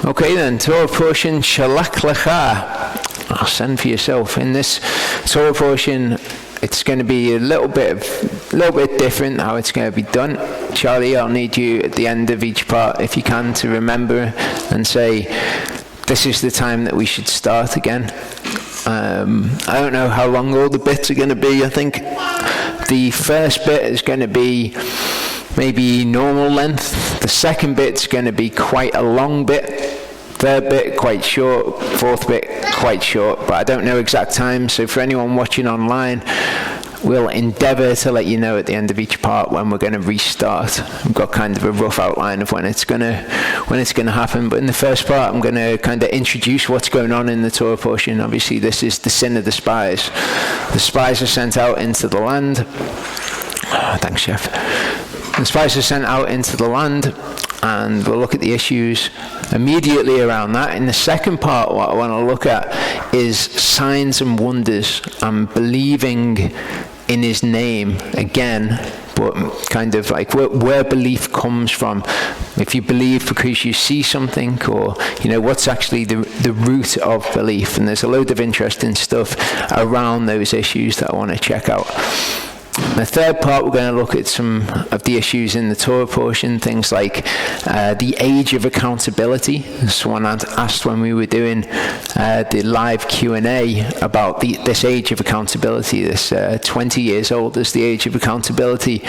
Okay then, Torah portion, Shelach Lekha. I'll send for yourself. In this Torah portion, it's going to be a little bit different how it's going to be done. Charlie, I'll need you at the end of each part, if you can, to remember and say, this is the time that we should start again. I don't know how long all the bits are going to be. I think the first bit is going to be maybe normal length. The second bit's going to be quite a long bit. Third bit quite short. Fourth bit quite short, but I don't know exact time. So for anyone watching online, we'll endeavour to let you know at the end of each part when we're going to restart. We've got kind of a rough outline of when it's going to happen. But in the first part, I'm going to kind of introduce what's going on in the Torah portion. Obviously, this is the sin of the spies. The spies are sent out into the land. Thanks, Chef. The spies are sent out into the land, and we'll look at the issues immediately around that. In the second part, what I want to look at is signs and wonders and believing in his name again, but kind of like where belief comes from. If you believe because you see something, or what's actually the root of belief. And there's a load of interesting stuff around those issues that I want to check out. In the third part, we're going to look at some of the issues in the Torah portion, things like the age of accountability. Someone had asked when we were doing the live Q&A about this age of accountability. This 20 years old is the age of accountability,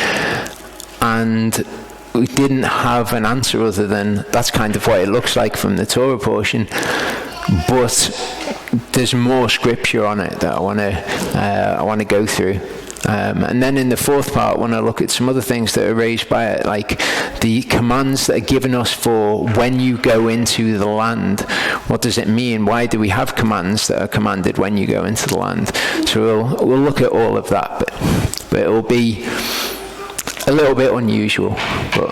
and we didn't have an answer other than that's kind of what it looks like from the Torah portion. But there's more scripture on it that I want to go through. And then in the fourth part, I want to look at some other things that are raised by it, like the commands that are given us for when you go into the land. What does it mean? Why do we have commands that are commanded when you go into the land? So we'll look at all of that, but it will be a little bit unusual, but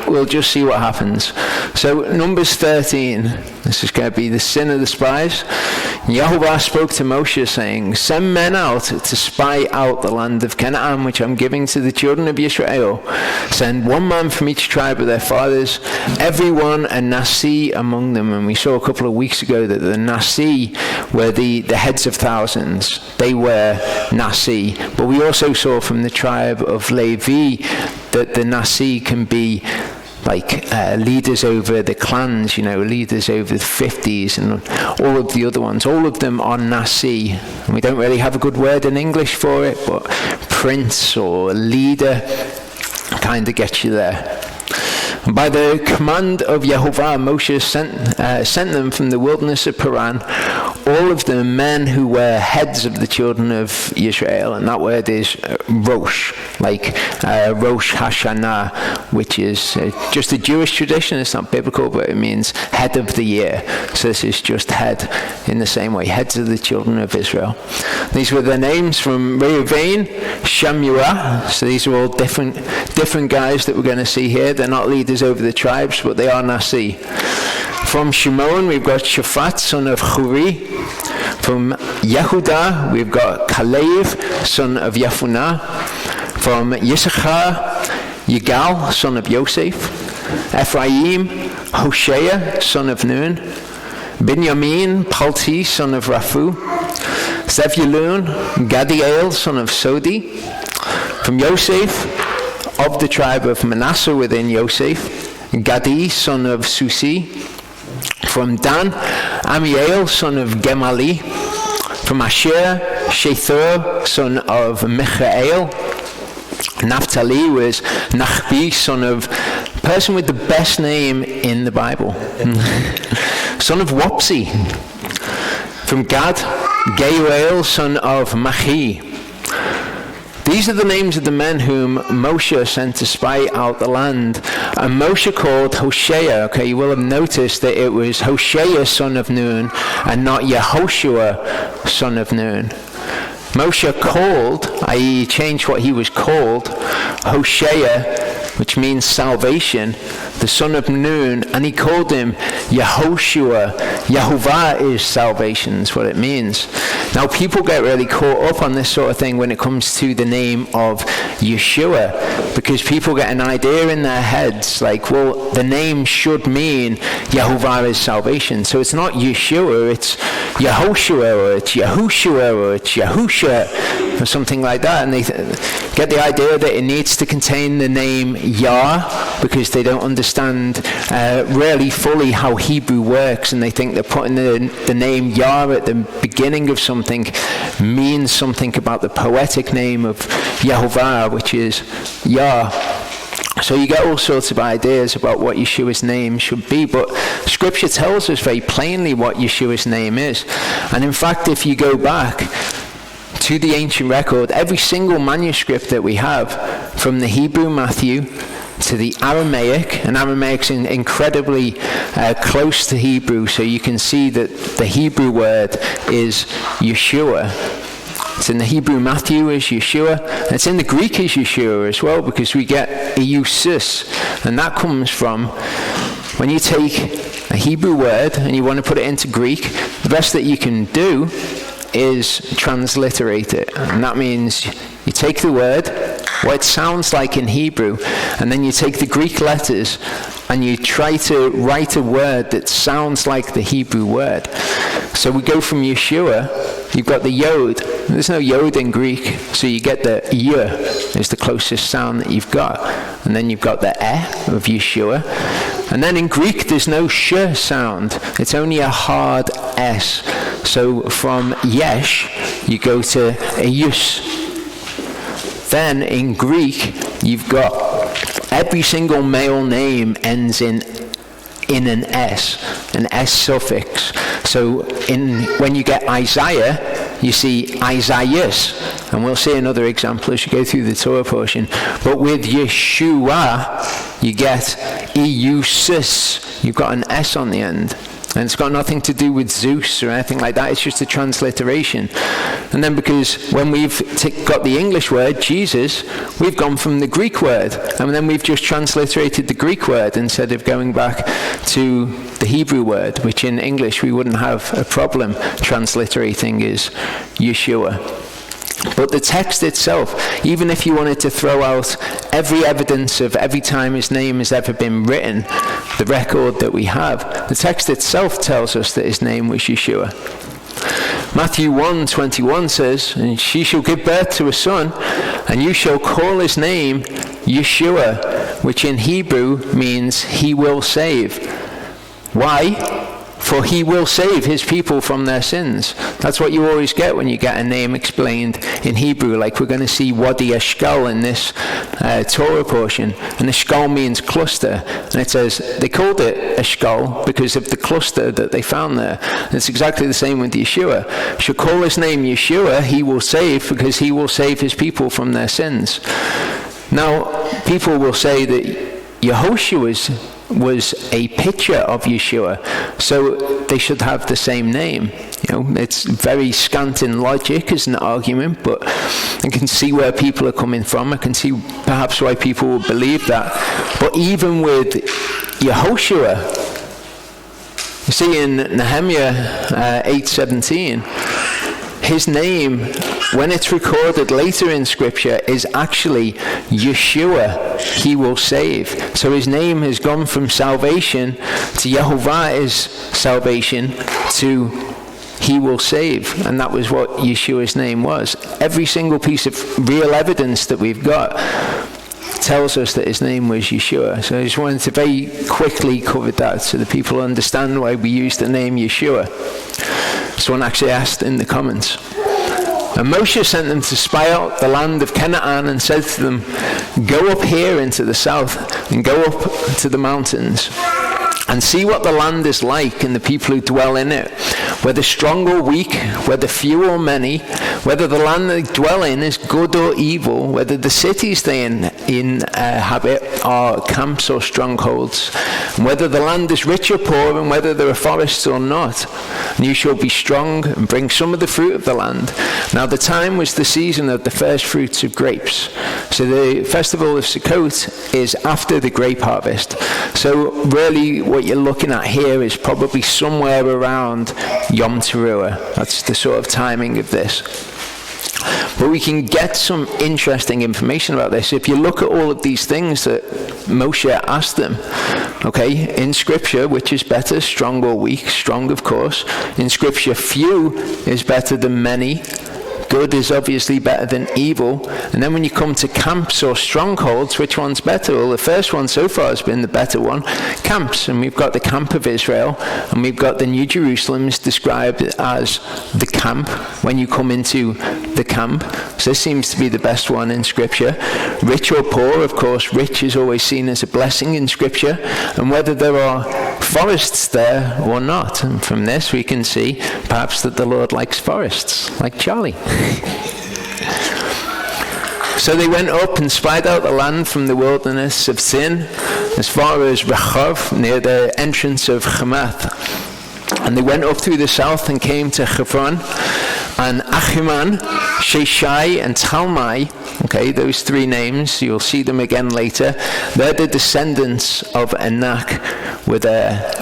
we'll just see what happens. So Numbers 13, this is going to be the sin of the spies. Yahuwah spoke to Moshe, saying, send men out to spy out the land of Canaan, which I'm giving to the children of Israel. Send one man from each tribe of their fathers, everyone a Nasi among them. And we saw a couple of weeks ago that the Nasi were the heads of thousands. They were Nasi. But we also saw from the tribe of Levi that the Nasi can be like leaders over the clans, leaders over the 50s and all of the other ones. All of them are Nasi. And we don't really have a good word in English for it, but prince or leader kind of gets you there. And by the command of Yehovah, Moshe sent them from the wilderness of Paran, all of the men who were heads of the children of Israel, and that word is Rosh, like Rosh Hashanah, which is just a Jewish tradition. It's not biblical, but it means head of the year. So this is just head in the same way, heads of the children of Israel. These were their names from Reuven, Shamuah. So these are all different guys that we're going to see here. They're not leaders over the tribes, but they are Nasi. From Shimon, we've got Shaphat, son of Huri. From Yehudah, we've got Kalev, son of Yefunah. From Yisachar, Yigal, son of Yosef. Ephraim, Hoshea, son of Nun. Binyamin, Palti, son of Raphu. Zebulun, Gadiel, son of Sodi. From Yosef, of the tribe of Manasseh within Yosef, Gadi, son of Susi. From Dan, Amiel, son of Gemali. From Asher, Shethur, son of Michael. Naphtali was Nachbi, son of person with the best name in the Bible. Son of Wapsi. From Gad, Geuel, son of Machi. These are the names of the men whom Moshe sent to spy out the land. And Moshe called Hoshea. Okay, you will have noticed that it was Hoshea, son of Nun, and not Yehoshua, son of Nun. Moshe called, i.e. changed what he was called, Hoshea, which means salvation, the son of Nun, and he called him Yehoshua. Yehovah is salvation, is what it means. Now, people get really caught up on this sort of thing when it comes to the name of Yeshua, because people get an idea in their heads like, well, the name should mean Yehovah is salvation. So it's not Yeshua, it's Yehoshua, or it's Yahushua, or it's Yahusha, or something like that. And they get the idea that it needs to contain the name Yah, because they don't understand really fully how Hebrew works, and they think that putting the name Yah at the beginning of something means something about the poetic name of Yehovah, which is Yah. So you get all sorts of ideas about what Yeshua's name should be, but Scripture tells us very plainly what Yeshua's name is. And in fact, if you go back to the ancient record, every single manuscript that we have, from the Hebrew Matthew to the Aramaic, and Aramaic's incredibly close to Hebrew, so you can see that the Hebrew word is Yeshua. It's in the Hebrew Matthew as Yeshua, and it's in the Greek as Yeshua as well, because we get Eusus, and that comes from when you take a Hebrew word and you want to put it into Greek, the best that you can do is transliterate it. And that means you take the word, what it sounds like in Hebrew, and then you take the Greek letters and you try to write a word that sounds like the Hebrew word. So we go from Yeshua, you've got the Yod. There's no Yod in Greek, so you get the Y is the closest sound that you've got. And then you've got the E of Yeshua. And then in Greek, there's no sh sound. It's only a hard S. So from Yesh, you go to Eyus. Then in Greek, you've got every single male name ends in an S suffix. So when you get Isaiah, you see Isaias, and we'll see another example as you go through the Torah portion. But with Yeshua, you get Eusus. You've got an S on the end. And it's got nothing to do with Zeus or anything like that. It's just a transliteration. And then because when we've got the English word, Jesus, we've gone from the Greek word. And then we've just transliterated the Greek word instead of going back to the Hebrew word, which in English we wouldn't have a problem transliterating as Yeshua. But the text itself, even if you wanted to throw out every evidence of every time his name has ever been written, the record that we have, the text itself tells us that his name was Yeshua. Matthew 1:21 says, "And she shall give birth to a son, and you shall call his name Yeshua," which in Hebrew means he will save. Why? For he will save his people from their sins. That's what you always get when you get a name explained in Hebrew, like we're going to see Wadi Eshkol in this Torah portion. And Eshkol means cluster. And it says they called it Eshkol because of the cluster that they found there. And it's exactly the same with Yeshua. You should call his name Yeshua, he will save, because he will save his people from their sins. Now, people will say that Yehoshua was a picture of Yeshua, so they should have the same name. You know, it's very scant in logic as an argument, but I can see where people are coming from. I can see perhaps why people will believe that. But even with Yehoshua, you see in Nehemiah 8:17, his name, when it's recorded later in Scripture, is actually Yeshua, he will save. So his name has gone from salvation to Yehovah is salvation to he will save. And that was what Yeshua's name was. Every single piece of real evidence that we've got tells us that his name was Yeshua. So I just wanted to very quickly cover that so that people understand why we use the name Yeshua. Someone actually asked in the comments. And Moshe sent them to spy out the land of Canaan and said to them, "Go up here into the south and go up to the mountains and see what the land is like and the people who dwell in it, whether strong or weak, whether few or many, whether the land they dwell in is good or evil, whether the cities they inhabit are camps or strongholds, and whether the land is rich or poor, and whether there are forests or not. And you shall be strong and bring some of the fruit of the land. Now the time was the season of the first fruits of grapes. So the festival of Sukkot is after the grape harvest. So really what you're looking at here is probably somewhere around Yom Teruah. That's the sort of timing of this. But we can get some interesting information about this. If you look at all of these things that Moshe asked them, okay, in Scripture, which is better, strong or weak? Strong, of course. In Scripture, few is better than many. Good is obviously better than evil. And then when you come to camps or strongholds, which one's better? Well, the first one so far has been the better one, camps. And we've got the camp of Israel, and we've got the New Jerusalem is described as the camp when you come into the camp. So this seems to be the best one in Scripture. Rich or poor, of course, rich is always seen as a blessing in Scripture, and whether there are forests there or not. And from this we can see perhaps that the Lord likes forests, like Charlie. So they went up and spied out the land from the wilderness of Sin as far as Rechav, near the entrance of Hamath. And they went up through the south and came to Hebron, and Achiman, Sheshai, and Talmai. Okay, those three names, you'll see them again later. They're the descendants of Anak,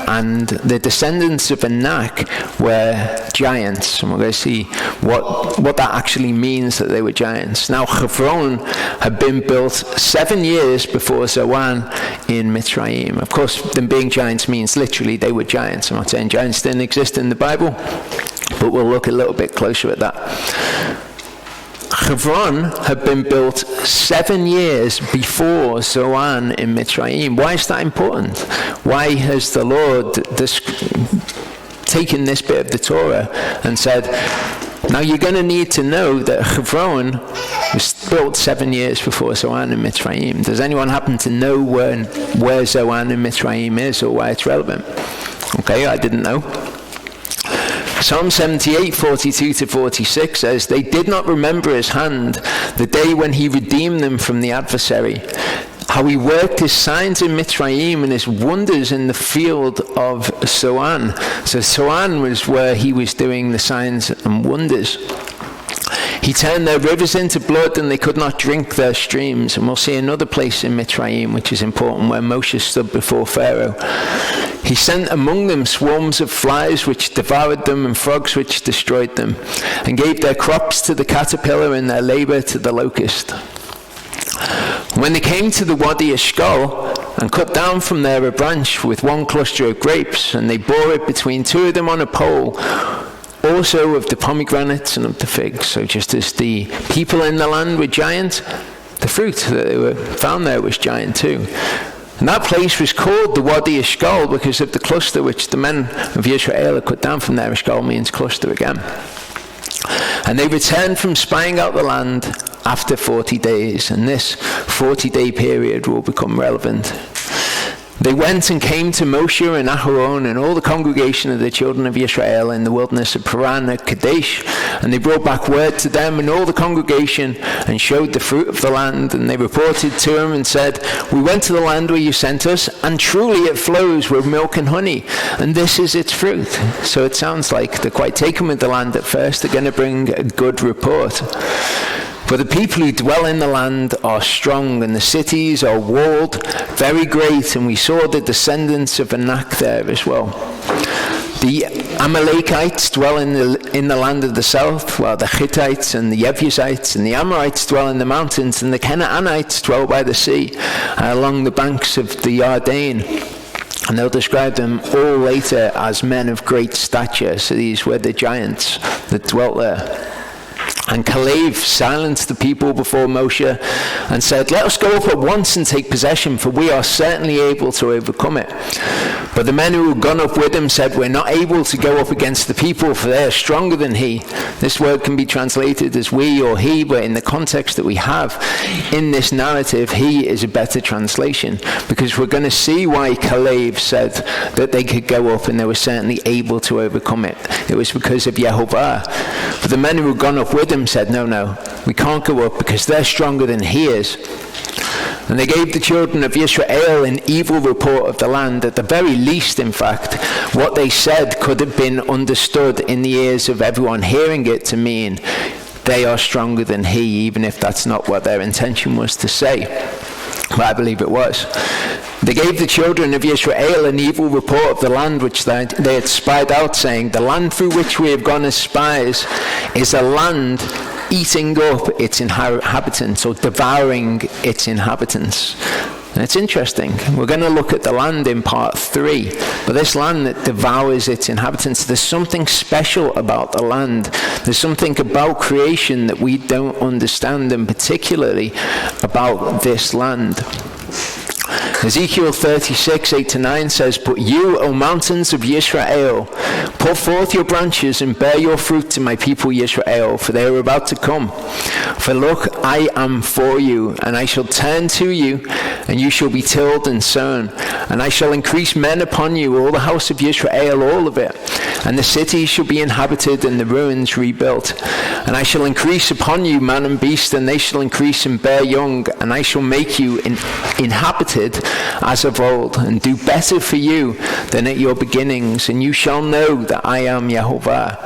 and the descendants of Anak were giants. And we're going to see what that actually means, that they were giants. Now, Hebron had been built 7 years before Zoan in Mitzrayim. Of course, them being giants means literally they were giants. I'm not saying giants didn't exist in the Bible, but we'll look a little bit closer at that. Hebron had been built 7 years before Zoan in Mitzrayim. Why is that important? Why has the Lord taken this bit of the Torah and said, now you're going to need to know that Hebron was built 7 years before Zoan in Mitzrayim. Does anyone happen to know where Zoan in Mitzrayim is, or why it's relevant? Okay, I didn't know. Psalm 78, 42-46 says, they did not remember his hand the day when he redeemed them from the adversary, how he worked his signs in Mitzrayim and his wonders in the field of Zoan. So Zoan was where he was doing the signs and wonders. He turned their rivers into blood, and they could not drink their streams. And we'll see another place in Mitzrayim, which is important, where Moshe stood before Pharaoh. He sent among them swarms of flies which devoured them, and frogs which destroyed them, and gave their crops to the caterpillar and their labor to the locust. When they came to the Wadi Eshkol, and cut down from there a branch with one cluster of grapes, and they bore it between two of them on a pole, also of the pomegranates and of the figs. So just as the people in the land were giant, the fruit that they were found there was giant too. And that place was called the Wadi Eshkol because of the cluster which the men of Israel had cut down from there. Eshkol means cluster again. And they returned from spying out the land after 40 days. And this 40-day period will become relevant. They went and came to Moshe and Aharon and all the congregation of the children of Israel in the wilderness of Paran at Kadesh. And they brought back word to them and all the congregation and showed the fruit of the land. And they reported to him and said, we went to the land where you sent us, and truly it flows with milk and honey, and this is its fruit. So it sounds like they're quite taken with the land at first. They're going to bring a good report. For the people who dwell in the land are strong, and the cities are walled, very great, and we saw the descendants of Anak there as well. The Amalekites dwell in the land of the south, while the Hittites and the Jebusites and the Amorites dwell in the mountains, and the Canaanites dwell by the sea, along the banks of the Jordan. And they'll describe them all later as men of great stature. So these were the giants that dwelt there. And Caleb silenced the people before Moshe and said, "Let us go up at once and take possession, for we are certainly able to overcome it." But the men who had gone up with him said, "We're not able to go up against the people, for they are stronger than he." This word can be translated as we or he, but in the context that we have in this narrative, he is a better translation, because we're going to see why Caleb said that they could go up and they were certainly able to overcome it. It was because of Yehovah. But the men who had gone up with him said, no, we can't go up because they're stronger than he is. And they gave the children of Israel an evil report of the land. At the very least, in fact, what they said could have been understood in the ears of everyone hearing it to mean they are stronger than he, even if that's not what their intention was to say. But I believe it was. They gave the children of Israel an evil report of the land which they had spied out, saying, "The land through which we have gone as spies is a land eating up its inhabitants," or devouring its inhabitants. And it's interesting. We're going to look at the land in part 3. But this land that devours its inhabitants, there's something special about the land. There's something about creation that we don't understand, and particularly about this land. Ezekiel 36, 8-9 says, "But you, O mountains of Yisrael, put forth your branches and bear your fruit to my people Yisrael, for they are about to come. For look, I am for you, and I shall turn to you, and you shall be tilled and sown. And I shall increase men upon you, all the house of Yisrael, all of it. And the cities shall be inhabited, and the ruins rebuilt. And I shall increase upon you man and beast, and they shall increase and bear young. And I shall make you inhabited as of old, and do better for you than at your beginnings. And you shall know that I am Yehovah.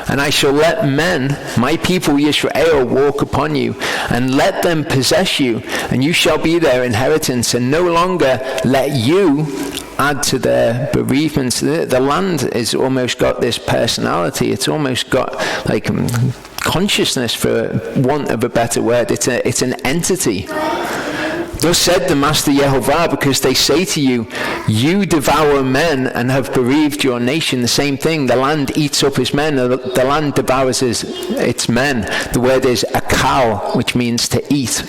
And I shall let men, my people Yisrael, walk upon you, and let them possess you, and you shall be their inheritance, and no longer let you add to their bereavements." The land has almost got this personality. It's almost got like consciousness, for want of a better word. It's an entity. "Thus said the Master Yehovah, because they say to you, you devour men and have bereaved your nation." The same thing. The land eats up its men. The land devours its men. The word is akal, which means to eat.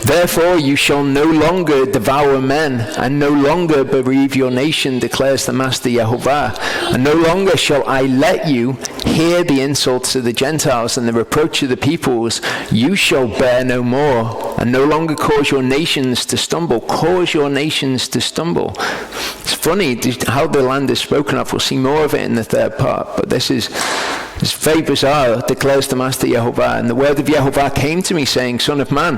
"Therefore you shall no longer devour men, and no longer bereave your nation, declares the Master Yehovah. And no longer shall I let you hear the insults of the Gentiles and the reproach of the peoples. You shall bear no more, and no longer cause your nations to stumble." Cause your nations to stumble. It's funny how the land is spoken of. We'll see more of it in the third part, but this is very bizarre, declares the Master Yehovah. "And the word of Yehovah came to me, saying, Son of man,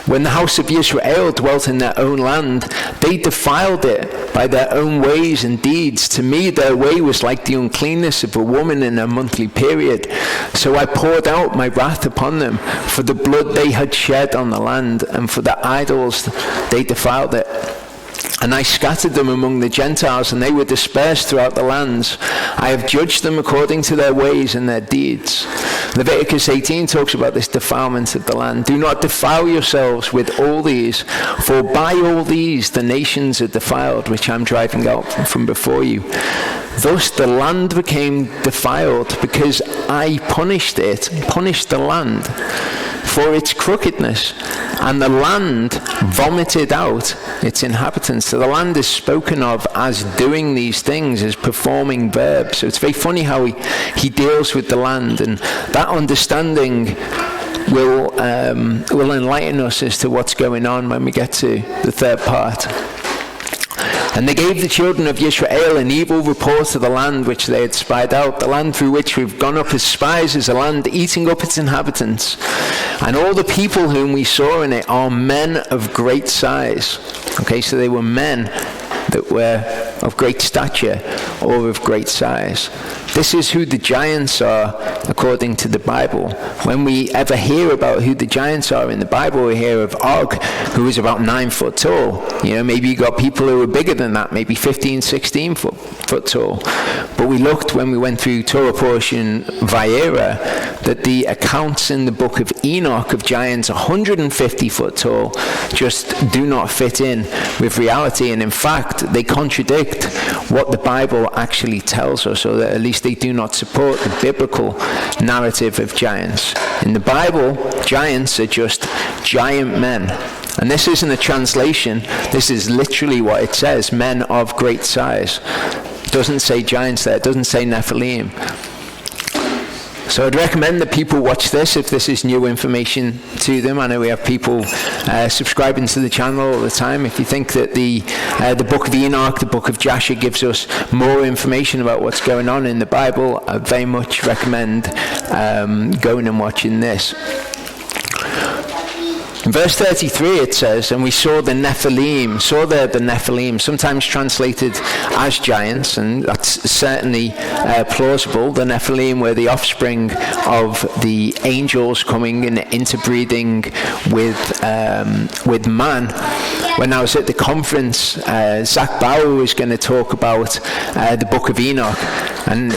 when the house of Israel dwelt in their own land, they defiled it by their own ways and deeds. To me their way was like the uncleanness of a woman in a monthly period. So I poured out my wrath upon them for the blood they had shed on the land, and for the idols they defiled it. And I scattered them among the Gentiles, and they were dispersed throughout the lands. I have judged them according to their ways and their deeds." Leviticus 18 talks about this defilement of the land. "Do not defile yourselves with all these, for by all these the nations are defiled, which I'm driving out from before you. Thus the land became defiled, because I punished the land for its crookedness, and the land vomited out its inhabitants." So the land is spoken of as doing these things, as performing verbs. So it's very funny how he deals with the land, and that understanding will enlighten us as to what's going on when we get to the third part. "And they gave the children of Israel an evil report of the land which they had spied out. The land through which we've gone up as spies is a land eating up its inhabitants. And all the people whom we saw in it are men of great size." Okay, so they were men that were of great stature or of great size. This is who the giants are according to the Bible. When we ever hear about who the giants are in the Bible, we hear of Og, who is about 9 foot tall. Maybe you got people who are bigger than that, maybe 15, 16 foot tall. But we looked when we went through Torah portion Vayera that the accounts in the book of Enoch of giants 150 foot tall just do not fit in with reality. And in fact, they contradict contradict what the Bible actually tells us, or that at least they do not support the biblical narrative of giants. In the Bible, giants are just giant men. And this isn't a translation. This is literally what it says, men of great size. It doesn't say giants there. It doesn't say Nephilim. So I'd recommend that people watch this if this is new information to them. I know we have people subscribing to the channel all the time. If you think that the book of Enoch, the book of Jasher gives us more information about what's going on in the Bible, I very much recommend going and watching this. In verse 33 it says, and we saw the Nephilim, sometimes translated as giants, and that's certainly plausible. The Nephilim were the offspring of the angels coming and interbreeding with man. When I was at the conference, Zach Bauer was going to talk about the book of Enoch, and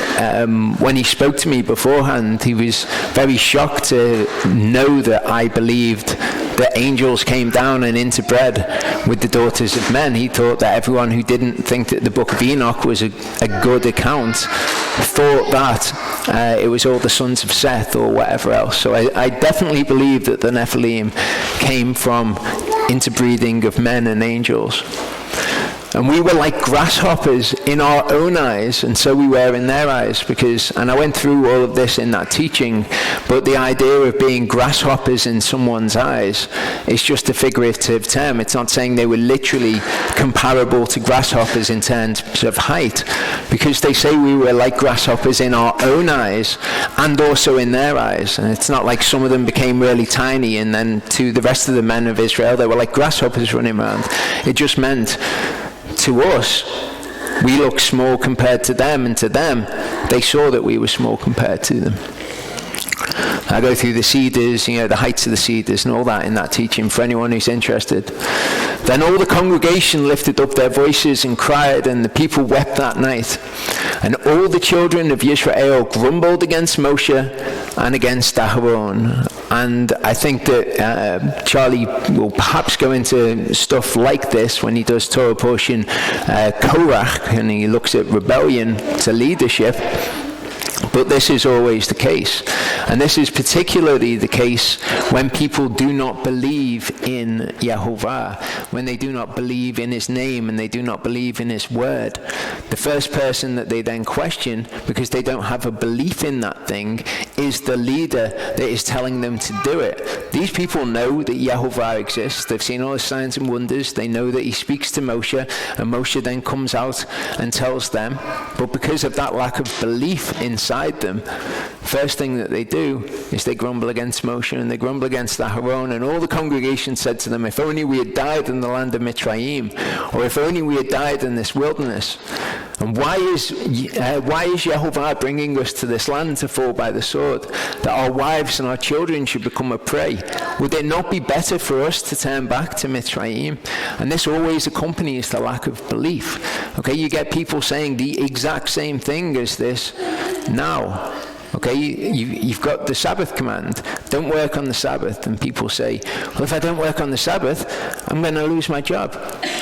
when he spoke to me beforehand, he was very shocked to know that I believed that angels came down and interbred with the daughters of men. He thought that everyone who didn't think that the book of Enoch was a good account thought that it was all the sons of Seth or whatever else. So I definitely believe that the Nephilim came from interbreeding of men and angels. And we were like grasshoppers in our own eyes, and so we were in their eyes, and I went through all of this in that teaching, but the idea of being grasshoppers in someone's eyes is just a figurative term. It's not saying they were literally comparable to grasshoppers in terms of height, because they say we were like grasshoppers in our own eyes and also in their eyes. And it's not like some of them became really tiny and then to the rest of the men of Israel they were like grasshoppers running around. It just meant to us, we look small compared to them, and to them, they saw that we were small compared to them. I go through the cedars, the heights of the cedars and all that in that teaching for anyone who's interested. Then all the congregation lifted up their voices and cried, and the people wept that night. And all the children of Israel grumbled against Moshe and against Aaron. And I think that Charlie will perhaps go into stuff like this when he does Torah portion Korach, and he looks at rebellion to leadership. But this is always the case. And this is particularly the case when people do not believe in Yehovah, when they do not believe in his name and they do not believe in his word. The first person that they then question, because they don't have a belief in that thing, is the leader that is telling them to do it. These people know that Yehovah exists. They've seen all the signs and wonders. They know that he speaks to Moshe, and Moshe then comes out and tells them. But because of that lack of belief inside them, first thing that they do is they grumble against Moshe and they grumble against Aaron. And all the congregation said to them, if only we had died in the land of Mitzrayim, or if only we had died in this wilderness. And why is Yehovah bringing us to this land to fall by the sword, that our wives and our children should become a prey? Would it not be better for us to turn back to Mitzrayim? And this always accompanies the lack of belief. Okay, you get people saying the exact same thing as this now. Okay, you've got the Sabbath command. Don't work on the Sabbath. And people say, well, if I don't work on the Sabbath, I'm going to lose my job.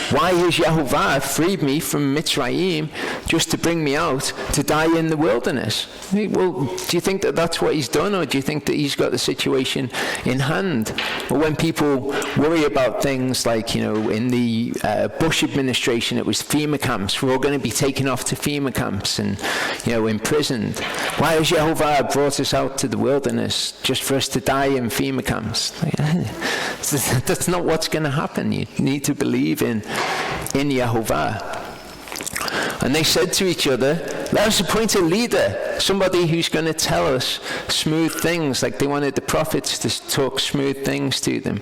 Why has Yehovah freed me from Mitzrayim just to bring me out to die in the wilderness? Well, do you think that that's what he's done, or do you think that he's got the situation in hand? Or when people worry about things like, in the Bush administration, it was FEMA camps. We're all going to be taken off to FEMA camps and, imprisoned. Why has Yehovah brought us out to the wilderness just for us to die in FEMA camps? That's not what's going to happen. You need to believe in Yehovah. And they said to each other, let us appoint a leader, somebody who's going to tell us smooth things, like they wanted the prophets to talk smooth things to them.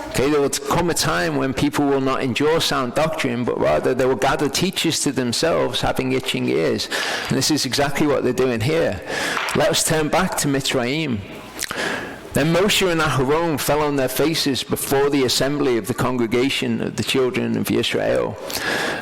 Okay, there will come a time when people will not endure sound doctrine, but rather they will gather teachers to themselves, having itching ears. And this is exactly what they're doing here. Let us turn back to Mitzrayim. Then Moshe and Aaron fell on their faces before the assembly of the congregation of the children of Israel.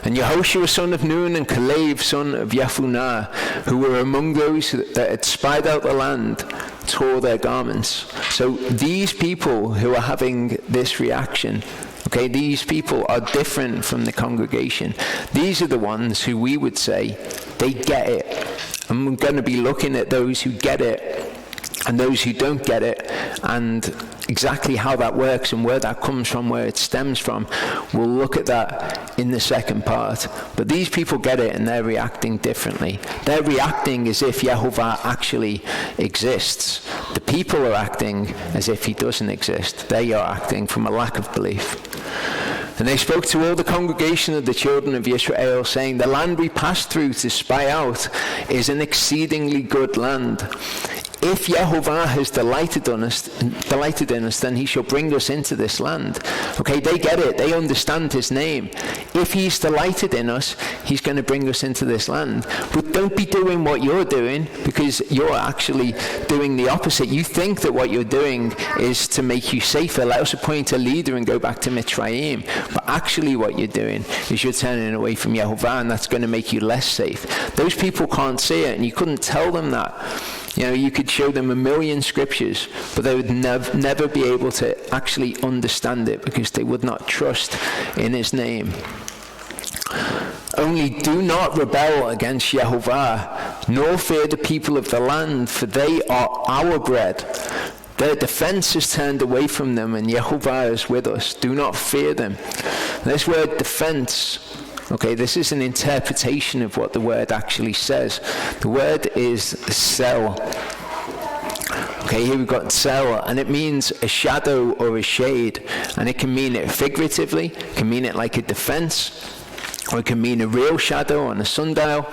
And Yehoshua son of Nun and Caleb son of Yefunah, who were among those that had spied out the land, tore their garments. So these people who are having this reaction Okay, these people are different from the congregation. These are the ones who we would say, they get it. And we're going to be looking at those who get it and those who don't get it, and exactly how that works and where that comes from, where it stems from. We'll look at that in the second part. But these people get it, and they're reacting differently. They're reacting as if Yehovah actually exists. The people are acting as if he doesn't exist. They are acting from a lack of belief. And they spoke to all the congregation of the children of Israel, saying, the land we passed through to spy out is an exceedingly good land. If Yehovah has delighted in us, then he shall bring us into this land. Okay, they get it. They understand his name. If he's delighted in us, he's going to bring us into this land. But don't be doing what you're doing, because you're actually doing the opposite. You think that what you're doing is to make you safer. Let us appoint a leader and go back to Mitzrayim. But actually what you're doing is you're turning away from Yehovah, and that's going to make you less safe. Those people can't see it, and you couldn't tell them that. You know, you could show them a million scriptures, but they would never be able to actually understand it, because they would not trust in his name. Only do not rebel against Yehovah, nor fear the people of the land, for they are our bread. Their defense is turned away from them, and Yehovah is with us. Do not fear them. This word defense, okay, this is an interpretation of what the word actually says. The word is sel. Okay, here we've got sel, and it means a shadow or a shade. And it can mean it figuratively, it can mean it like a defense, or it can mean a real shadow on a sundial,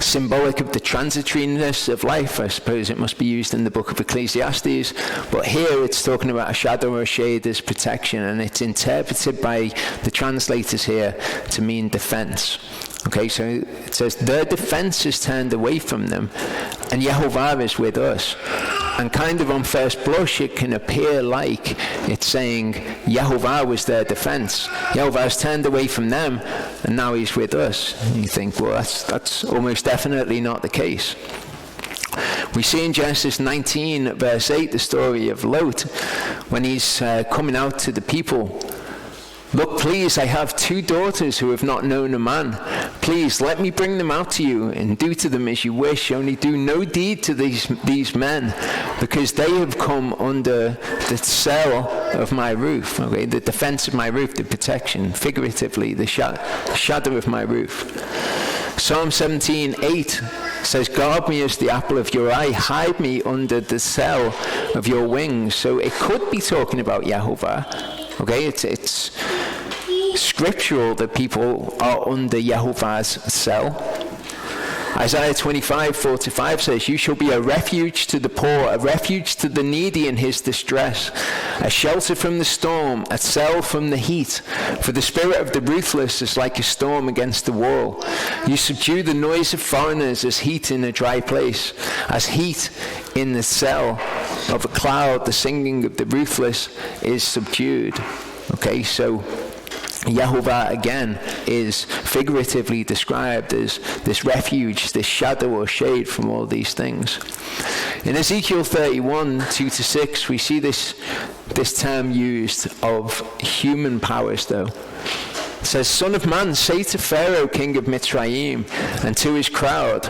symbolic of the transitoriness of life. I suppose it must be used in the book of Ecclesiastes, but here it's talking about a shadow or a shade as protection, and it's interpreted by the translators here to mean defense. Okay, so it says their defense is turned away from them, and Yehovah is with us. And kind of on first blush, it can appear like it's saying Yehovah was their defense. Yehovah has turned away from them, and now he's with us. And you think, well, that's almost definitely not the case. We see in Genesis 19, verse 8, the story of Lot, when he's coming out to the people. Look, please, I have 2 daughters who have not known a man. Please, let me bring them out to you, and do to them as you wish. Only do no deed to these men, because they have come under the cell of my roof. Okay, the defense of my roof, the protection, figuratively, the shadow of my roof. Psalm 17:8 says, guard me as the apple of your eye, hide me under the cell of your wings. So it could be talking about Yehovah. Okay, it's scriptural that people are under Yehovah's cell. Isaiah 25:4-5 says, you shall be a refuge to the poor, a refuge to the needy in his distress, a shelter from the storm, a cell from the heat. For the spirit of the ruthless is like a storm against the wall. You subdue the noise of foreigners as heat in a dry place, as heat in the cell of a cloud. The singing of the ruthless is subdued. Okay, so Yehovah again is figuratively described as this refuge, this shadow or shade from all these things. In Ezekiel 31:2-6, we see this term used of human powers though. It says, Son of man, say to Pharaoh, king of Mitzrayim, and to his crowd,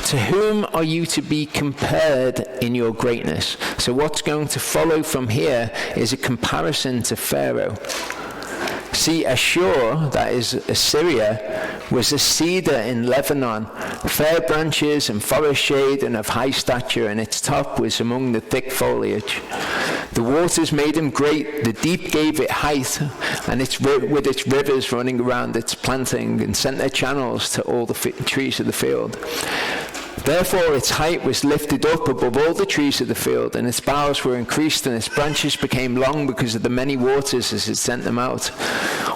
to whom are you to be compared in your greatness? So what's going to follow from here is a comparison to Pharaoh. See, Ashur, that is Assyria, was a cedar in Lebanon, fair branches and forest shade and of high stature, and its top was among the thick foliage. The waters made him great, the deep gave it height, and with its rivers running around its planting, and sent their channels to all the trees of the field. Therefore its height was lifted up above all the trees of the field, and its boughs were increased, and its branches became long because of the many waters as it sent them out.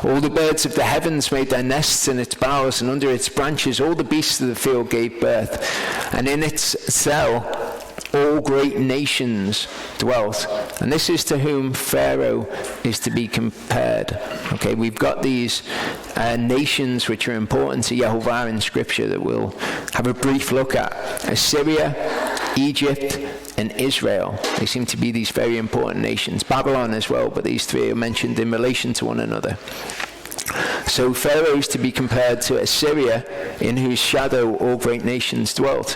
All the birds of the heavens made their nests in its boughs, and under its branches all the beasts of the field gave birth. And in its cell all great nations dwelt. And this is to whom Pharaoh is to be compared. Okay, we've got these nations which are important to Yehovah in Scripture that we'll have a brief look at. Assyria, Egypt and Israel. They seem to be these very important nations. Babylon as well, but these three are mentioned in relation to one another. So Pharaoh is to be compared to Assyria, in whose shadow all great nations dwelt.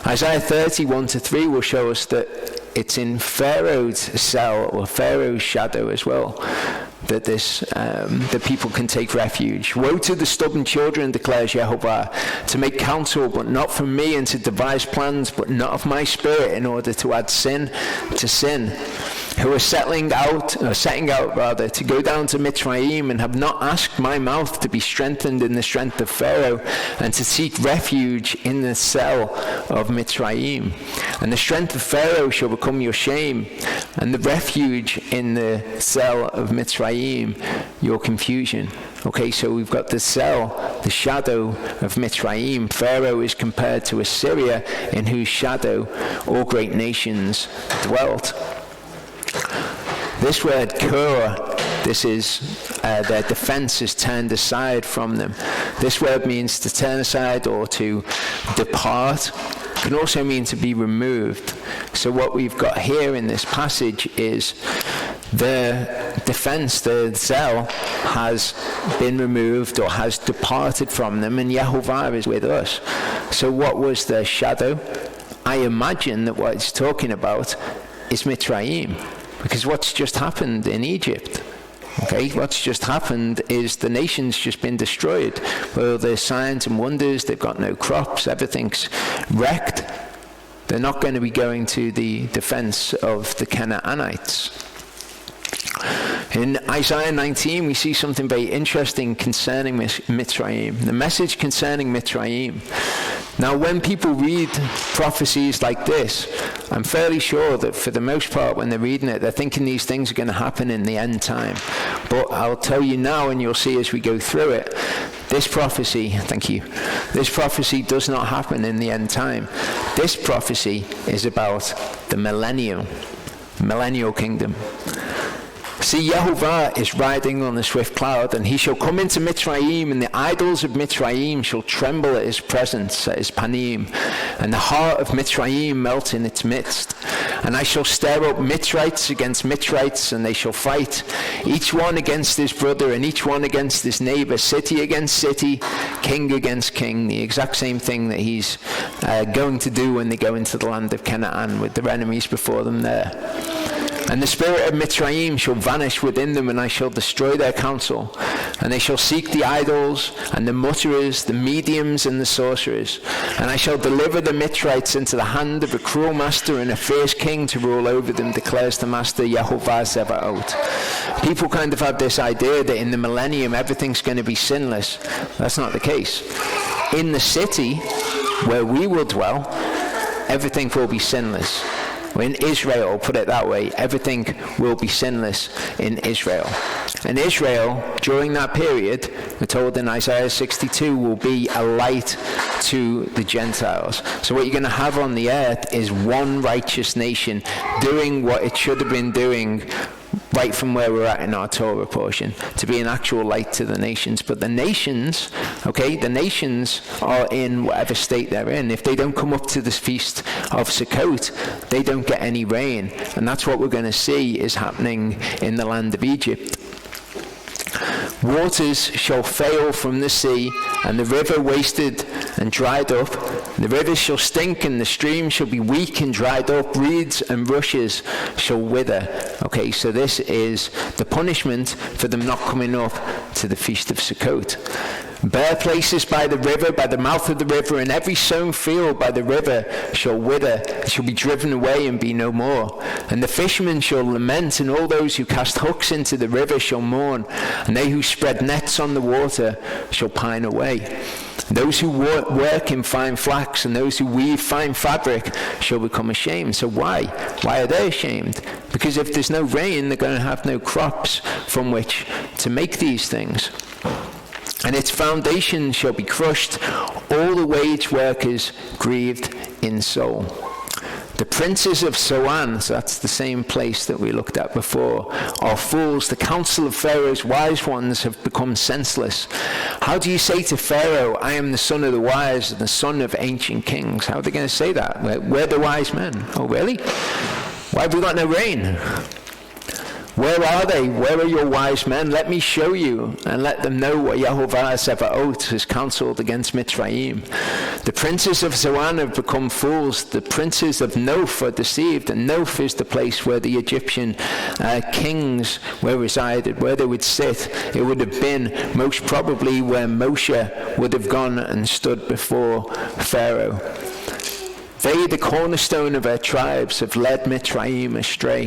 Isaiah 30:1-3 will show us that it's in Pharaoh's cell, or Pharaoh's shadow as well, that the people can take refuge. Woe to the stubborn children, declares Yehovah, to make counsel, but not from me, and to devise plans, but not of my spirit, in order to add sin to sin. Who are setting out to go down to Mitzrayim, and have not asked my mouth to be strengthened in the strength of Pharaoh, and to seek refuge in the cell of Mitzrayim. And the strength of Pharaoh shall become your shame, and the refuge in the cell of Mitzrayim your confusion. Okay, so we've got the cell, the shadow of Mitzrayim. Pharaoh is compared to Assyria, in whose shadow all great nations dwelt. This word kur, this is their defense is turned aside from them. This word means to turn aside or to depart. It can also mean to be removed. So what we've got here in this passage is the defense, the zeal, has been removed or has departed from them, and Yehovah is with us. So what was the shadow? I imagine that what it's talking about is Mitzrayim, because what's just happened in Egypt? Okay, what's just happened is the nation's just been destroyed. Well, there's signs and wonders, they've got no crops, everything's wrecked. They're not going to be going to the defense of the Canaanites. In Isaiah 19, we see something very interesting concerning Mitzrayim. The message concerning Mitzrayim. Now, when people read prophecies like this, I'm fairly sure that for the most part, when they're reading it, they're thinking these things are going to happen in the end time. But I'll tell you now, and you'll see as we go through it, this prophecy, this prophecy does not happen in the end time. This prophecy is about the millennial kingdom. See, Yehovah is riding on a swift cloud, and he shall come into Mitzrayim, and the idols of Mitzrayim shall tremble at his presence, at his panim, and the heart of Mitzrayim melt in its midst. And I shall stir up Mitzrites against Mitzrites, and they shall fight, each one against his brother, and each one against his neighbor, city against city, king against king. The exact same thing that he's going to do when they go into the land of Canaan, with their enemies before them there. And the spirit of Mitzrayim shall vanish within them, and I shall destroy their counsel. And they shall seek the idols, and the mutterers, the mediums, and the sorcerers. And I shall deliver the Mitzrites into the hand of a cruel master and a fierce king to rule over them, declares the master Yehovah Zebaoth. People kind of have this idea that in the millennium everything's going to be sinless. That's not the case. In the city where we will dwell, everything will be sinless. In Israel, put it that way, everything will be sinless in Israel. And Israel, during that period, we're told in Isaiah 62, will be a light to the Gentiles. So what you're going to have on the earth is one righteous nation doing what it should have been doing right from where we're at in our Torah portion, to be an actual light to the nations. But the nations, the nations are in whatever state they're in. If they don't come up to this feast of Sukkot, they don't get any rain. And that's what we're going to see is happening in the land of Egypt. Waters shall fail from the sea, and the river wasted and dried up. The rivers shall stink, and the streams shall be weak and dried up. Reeds and rushes shall wither. Okay, so this is the punishment for them not coming up to the Feast of Sukkot. Bare places by the river, by the mouth of the river, and every sown field by the river shall wither, and shall be driven away and be no more. And the fishermen shall lament, and all those who cast hooks into the river shall mourn, and they who spread nets on the water shall pine away. Those who work in fine flax and those who weave fine fabric shall become ashamed. So why? Why are they ashamed? Because if there's no rain, they're going to have no crops from which to make these things. And its foundation shall be crushed, all the wage workers grieved in soul. The princes of Soan, so that's the same place that we looked at before, are fools. The counsel of Pharaoh's wise ones have become senseless. How do you say to Pharaoh, I am the son of the wise and the son of ancient kings? How are they going to say that? We're the wise men. Oh, really? Why have we got no rain? Where are they? Where are your wise men? Let me show you and let them know what Yehovah Zebaoth has counseled against Mitzrayim. The princes of Zoan have become fools. The princes of Noph are deceived. And Noph is the place where the Egyptian kings were resided, where they would sit. It would have been most probably where Moshe would have gone and stood before Pharaoh. They, the cornerstone of our tribes, have led Mitzrayim astray.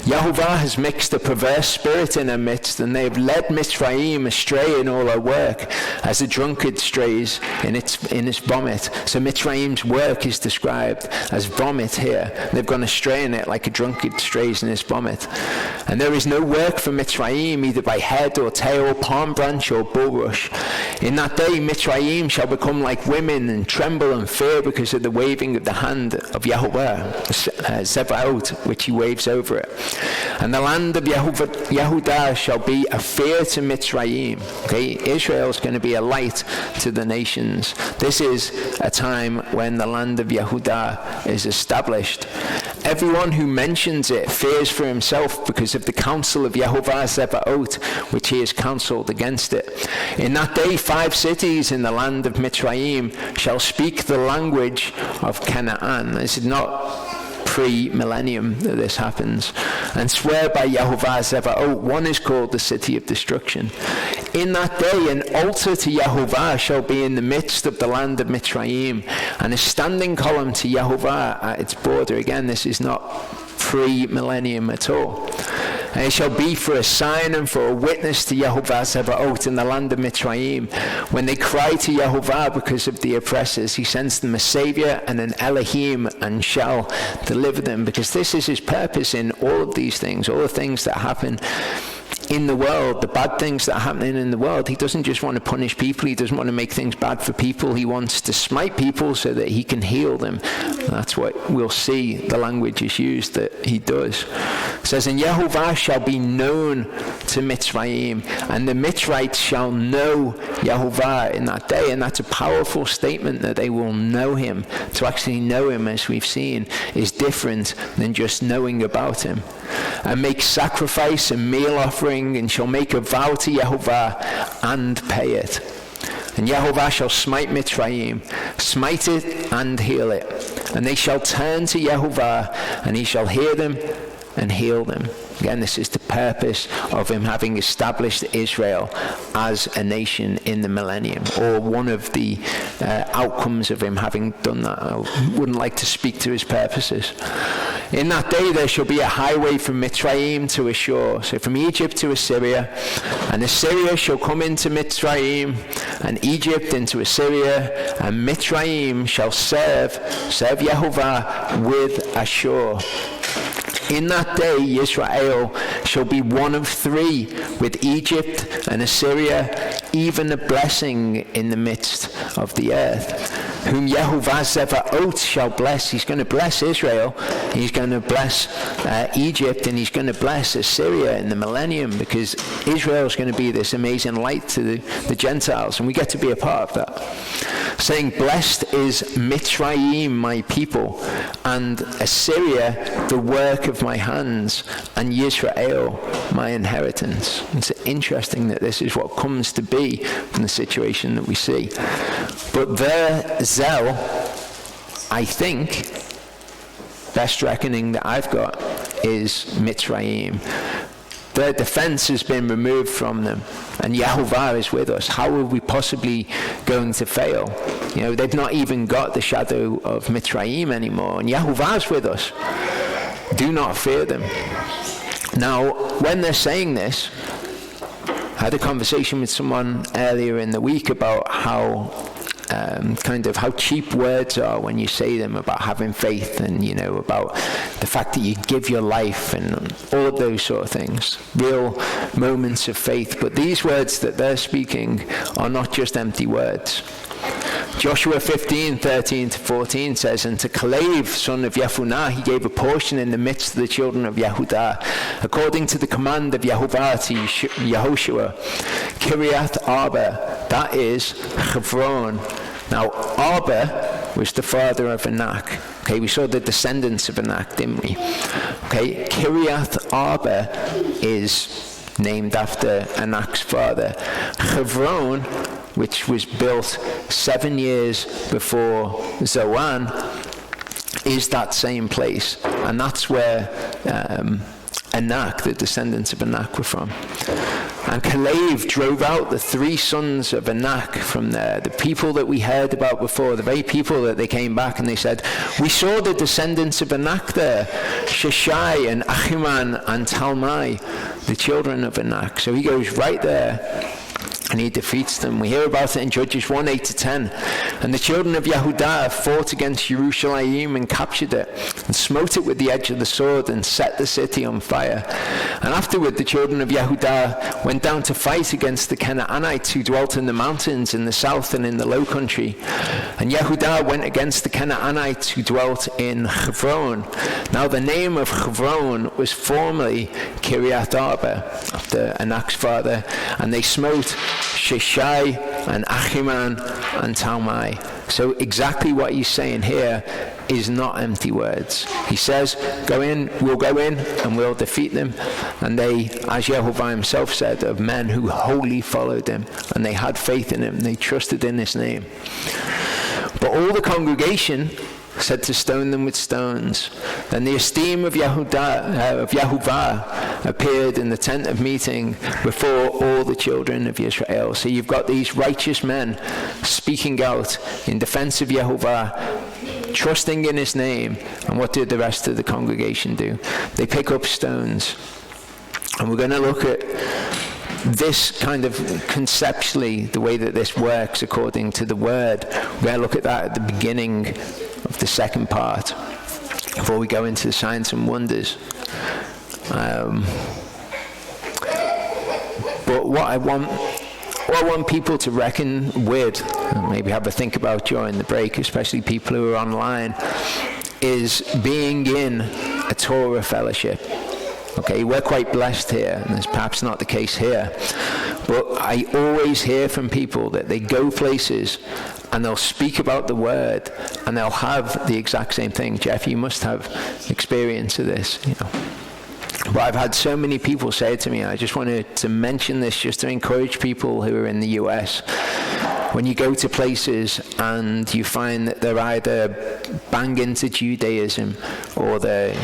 Yehovah has mixed a perverse spirit in our midst, and they have led Mitzrayim astray in all her work, as a drunkard strays in its vomit. So Mitzrayim's work is described as vomit here. They've gone astray in it like a drunkard strays in his vomit. And there is no work for Mitzrayim, either by head or tail, palm branch or bulrush. In that day Mitzrayim shall become like women and tremble and fear because of the waving of the hand of Yehovah, Zebaoth, which he waves over it. And the land of Yehudah shall be a fear to Mitzrayim. Okay, Israel is going to be a light to the nations. This is a time when the land of Yehudah is established. Everyone who mentions it fears for himself because of the counsel of Yehovah Zebaoth, which he has counseled against it. In that day 5 cities in the land of Mitzrayim shall speak the language of Canaan. This is not pre-millennium that this happens. And swear by Yehovah Zebaoth, one is called the city of destruction. In that day an altar to Yehovah shall be in the midst of the land of Mitzrayim, and a standing column to Yehovah at its border. Again, this is not pre-millennium at all. And it shall be for a sign and for a witness to Yehovah Zebaoth in the land of Mitzrayim. When they cry to Yehovah because of the oppressors, he sends them a Savior and an Elohim and shall deliver them. Because this is his purpose in all of these things, all the things that happen in the world, the bad things that are happening in the world. He doesn't just want to punish people. He doesn't want to make things bad for people. He wants to smite people so that he can heal them. That's what we'll see. The language is used that he does. It says, and Yehovah shall be known to Mitzrayim, and the Mitzrites shall know Yehovah in that day. And that's a powerful statement, that they will know him. To actually know him, as we've seen, is different than just knowing about him. And make sacrifice and meal offering, and shall make a vow to Yehovah and pay it. And Yehovah shall smite Mitzrayim, smite it and heal it. And they shall turn to Yehovah, and he shall hear them and heal them. Again, this is the purpose of him having established Israel as a nation in the millennium, or one of the outcomes of him having done that. I wouldn't like to speak to his purposes. In that day there shall be a highway from Mitzrayim to Ashur, so from Egypt to Assyria, and Assyria shall come into Mitzrayim, and Egypt into Assyria, and Mitzrayim shall serve Yehovah with Ashur. In that day Israel shall be one of 3 with Egypt and Assyria, even a blessing in the midst of the earth. Whom Yehovah Zebaoth shall bless. He's going to bless Israel, he's going to bless Egypt, and he's going to bless Assyria in the millennium, because Israel is going to be this amazing light to the Gentiles, and we get to be a part of that. Saying, blessed is Mitzrayim, my people, and Assyria, the work of my hands, and Yisrael, my inheritance. It's interesting that this is what comes to be from the situation that we see. But their zeal, I think, best reckoning that I've got, is Mitzrayim. Their defense has been removed from them, and Yehovah is with us. How are we possibly going to fail? You know, they've not even got the shadow of Mitzrayim anymore, and Yehovah's with us. Do not fear them. Now, when they're saying this, I had a conversation with someone earlier in the week about how how cheap words are when you say them, about having faith, and about the fact that you give your life and all of those sort of things, real moments of faith. But these words that they're speaking are not just empty words. Joshua 15:13-14 says, and to Caleb, son of Jephunneh, he gave a portion in the midst of the children of Yehudah, according to the command of Yehovah to Yehoshua, Kiriath Arba, that is Hebron. Now, Arba was the father of Anak. Okay, we saw the descendants of Anak, didn't we? Okay, Kiriath Arba is named after Anak's father. Hebron, which was built 7 years before Zoan, is that same place. And that's where Anak, the descendants of Anak, were from. And Caleb drove out the 3 sons of Anak from there, the people that we heard about before, the very people that they came back and they said, we saw the descendants of Anak there, Sheshai and Achiman and Talmai, the children of Anak. So he goes right there and he defeats them. We hear about it in Judges 1:8-10. And the children of Yehudah fought against Jerusalem and captured it, and smote it with the edge of the sword, and set the city on fire. And afterward the children of Yehudah went down to fight against the Canaanites who dwelt in the mountains in the south and in the low country. And Yehudah went against the Canaanites who dwelt in Hebron. Now the name of Hebron was formerly Kiriath Arba, after Anak's father, and they smote Sheshai and Achiman and Talmai. So exactly what he's saying here is not empty words. He says, go in, we'll go in and we'll defeat them. And they, as Yehovah himself said, of men who wholly followed him, and they had faith in him, they trusted in his name. But all the congregation said to stone them with stones. Then the esteem of Yehovah appeared in the tent of meeting before all the children of Israel. So you've got these righteous men speaking out in defense of Yehovah, trusting in his name. And what did the rest of the congregation do? They pick up stones. And we're going to look at this kind of conceptually, the way that this works according to the word. We're going to look at that at the beginning of the second part before we go into the signs and wonders. But what I want people to reckon with, and maybe have a think about during the break, especially people who are online, is being in a Torah fellowship. Okay, we're quite blessed here, and it's perhaps not the case here. But I always hear from people that they go places and they'll speak about the word and they'll have the exact same thing. Jeff, you must have experience of this, you know. But I've had so many people say it to me, and I just wanted to mention this just to encourage people who are in the US. When you go to places and you find that they're either bang into Judaism or they're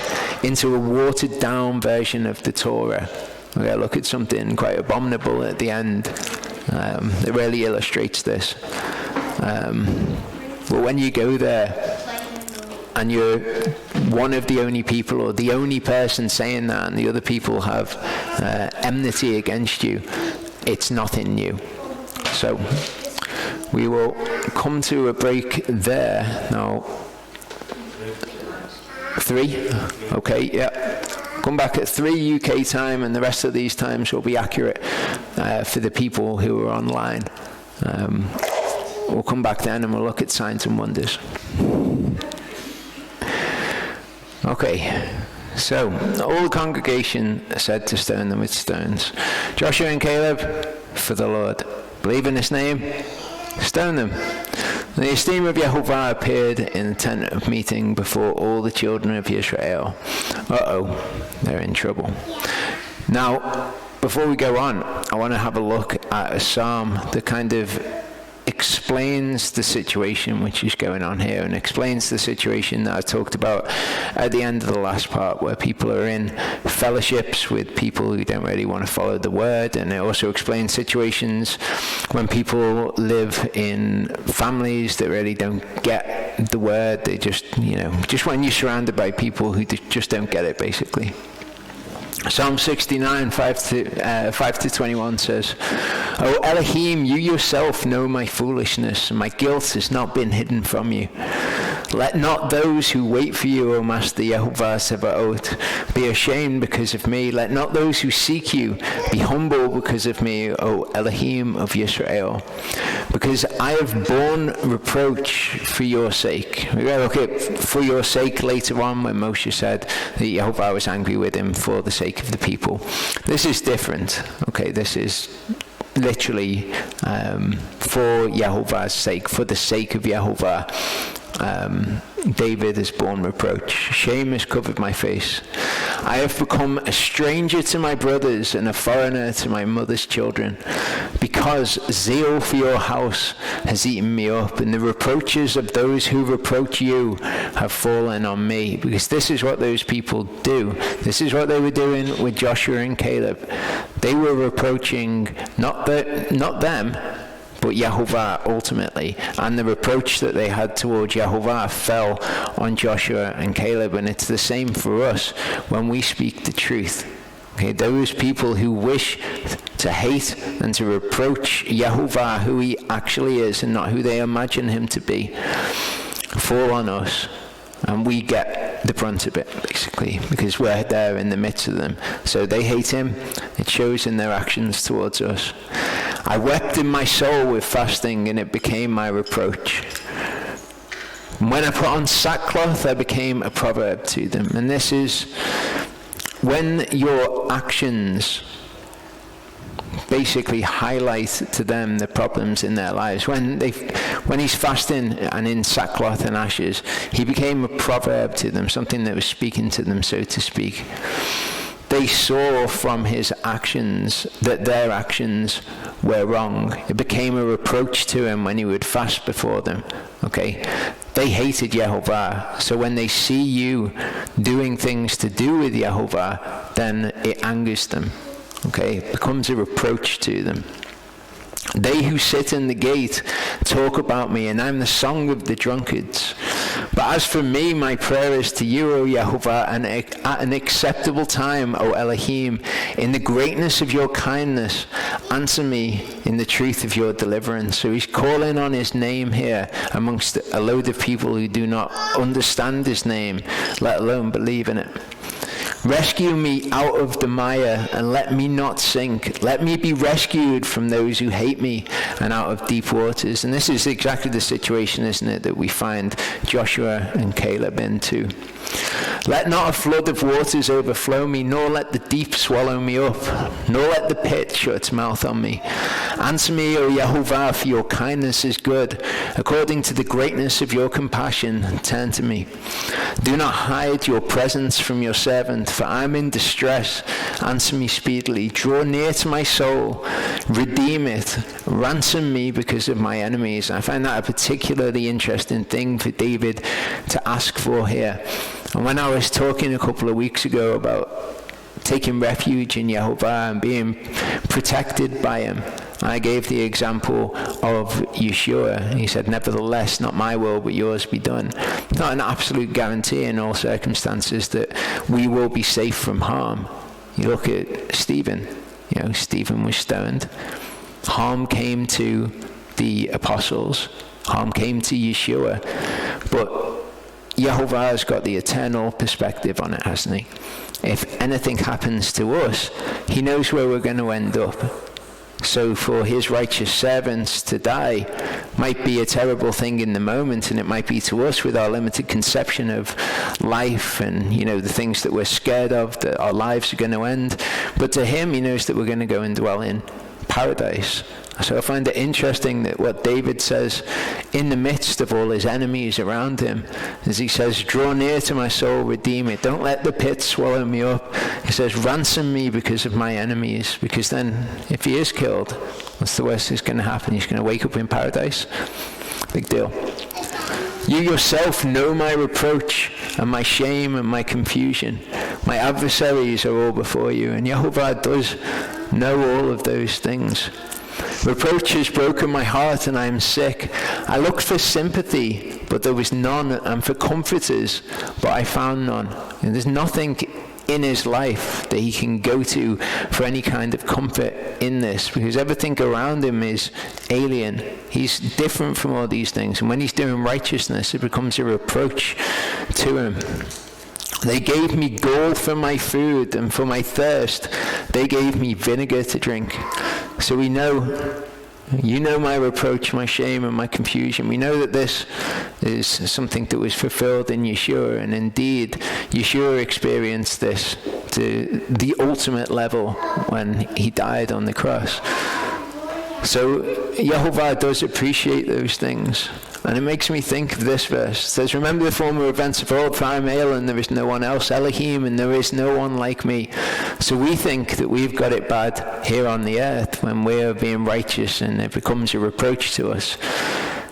into a watered down version of the Torah, we're going to look at something quite abominable at the end that really illustrates this. But when you go there and you're one of the only people or the only person saying that, and the other people have enmity against you, it's nothing new. So we will come to a break there. Now, 3? Okay, yeah. Come back at 3 UK time, and the rest of these times will be accurate for the people who are online. We'll come back then and we'll look at signs and wonders. Okay, so all the congregation said to stone them with stones. Joshua and Caleb, for the Lord. Believe in his name, stone them. And the esteem of Yehovah appeared in the tent of meeting before all the children of Israel. They're in trouble. Now, before we go on, I want to have a look at a psalm that kind of explains the situation which is going on here, and explains the situation that I talked about at the end of the last part, where people are in fellowships with people who don't really want to follow the word. And it also explains situations when people live in families that really don't get the word. They just when you're surrounded by people who just don't get it, basically. Psalm 69, 5-21 says, O Elohim, you yourself know my foolishness, and my guilt has not been hidden from you. Let not those who wait for you, O Master Yehovah Sebaot, be ashamed because of me. Let not those who seek you be humble because of me, O Elohim of Yisrael. Because I have borne reproach for your sake. We're going to look at for your sake later on when Moshe said that Yehovah was angry with him for the sake of the people. This is different. Okay, this is literally for Yehovah's sake, for the sake of Yehovah. David has borne reproach. Shame has covered my face. I have become a stranger to my brothers and a foreigner to my mother's children, because zeal for your house has eaten me up, and the reproaches of those who reproach you have fallen on me. Because this is what those people do. This is what they were doing with Joshua and Caleb. They were reproaching not them, but Yehovah ultimately. And the reproach that they had towards Yehovah fell on Joshua and Caleb. And it's the same for us when we speak the truth. Okay, those people who wish to hate and to reproach Yehovah, who he actually is and not who they imagine him to be, fall on us. And we get the brunt of it, basically, because we're there in the midst of them. So they hate him. It shows in their actions towards us. I wept in my soul with fasting, and it became my reproach. When I put on sackcloth, I became a proverb to them. And this is when your actions basically highlight to them the problems in their lives. When he's fasting and in sackcloth and ashes, he became a proverb to them, something that was speaking to them, so to speak. They saw from his actions that their actions were wrong. It became a reproach to him when he would fast before them. Okay? They hated Yehovah. So when they see you doing things to do with Yehovah, then it angers them. Okay? It becomes a reproach to them. They who sit in the gate talk about me, and I'm the song of the drunkards. But as for me, my prayer is to you, O Yehovah, and at an acceptable time, O Elohim, in the greatness of your kindness, answer me in the truth of your deliverance. So he's calling on his name here amongst a load of people who do not understand his name, let alone believe in it. Rescue me out of the mire and let me not sink. Let me be rescued from those who hate me and out of deep waters. And this is exactly the situation, isn't it, that we find Joshua and Caleb in too. Let not a flood of waters overflow me, nor let the deep swallow me up, nor let the pit shut its mouth on me. Answer me, O Yehovah, for your kindness is good. According to the greatness of your compassion, turn to me. Do not hide your presence from your servant, for I am in distress. Answer me speedily. Draw near to my soul. Redeem it. Ransom me because of my enemies. I find that a particularly interesting thing for David to ask for here. And when I was talking a couple of weeks ago about taking refuge in Yehovah and being protected by him, I gave the example of Yeshua. He said, nevertheless, not my will, but yours be done. Not an absolute guarantee in all circumstances that we will be safe from harm. You look at Stephen. Stephen was stoned. Harm came to the apostles. Harm came to Yeshua. But Yehovah has got the eternal perspective on it, hasn't he? If anything happens to us, he knows where we're going to end up. So for his righteous servants to die might be a terrible thing in the moment, and it might be to us with our limited conception of life and, the things that we're scared of, that our lives are going to end. But to him, he knows that we're going to go and dwell in paradise. So I find it interesting that what David says in the midst of all his enemies around him, as he says, draw near to my soul, redeem it. Don't let the pit swallow me up. He says, ransom me because of my enemies. Because then, if he is killed, what's the worst that's going to happen? He's going to wake up in paradise. Big deal. You yourself know my reproach and my shame and my confusion. My adversaries are all before you. And Yehovah does know all of those things. Reproach has broken my heart and I am sick. I looked for sympathy, but there was none, and for comforters, but I found none. And there's nothing in his life that he can go to for any kind of comfort in this, because everything around him is alien. He's different from all these things, and when he's doing righteousness, it becomes a reproach to him. They gave me gall for my food, and for my thirst they gave me vinegar to drink. So we know, you know my reproach, my shame, and my confusion. We know that this is something that was fulfilled in Yeshua, and indeed Yeshua experienced this to the ultimate level when he died on the cross. So Yehovah does appreciate those things. And it makes me think of this verse. It says, remember the former events of old, for I am El, and there is no one else, Elohim, and there is no one like me. So we think that we've got it bad here on the earth when we're being righteous and it becomes a reproach to us.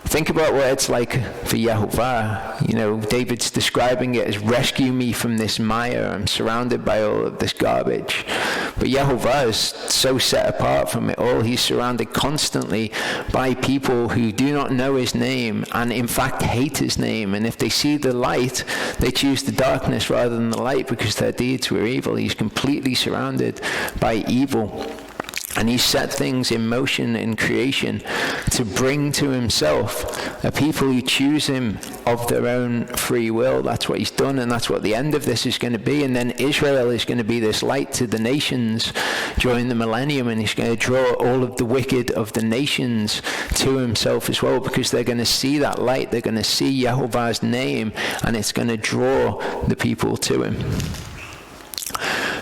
Think about what it's like for Yehovah. You know, David's describing it as, rescue me from this mire. I'm surrounded by all of this garbage. But Yehovah is so set apart from it all. He's surrounded constantly by people who do not know his name and in fact hate his name. And if they see the light, they choose the darkness rather than the light because their deeds were evil. He's completely surrounded by evil. And he set things in motion in creation to bring to himself a people who choose him of their own free will. That's what he's done, and that's what the end of this is going to be. And then Israel is going to be this light to the nations during the millennium, and he's going to draw all of the wicked of the nations to himself as well, because they're going to see that light. They're going to see Yehovah's name, and it's going to draw the people to him.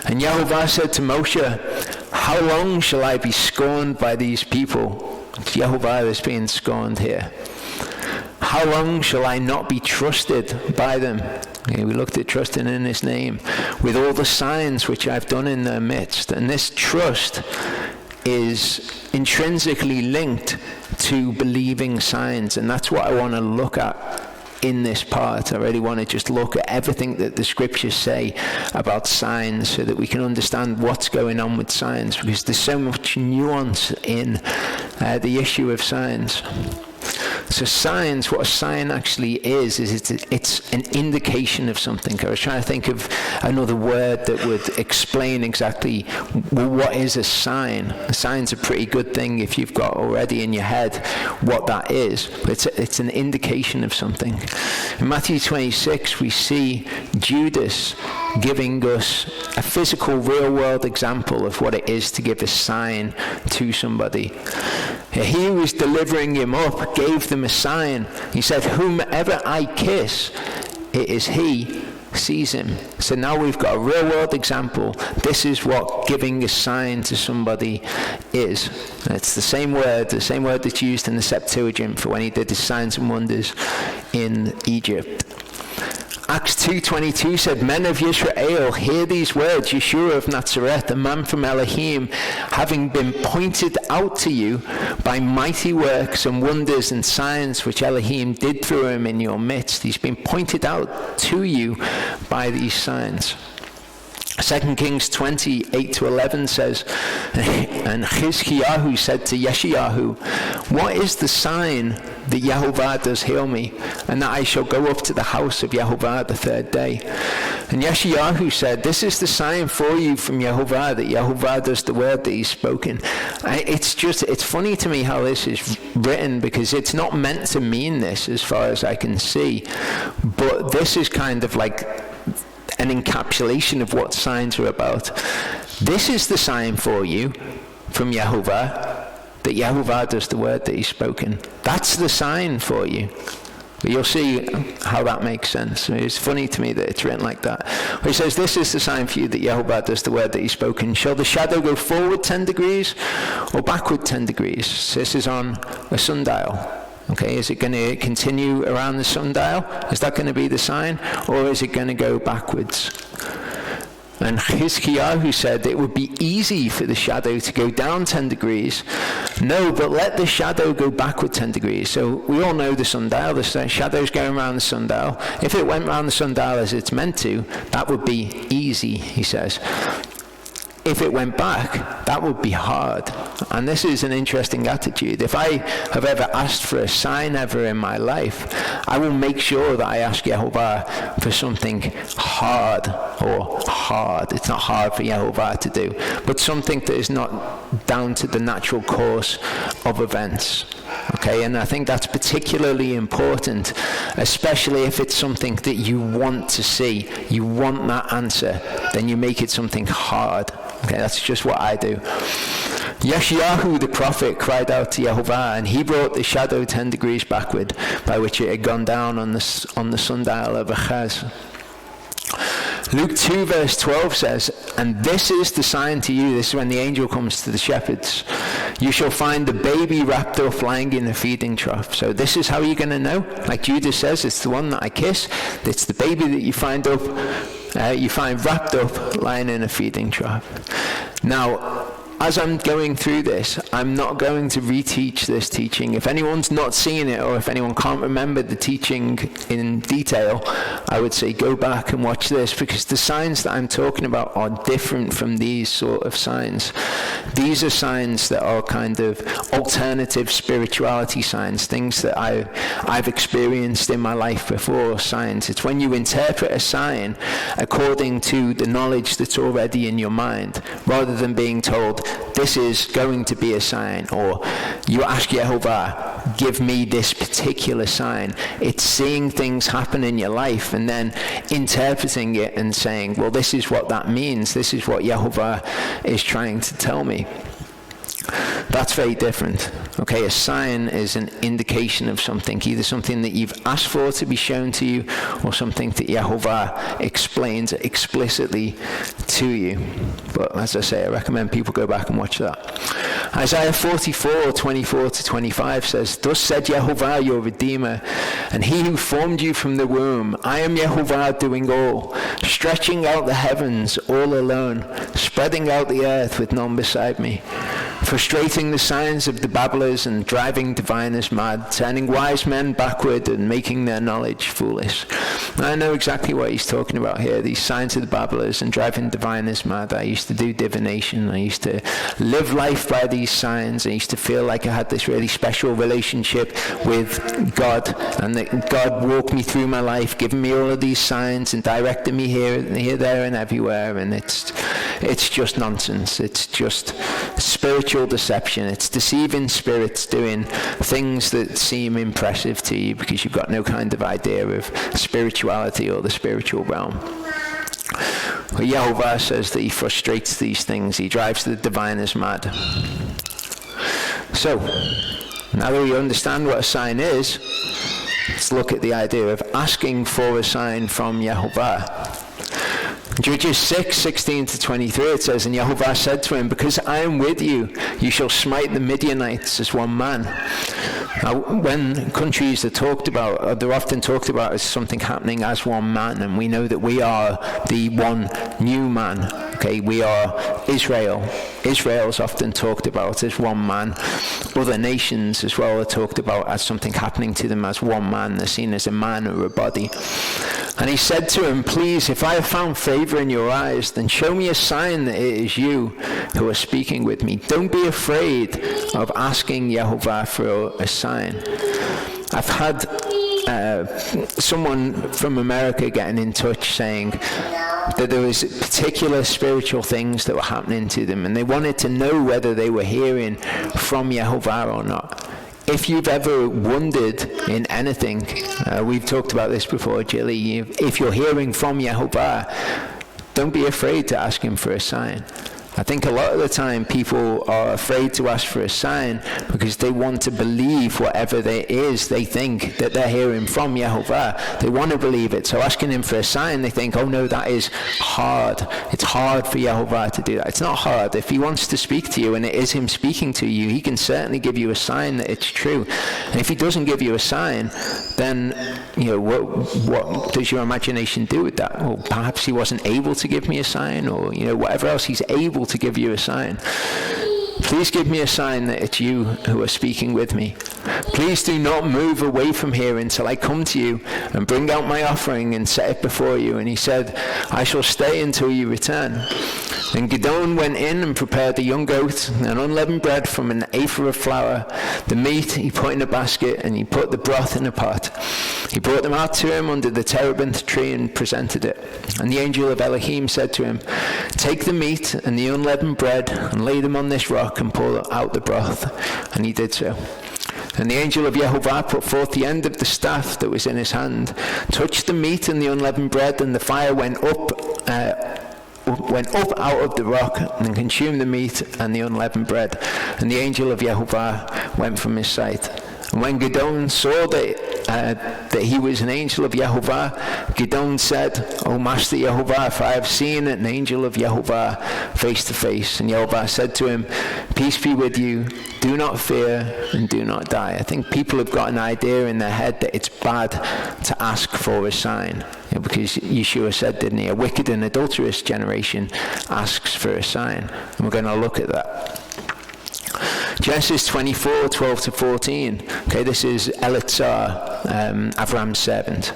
And Yehovah said to Moshe, how long shall I be scorned by these people? Yehovah is being scorned here. How long shall I not be trusted by them? Okay, we looked at trusting in his name. With all the signs which I've done in their midst. And this trust is intrinsically linked to believing signs. And that's what I want to look at in this part. I really want to just look at everything that the scriptures say about signs so that we can understand what's going on with signs, because there's so much nuance in the issue of signs. So signs, what a sign actually is it's an indication of something. I was trying to think of another word that would explain exactly what is a sign. A sign's a pretty good thing if you've got already in your head what that is, but it's an indication of something. In Matthew 26, we see Judas giving us a physical, real-world example of what it is to give a sign to somebody. He who was delivering him up gave them a sign. He said, whomever I kiss, it is he, sees him. So now we've got a real-world example. This is what giving a sign to somebody is. It's the same word that's used in the Septuagint for when he did his signs and wonders in Egypt. Acts 2:22 said, men of Yisrael, hear these words, Yeshua of Nazareth, a man from Elohim, having been pointed out to you by mighty works and wonders and signs which Elohim did through him in your midst. He's been pointed out to you by these signs. 2 Kings 20:8-11 says, and Chizkiyahu said to Yeshayahu, what is the sign that Yehovah does heal me, and that I shall go up to the house of Yehovah the third day? And Yeshayahu said, this is the sign for you from Yehovah, that Yehovah does the word that he's spoken. It's funny to me how this is written, because it's not meant to mean this as far as I can see, but this is kind of like an encapsulation of what signs are about. This is the sign for you from Yehovah, that Yehovah does the word that he's spoken. That's the sign for you. But you'll see how that makes sense. It's funny to me that it's written like that. He says, this is the sign for you that Yehovah does the word that he's spoken. Shall the shadow go forward 10 degrees or backward 10 degrees? So this is on a sundial. Okay, is it going to continue around the sundial? Is that going to be the sign? Or is it going to go backwards? And Chizkiyahu said it would be easy for the shadow to go down 10 degrees. No, but let the shadow go backward 10 degrees. So we all know the sundial. The shadow's going around the sundial. If it went around the sundial as it's meant to, that would be easy, he says. if it went back, that would be hard. And this is an interesting attitude. If I have ever asked for a sign ever in my life, I will make sure that I ask Yehovah for something hard or hard. It's not hard for Yehovah to do, but something that is not down to the natural course of events. Okay, and I think that's particularly important, especially if it's something that you want to see, you want that answer, then you make it something hard. Okay, that's just what I do. Yeshayahu the prophet cried out to Yehovah, and he brought the shadow 10 degrees backward, by which it had gone down on the sundial of Achaz. Luke 2 verse 12 says, and this is the sign to you. This is when the angel comes to the shepherds. You shall find the baby wrapped up lying in a feeding trough. So this is how you're going to know. Like Judas says, it's the one that I kiss. It's the baby that you find wrapped up lying in a feeding trough. Now, as I'm going through this, I'm not going to reteach this teaching. If anyone's not seen it, or if anyone can't remember the teaching in detail, I would say go back and watch this, because the signs that I'm talking about are different from these sort of signs. These are signs that are kind of alternative spirituality signs, things that I've experienced in my life before. Signs. It's when you interpret a sign according to the knowledge that's already in your mind, rather than being told, this is going to be a sign, or you ask Yehovah, give me this particular sign. It's seeing things happen in your life and then interpreting it and saying, well, this is what that means. This is what Yehovah is trying to tell me. That's very different. Okay, a sign is an indication of something, either something that you've asked for to be shown to you, or something that Yehovah explains explicitly to you. But as I say, I recommend people go back and watch that. Isaiah 44, 24 to 25 says, thus said Yehovah, your Redeemer, and he who formed you from the womb, I am Yehovah doing all, stretching out the heavens all alone, spreading out the earth with none beside me, frustrating the signs of the babblers and driving diviners mad, turning wise men backward and making their knowledge foolish. And I know exactly what he's talking about here, these signs of the babblers and driving diviners mad. I used to do divination. I used to live life by these signs. I used to feel like I had this really special relationship with God, and that God walked me through my life, giving me all of these signs and directing me here, there, and everywhere. And it's just nonsense. It's just spiritual deception. It's deceiving spirits doing things that seem impressive to you because you've got no kind of idea of spirituality or the spiritual realm. But Yehovah says that he frustrates these things. He drives the diviners mad. So, now that we understand what a sign is, let's look at the idea of asking for a sign from Yehovah. Judges 6, 16 to 23, it says, and Yehovah said to him, because I am with you, you shall smite the Midianites as one man. Now, when countries are talked about, they're often talked about as something happening as one man, and we know that we are the one new man. Okay, we are Israel. Israel's often talked about as one man. Other nations as well are talked about as something happening to them as one man. They're seen as a man or a body. And he said to him, please, if I have found favor in your eyes, then show me a sign that it is you who are speaking with me. Don't be afraid of asking Yehovah for a sign. I've had someone from America getting in touch saying that there was particular spiritual things that were happening to them, and they wanted to know whether they were hearing from Yehovah or not. If you've ever wondered in anything, we've talked about this before, Jilly, if you're hearing from Yehovah, don't be afraid to ask him for a sign. I think a lot of the time people are afraid to ask for a sign because they want to believe whatever there is they think that they're hearing from Yehovah. They want to believe it. So asking him for a sign, they think, oh no, that is hard. It's hard for Yehovah to do that. It's not hard. If he wants to speak to you and it is him speaking to you, he can certainly give you a sign that it's true. And if he doesn't give you a sign, then what does your imagination do with that? Well, perhaps he wasn't able to give me a sign, or whatever else. He's able to give you a sign. please give me a sign that it's you who are speaking with me. Please do not move away from here until I come to you and bring out my offering and set it before you. And he said, I shall stay until you return. Then Gideon went in and prepared a young goat and unleavened bread from an ephah of flour. The meat he put in a basket, and he put the broth in a pot. He brought them out to him under the terebinth tree and presented it. And the angel of Elohim said to him, take the meat and the unleavened bread and lay them on this rock and pour out the broth. And he did so. And the angel of Yehovah put forth the end of the staff that was in his hand, touched the meat and the unleavened bread, and the fire went up out of the rock and consumed the meat and the unleavened bread. And the angel of Yehovah went from his sight. And when Gideon saw that he was an angel of Yehovah, Gideon said, O Master Yehovah, for I have seen an angel of Yehovah face to face. And Yehovah said to him, peace be with you, do not fear and do not die. I think people have got an idea in their head that it's bad to ask for a sign. Because Yeshua said, didn't he, a wicked and adulterous generation asks for a sign. And we're going to look at that. Genesis 24, 12 to 14. Okay, this is Eleazar, Avram's servant.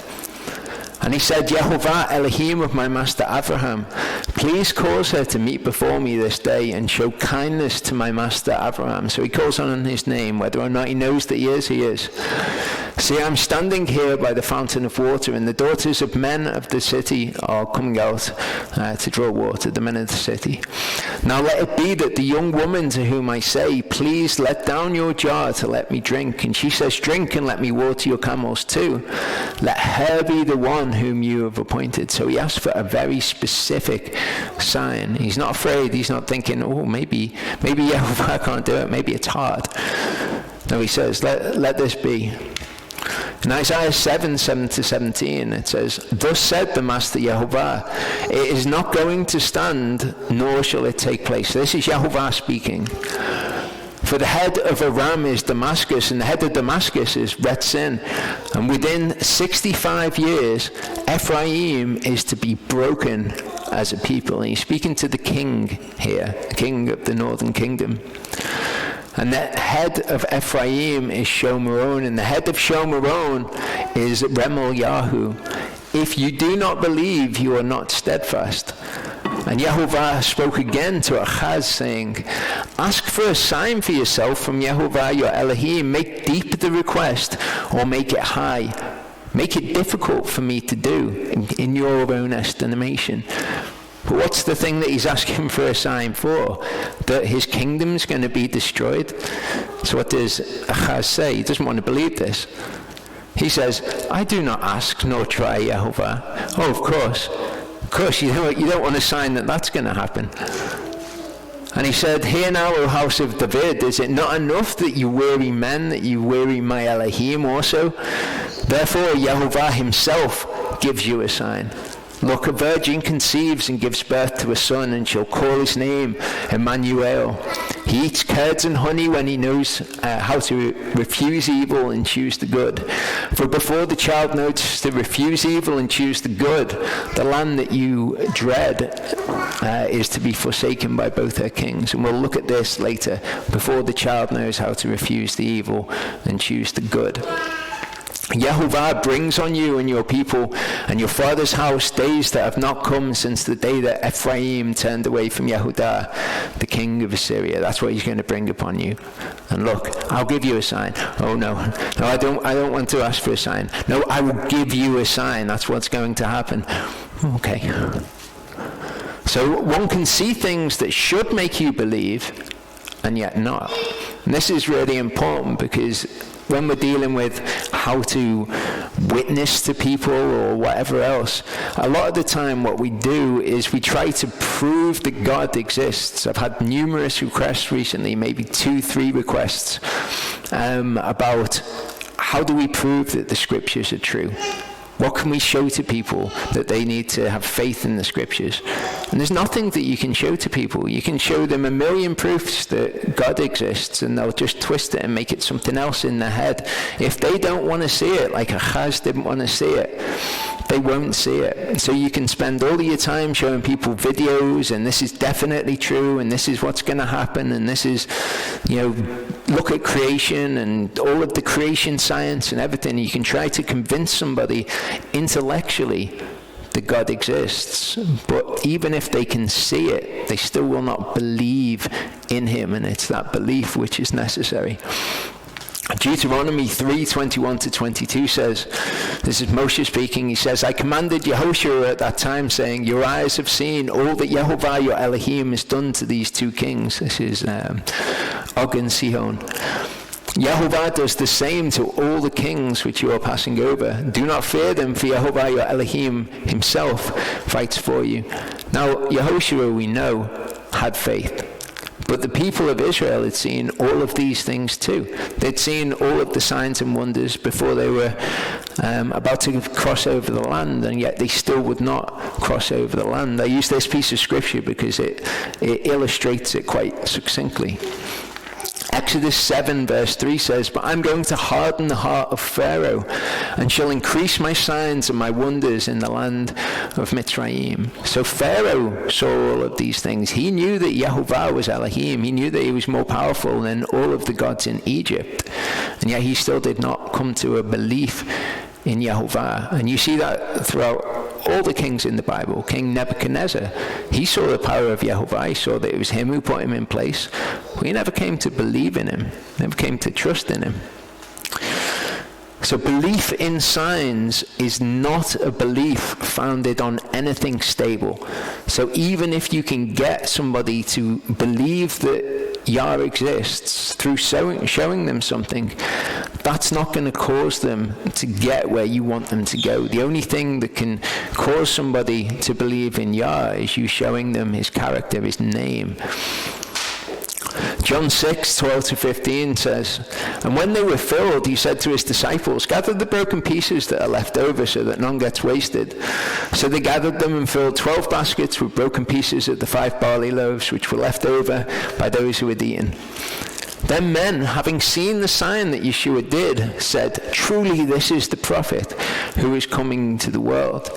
And he said, Yehovah, Elohim of my master Abraham, please cause her to meet before me this day and show kindness to my master Abraham. So he calls on his name, whether or not he knows that he is. See, I'm standing here by the fountain of water, and the daughters of men of the city are coming out to draw water, the men of the city. Now let it be that the young woman to whom I say, please let down your jar to let me drink, and she says, drink and let me water your camels too. Let her be the one whom you have appointed. So he asks for a very specific sign. He's not afraid. He's not thinking, oh, maybe Yehovah can't do it. Maybe it's hard. No, he says, let this be. In Isaiah 7, 7 to 17, it says, thus said the Master Yehovah, it is not going to stand, nor shall it take place. This is Yehovah speaking. For the head of Aram is Damascus, and the head of Damascus is Retzin. And within 65 years, Ephraim is to be broken as a people. And he's speaking to the king here, the king of the northern kingdom. And the head of Ephraim is Shomeron, and the head of Shomeron is Remel Yahu. If you do not believe, you are not steadfast. And Yehovah spoke again to Achaz, saying, ask for a sign for yourself from Yehovah your Elohim. Make deep the request, or make it high. Make it difficult for me to do in your own estimation. But what's the thing that he's asking for a sign for? That his kingdom's going to be destroyed? So what does Achaz say? He doesn't want to believe this. He says, I do not ask nor try, Yehovah. Oh, of course. Of course, you don't want a sign that that's going to happen. And he said, hear now, O house of David, is it not enough that you weary men, that you weary my Elohim also? Therefore, Yehovah himself gives you a sign. Look, a virgin conceives and gives birth to a son, and shall call his name Emmanuel. He eats curds and honey when he knows how to refuse evil and choose the good. For before the child knows to refuse evil and choose the good, the land that you dread is to be forsaken by both her kings. And we'll look at this later. Before the child knows how to refuse the evil and choose the good. Yehovah brings on you and your people and your father's house days that have not come since the day that Ephraim turned away from Yehudah, the king of Assyria. That's what he's going to bring upon you. And look, I'll give you a sign. Oh no, I don't want to ask for a sign. No, I will give you a sign. That's what's going to happen. Okay. So one can see things that should make you believe and yet not. And this is really important, because when we're dealing with how to witness to people or whatever else, a lot of the time what we do is we try to prove that God exists. I've had numerous requests recently, maybe 2-3 requests, about how do we prove that the scriptures are true? What can we show to people that they need to have faith in the scriptures? And there's nothing that you can show to people. You can show them a million proofs that God exists, and they'll just twist it and make it something else in their head. If they don't want to see it, like Achaz didn't want to see it, they won't see it. So you can spend all of your time showing people videos, and this is definitely true, and this is what's going to happen, and this is, look at creation and all of the creation science and everything. You can try to convince somebody intellectually that God exists, but even if they can see it, they still will not believe in him, and it's that belief which is necessary. Deuteronomy 3:21-22 says, this is Moshe speaking, he says, I commanded Yehoshua at that time, saying, your eyes have seen all that Yehovah your Elohim has done to these two kings. This is Og and Sihon. Yehovah does the same to all the kings which you are passing over. Do not fear them, for Yehovah your Elohim himself fights for you. Now, Yehoshua, we know, had faith. But the people of Israel had seen all of these things too. They'd seen all of the signs and wonders before they were about to cross over the land, and yet they still would not cross over the land. I use this piece of scripture because it illustrates it quite succinctly. Exodus 7 verse 3 says, but I'm going to harden the heart of Pharaoh, and shall increase my signs and my wonders in the land of Mitzrayim. So Pharaoh saw all of these things. He knew that Yehovah was Elohim. He knew that he was more powerful than all of the gods in Egypt. And yet he still did not come to a belief in Yehovah. And you see that throughout all the kings in the Bible. King Nebuchadnezzar, he saw the power of Yehovah. He saw that it was him who put him in place. But he never came to believe in him, never came to trust in him. So belief in signs is not a belief founded on anything stable. So even if you can get somebody to believe that Yah exists through showing them something, that's not going to cause them to get where you want them to go. The only thing that can cause somebody to believe in Yah is you showing them his character, his name. John 6:12-15 says, and when they were filled, he said to his disciples, gather the broken pieces that are left over so that none gets wasted. So they gathered them and filled 12 baskets with broken pieces of the 5 barley loaves which were left over by those who had eaten. Then men, having seen the sign that Yeshua did, said, truly this is the prophet who is coming to the world.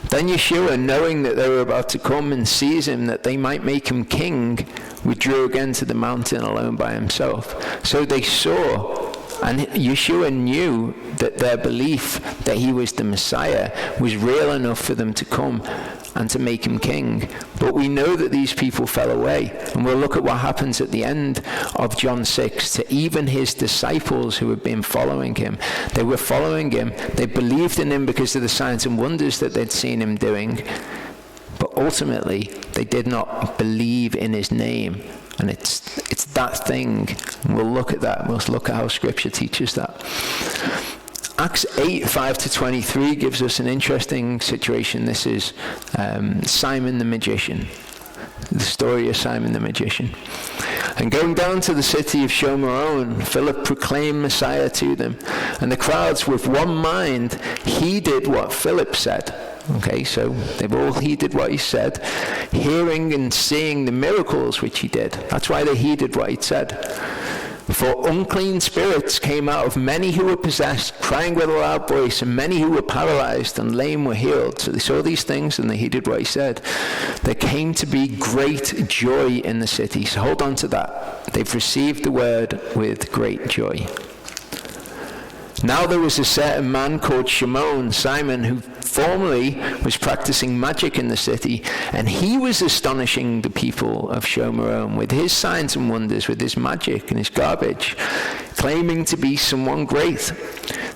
Then Yeshua, knowing that they were about to come and seize him, that they might make him king, withdrew again to the mountain alone by himself. So they saw, and Yeshua knew that their belief that he was the Messiah was real enough for them to come and to make him king. But we know that these people fell away. And we'll look at what happens at the end of John 6 to even his disciples who had been following him. They were following him. They believed in him because of the signs and wonders that they'd seen him doing. But ultimately, they did not believe in his name. And it's that thing. We'll look at that. We'll look at how Scripture teaches that. Acts 8:5-23 gives us an interesting situation. This is Simon the magician. The story of Simon the magician. And going down to the city of Shomeron, Philip proclaimed Messiah to them. And the crowds with one mind heeded what Philip said. Okay, so they've all heeded what he said, hearing and seeing the miracles which he did. That's why they heeded what he said. For unclean spirits came out of many who were possessed, crying with a loud voice, and many who were paralyzed and lame were healed. So they saw these things and they heeded what he said. There came to be great joy in the city. So hold on to that. They've received the word with great joy. Now there was a certain man called Shimon, Simon, who formerly was practicing magic in the city, and he was astonishing the people of Shomeron with his signs and wonders, with his magic and his garbage, claiming to be someone great,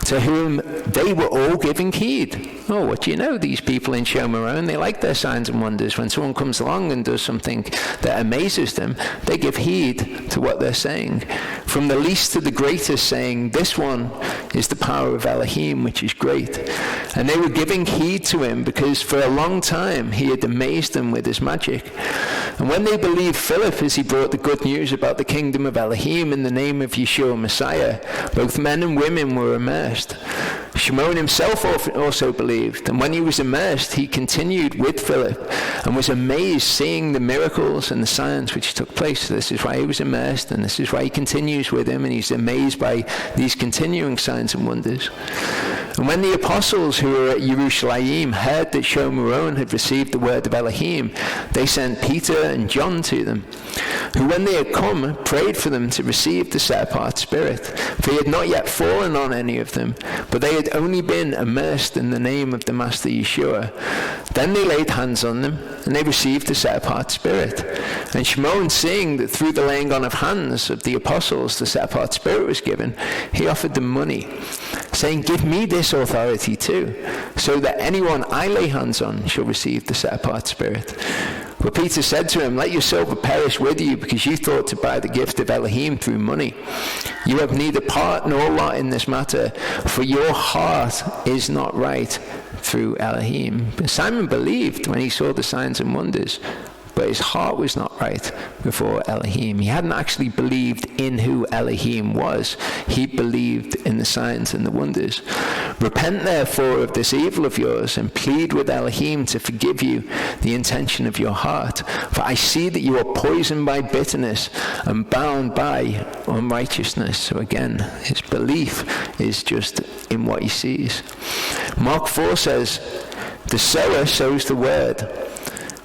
to whom they were all giving heed. Oh, what do you know? These people in Shomeron, they like their signs and wonders. When someone comes along and does something that amazes them, they give heed to what they're saying. From the least to the greatest, saying, this one is the power of Elohim, which is great. And they were giving heed to him because for a long time he had amazed them with his magic. And when they believed Philip as he brought the good news about the kingdom of Elohim in the name of Yeshua Messiah, both men and women were immersed. Shimon himself also believed, and when he was immersed, he continued with Philip and was amazed seeing the miracles and the signs which took place. This is why he was immersed, and this is why he continues with him, and he's amazed by these continuing signs and wonders. And when the apostles who were at Jerusalem heard that Shomron had received the word of Elohim, they sent Peter and John to them, who when they had come, prayed for them to receive the set-apart Spirit. For he had not yet fallen on any of them, but they had only been immersed in the name of the Master Yeshua. Then they laid hands on them, and they received the set-apart Spirit. And Shimon, seeing that through the laying on of hands of the apostles the set-apart Spirit was given, he offered them money, saying, "Give me this authority too, so that anyone I lay hands on shall receive the set-apart Spirit." But Peter said to him, "Let your silver perish with you, because you thought to buy the gift of Elohim through money. You have neither part nor lot in this matter, for your heart is not right through Elohim." But Simon believed when he saw the signs and wonders, but his heart was not right before Elohim. He hadn't actually believed in who Elohim was. He believed in the signs and the wonders. "Repent therefore of this evil of yours, and plead with Elohim to forgive you the intention of your heart. For I see that you are poisoned by bitterness and bound by unrighteousness." So again, his belief is just in what he sees. Mark 4 says, "The sower sows the word.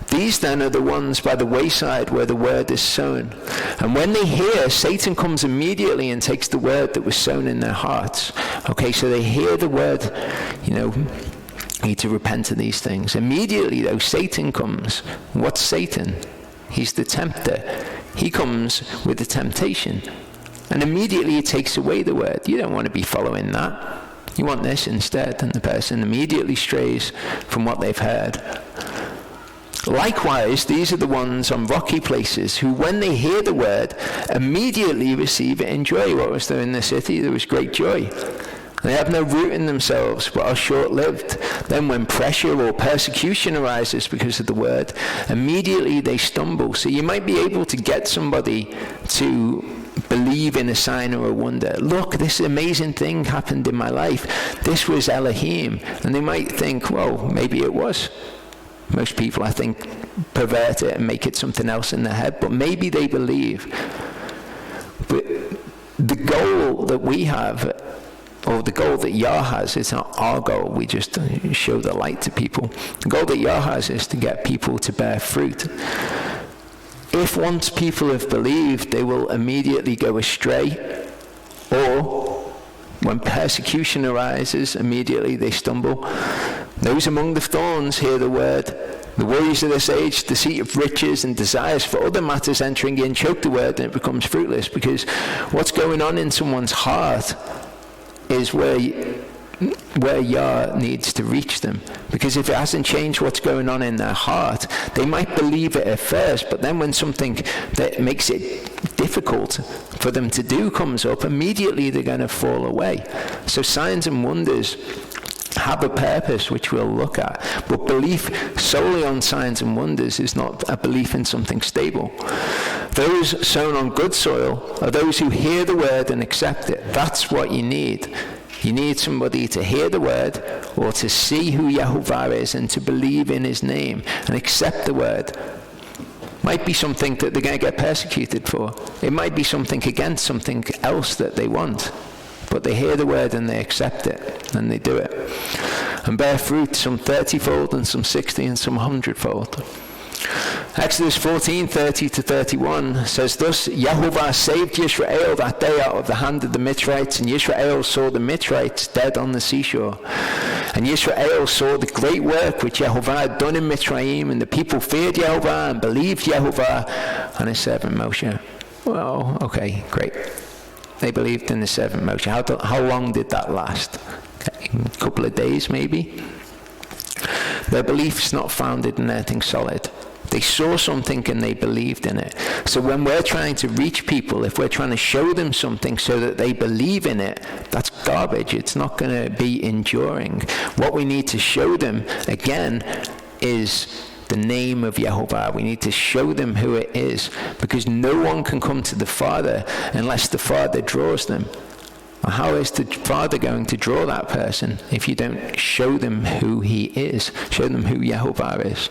These then are the ones by the wayside where the word is sown. And when they hear, Satan comes immediately and takes the word that was sown in their hearts." Okay, so they hear the word, you need to repent of these things. Immediately, though, Satan comes. What's Satan? He's the tempter. He comes with the temptation. And immediately it takes away the word. You don't want to be following that. You want this instead. And the person immediately strays from what they've heard. "Likewise, these are the ones on rocky places who, when they hear the word, immediately receive it in joy." What was there in the city? There was great joy. "They have no root in themselves, but are short-lived. Then when pressure or persecution arises because of the word, immediately they stumble." So you might be able to get somebody to believe in a sign or a wonder. "Look, this amazing thing happened in my life. This was Elohim." And they might think, well, maybe it was. Most people, I think, pervert it and make it something else in their head, but maybe they believe. But the goal that we have, or the goal that Yah has, is not our goal. We just show the light to people. The goal that Yah has is to get people to bear fruit. If once people have believed, they will immediately go astray, or when persecution arises, immediately they stumble. "Those among the thorns hear the word. The worries of this age, deceit of riches, and desires for other matters entering in, choke the word, and it becomes fruitless." Because what's going on in someone's heart is where Yah needs to reach them. Because if it hasn't changed what's going on in their heart, they might believe it at first, but then when something that makes it difficult for them to do comes up, immediately they're going to fall away. So signs and wonders have a purpose, which we'll look at. But belief solely on signs and wonders is not a belief in something stable. Those sown on good soil are those who hear the word and accept it. That's what you need. You need somebody to hear the word, or to see who Yehovah is and to believe in his name and accept the word. Might be something that they're going to get persecuted for. It might be something against something else that they want. But they hear the word and they accept it, and they do it. And bear fruit, some 30-fold and some 60 and some 100-fold. Exodus 14:30-31 says, "Thus Yehovah saved Yisrael that day out of the hand of the Mitzrites, and Yisrael saw the Mitzrites dead on the seashore. And Yisrael saw the great work which Yehovah had done in Mitzrayim, and the people feared Yehovah and believed Yehovah and his servant Moshe." Well, okay, great. They believed in the servant Moshe. How long did that last? Okay, a couple of days maybe. Their belief's not founded in anything solid. They saw something and they believed in it. So when we're trying to reach people, if we're trying to show them something so that they believe in it, that's garbage. It's not going to be enduring. What we need to show them, again, is the name of Yehovah. We need to show them who it is, because no one can come to the Father unless the Father draws them. How is the Father going to draw that person if you don't show them who he is, show them who Yehovah is?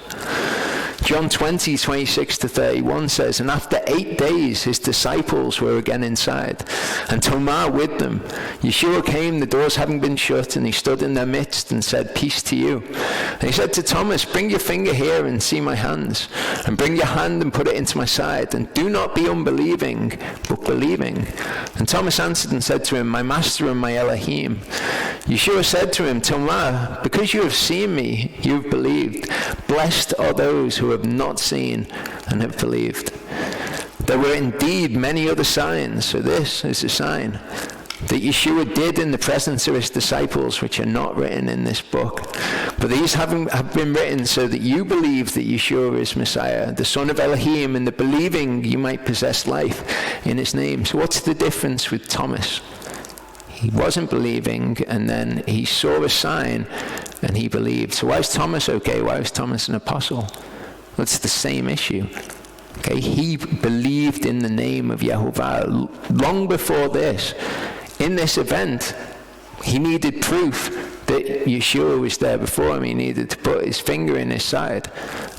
John 20:26-31 says, and after 8 days his disciples were again inside, and Tomah with them. Yeshua came, the doors having been shut, and he stood in their midst and said, peace to you. And he said to Thomas, bring your finger here and see my hands, and bring your hand and put it into my side, and do not be unbelieving, but believing. And Thomas answered and said to him, my master and my Elohim. Yeshua said to him, Tomah, because you have seen me, you have believed. Blessed are those who have not seen and have believed. There were indeed many other signs, so this is a sign that Yeshua did in the presence of his disciples, which are not written in this book. But these have been written so that you believe that Yeshua is Messiah, the Son of Elohim, and that believing you might possess life in his name. So what's the difference with Thomas? He wasn't believing, and then he saw a sign, and he believed. So why is Thomas okay? Why was Thomas an apostle? Well, it's the same issue. Okay, he believed in the name of Yehovah long before this. In this event, he needed proof that Yeshua was there before him. He needed to put his finger in his side,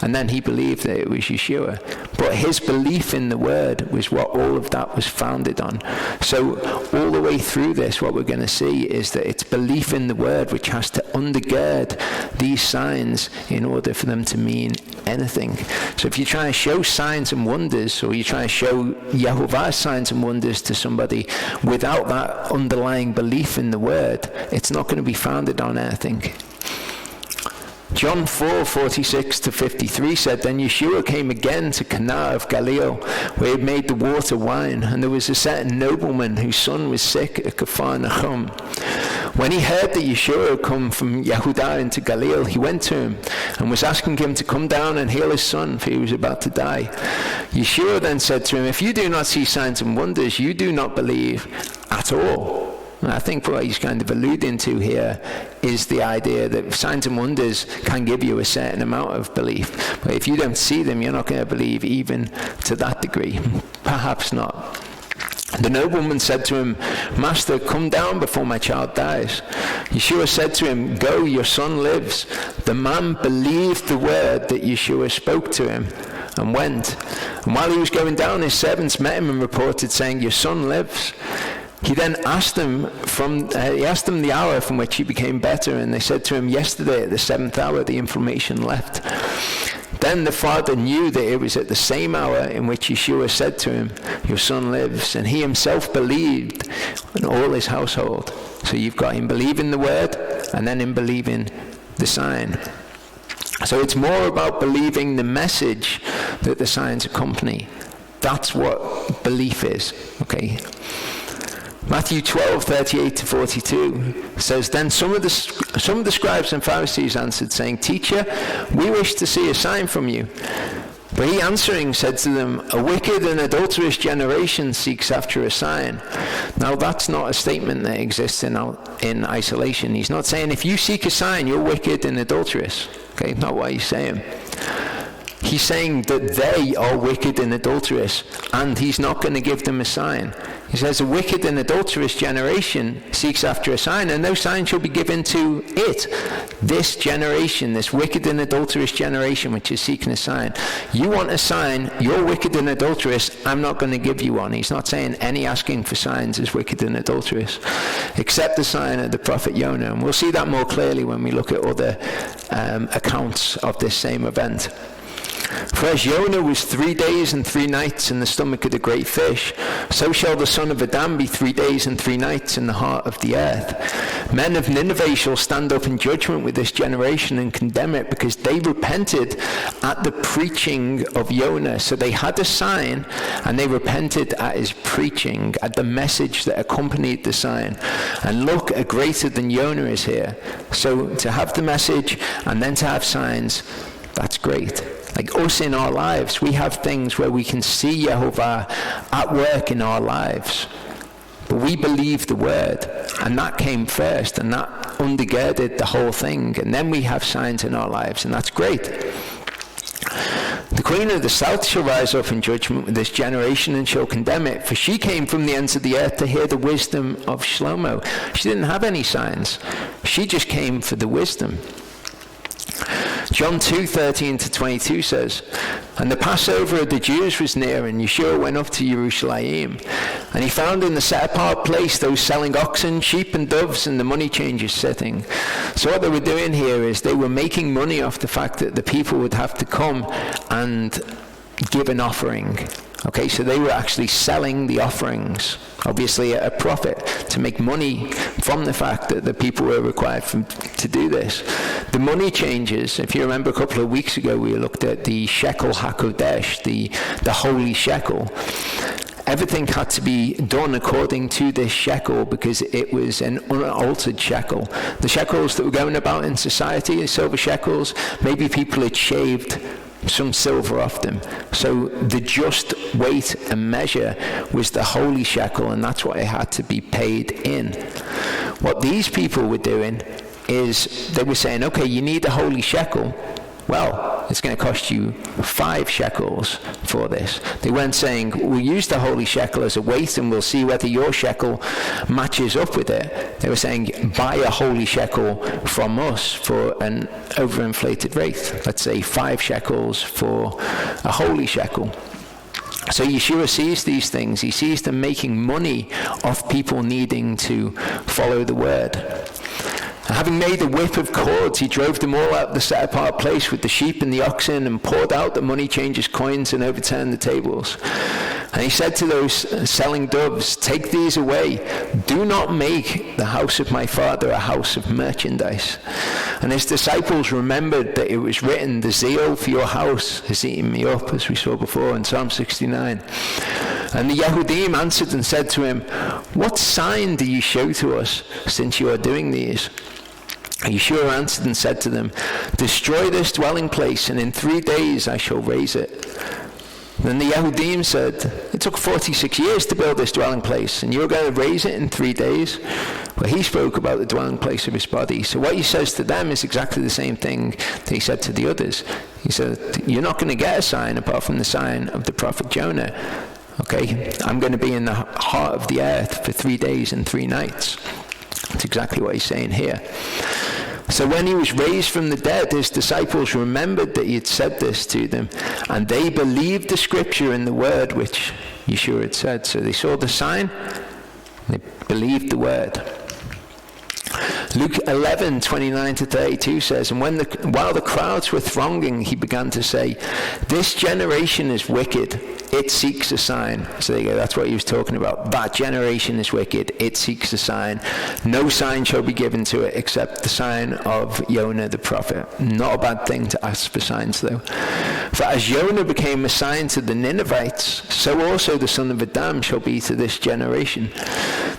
and then he believed that it was Yeshua. But his belief in the word was what all of that was founded on. So all the way through this, what we're going to see is that it's belief in the word which has to undergird these signs in order for them to mean anything. So if you try to show signs and wonders, or you try to show Yehovah's signs and wonders to somebody without that underlying belief in the word, it's not going to be founded on anything. John 4:46-53 said, then Yeshua came again to Cana of Galilee, where he had made the water wine, and there was a certain nobleman whose son was sick at Capernaum. When he heard that Yeshua had come from Yehudah into Galilee, he went to him and was asking him to come down and heal his son, for he was about to die. Yeshua then said to him, if you do not see signs and wonders, you do not believe at all. And I think what he's kind of alluding to here is the idea that signs and wonders can give you a certain amount of belief. But if you don't see them, you're not going to believe even to that degree. Perhaps not. The nobleman said to him, Master, come down before my child dies. Yeshua said to him, go, your son lives. The man believed the word that Yeshua spoke to him and went. And while he was going down, his servants met him and reported, saying, your son lives. He then asked them the hour from which he became better, and they said to him, yesterday at the 7th hour the inflammation left. Then the father knew that it was at the same hour in which Yeshua said to him, your son lives, and he himself believed, and all his household. So you've got him believing the word, and then him believing the sign. So it's more about believing the message that the signs accompany. That's what belief is, okay? Matthew 12:38-42 says, then some of the scribes and Pharisees answered, saying, Teacher, we wish to see a sign from you. But he answering said to them, a wicked and adulterous generation seeks after a sign. Now that's not a statement that exists in isolation. He's not saying if you seek a sign, you're wicked and adulterous. Okay, not what he's saying. He's saying that they are wicked and adulterous, and he's not going to give them a sign. He says a wicked and adulterous generation seeks after a sign, and no sign shall be given to it. This generation, this wicked and adulterous generation which is seeking a sign. You want a sign, you're wicked and adulterous, I'm not going to give you one. He's not saying any asking for signs is wicked and adulterous, except the sign of the prophet Jonah. And we'll see that more clearly when we look at other accounts of this same event. For as Jonah was 3 days and 3 nights in the stomach of the great fish, so shall the Son of Adam be 3 days and 3 nights in the heart of the earth. Men of Nineveh shall stand up in judgment with this generation and condemn it, because they repented at the preaching of Jonah. So they had a sign, and they repented at his preaching, at the message that accompanied the sign. And look, a greater than Jonah is here. So to have the message and then to have signs, that's great. Like us in our lives, we have things where we can see Yehovah at work in our lives. But we believe the word, and that came first, and that undergirded the whole thing. And then we have signs in our lives, and that's great. The queen of the south shall rise up in judgment with this generation and shall condemn it, for she came from the ends of the earth to hear the wisdom of Shlomo. She didn't have any signs. She just came for the wisdom. John 2:13-22 says, "And the Passover of the Jews was near, and Yeshua went up to Jerusalem. And he found in the set-apart place those selling oxen, sheep, and doves, and the money changers sitting." So what they were doing here is they were making money off the fact that the people would have to come and give an offering. Okay, so they were actually selling the offerings, obviously at a profit, to make money from the fact that the people were required to do this. The money changers, if you remember a couple of weeks ago, we looked at the shekel hakodesh, the holy shekel. Everything had to be done according to this shekel because it was an unaltered shekel. The shekels that were going about in society, the silver shekels, maybe people had shaved some silver off them. So the just weight and measure was the holy shekel, and that's what it had to be paid in. What these people were doing is they were saying, okay, you need a holy shekel. Well, it's going to cost you 5 shekels for this. They weren't saying, we'll use the holy shekel as a weight and we'll see whether your shekel matches up with it. They were saying, buy a holy shekel from us for an overinflated rate. Let's say 5 shekels for a holy shekel. So Yeshua sees these things. He sees them making money off people needing to follow the word. Having made a whip of cords, he drove them all out the set-apart place with the sheep and the oxen, and poured out the money changers' coins and overturned the tables. And he said to those selling doves, "Take these away. Do not make the house of my Father a house of merchandise." And his disciples remembered that it was written, "The zeal for your house has eaten me up," as we saw before in Psalm 69. And the Yehudim answered and said to him, "What sign do you show to us, since you are doing these?" Yeshua answered and said to them, "Destroy this dwelling place, and in 3 days I shall raise it." Then the Yehudim said, "It took 46 years to build this dwelling place, and you're going to raise it in 3 days?" Well, he spoke about the dwelling place of his body. So what he says to them is exactly the same thing that he said to the others. He said, you're not going to get a sign apart from the sign of the prophet Jonah. Okay, I'm going to be in the heart of the earth for 3 days and 3 nights. That's exactly what he's saying here. So when he was raised from the dead, his disciples remembered that he had said this to them, and they believed the scripture and the word which Yeshua had said. So they saw the sign, they believed the word. Luke 11:29-32 says, "And while the crowds were thronging, he began to say, 'This generation is wicked. It seeks a sign.'" So there you go, that's what he was talking about. That generation is wicked. It seeks a sign. "No sign shall be given to it except the sign of Jonah the prophet." Not a bad thing to ask for signs, though. "For as Jonah became a sign to the Ninevites, so also the Son of Adam shall be to this generation.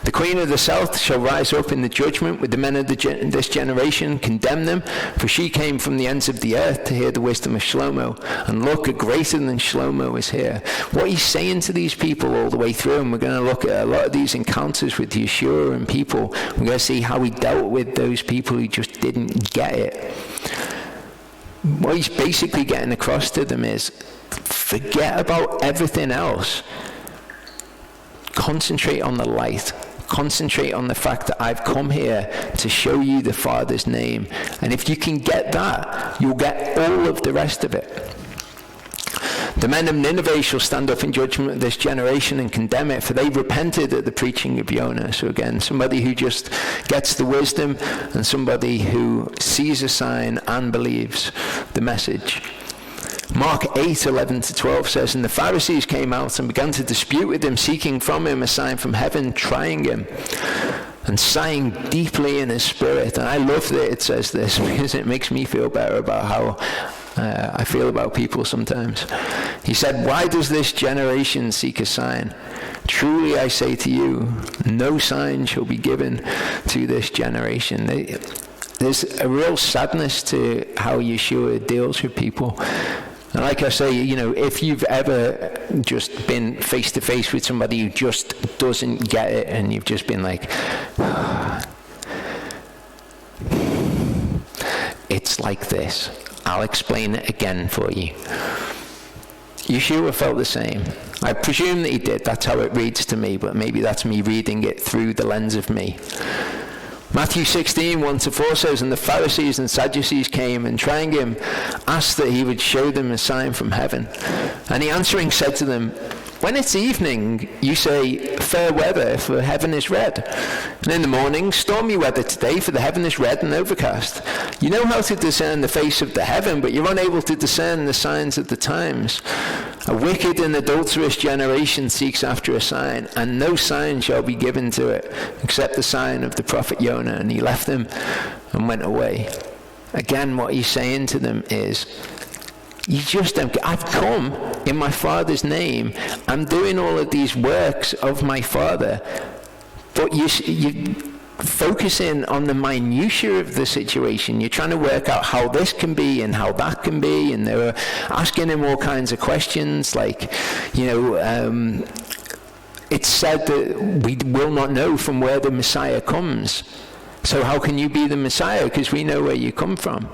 The queen of the south shall rise up in the judgment with the men of this generation, condemn them, for she came from the ends of the earth to hear the wisdom of Shlomo. And look, a greater than Shlomo is here." What he's saying to these people all the way through, and we're going to look at a lot of these encounters with Yeshua and people, we're going to see how he dealt with those people who just didn't get it. What he's basically getting across to them is, forget about everything else. Concentrate on the light. Concentrate on the fact that I've come here to show you the Father's name. And if you can get that, you'll get all of the rest of it. "The men of Nineveh shall stand up in judgment of this generation and condemn it, for they repented at the preaching of Jonah." So again, somebody who just gets the wisdom and somebody who sees a sign and believes the message. Mark 8:11-12 says, "And the Pharisees came out and began to dispute with him, seeking from him a sign from heaven, trying him, and sighing deeply in his spirit." And I love that it says this, because it makes me feel better about how I feel about people sometimes. He said, "Why does this generation seek a sign? Truly I say to you, no sign shall be given to this generation." There's a real sadness to how Yeshua deals with people. And like I say, if you've ever just been face to face with somebody who just doesn't get it, and you've just been like, it's like this. I'll explain it again for you. Yeshua felt the same. I presume that he did. That's how it reads to me, but maybe that's me reading it through the lens of me. Matthew 16, 1-4 says, "And the Pharisees and Sadducees came, and trying him, asked that he would show them a sign from heaven. And he answering said to them, When it's evening, you say, fair weather, for heaven is red. And in the morning, stormy weather today, for the heaven is red and overcast. You know how to discern the face of the heaven, but you're unable to discern the signs of the times. A wicked and adulterous generation seeks after a sign, and no sign shall be given to it, except the sign of the prophet Jonah. And he left them and went away." Again, what he's saying to them is, you just don't get, I've come in my Father's name. I'm doing all of these works of my Father. But you focusing on the minutiae of the situation. You're trying to work out how this can be and how that can be. And they were asking him all kinds of questions like, it's said that we will not know from where the Messiah comes. So how can you be the Messiah? Because we know where you come from.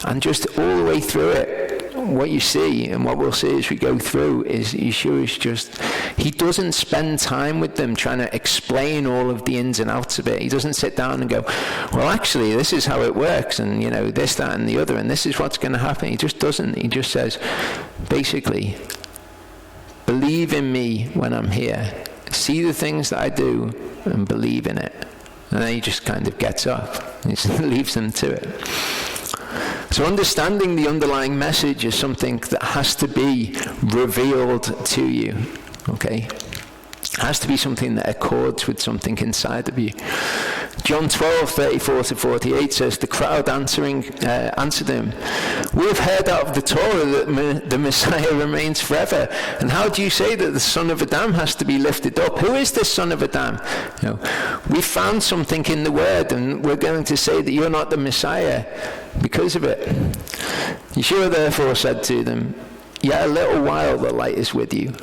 And just all the way through it, what you see and what we'll see as we go through is Yeshua's he doesn't spend time with them trying to explain all of the ins and outs of it. He doesn't sit down and go, well, actually, this is how it works, and, this, that, and the other, and this is what's going to happen. He just doesn't. He just says, basically, believe in me when I'm here. See the things that I do and believe in it. And then he just kind of gets up. He just leaves them to it. So understanding the underlying message is something that has to be revealed to you, okay? It has to be something that accords with something inside of you. John 12, 34-48 says, the crowd answered him, "We have heard out of the Torah that the Messiah remains forever. And how do you say that the son of Adam has to be lifted up? Who is this son of Adam? We found something in the word, and we're going to say that you're not the Messiah because of it." Yeshua therefore said to them, "Yet a little while the light is with you.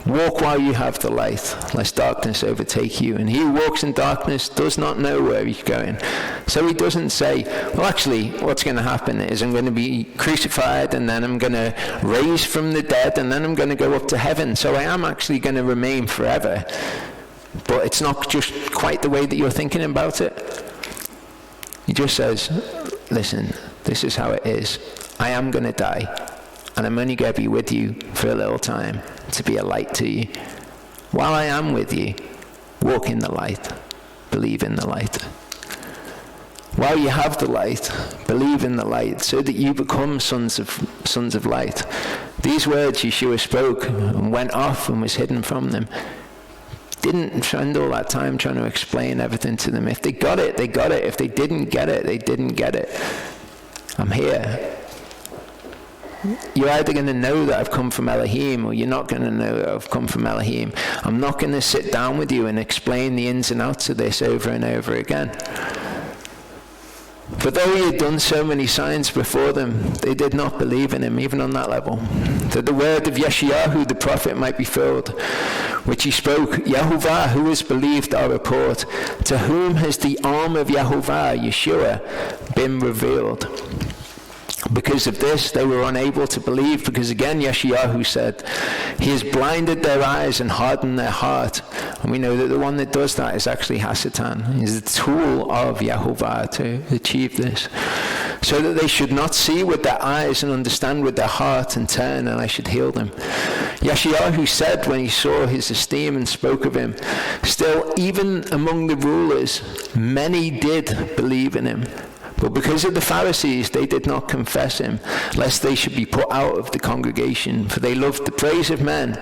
Walk while you have the light, lest darkness overtake you. And he who walks in darkness does not know where he's going." So he doesn't say, well, actually, what's going to happen is I'm going to be crucified, and then I'm going to raise from the dead, and then I'm going to go up to heaven. So I am actually going to remain forever. But it's not just quite the way that you're thinking about it. He just says, listen, this is how it is. I am going to die. And I'm only going to be with you for a little time to be a light to you. While I am with you, walk in the light. Believe in the light. While you have the light, believe in the light, so that you become sons of light. These words Yeshua spoke and went off and was hidden from them. Didn't spend all that time trying to explain everything to them. If they got it, they got it. If they didn't get it, they didn't get it. I'm here. You're either going to know that I've come from Elohim, or you're not going to know that I've come from Elohim. I'm not going to sit down with you and explain the ins and outs of this over and over again. But though he had done so many signs before them, they did not believe in him, even on that level. That the word of Yeshayahu the prophet might be filled, which he spoke, Yahovah, who has believed our report? To whom has the arm of Yahovah, Yeshua, been revealed? Because of this, they were unable to believe, because again, Yeshayahu said, he has blinded their eyes and hardened their heart. And we know that the one that does that is actually Hasatan. He's the tool of Yahovah to achieve this. So that they should not see with their eyes and understand with their heart and turn, and I should heal them. Yeshayahu said when he saw his esteem and spoke of him, still, even among the rulers, many did believe in him. But because of the Pharisees, they did not confess him, lest they should be put out of the congregation. For they loved the praise of men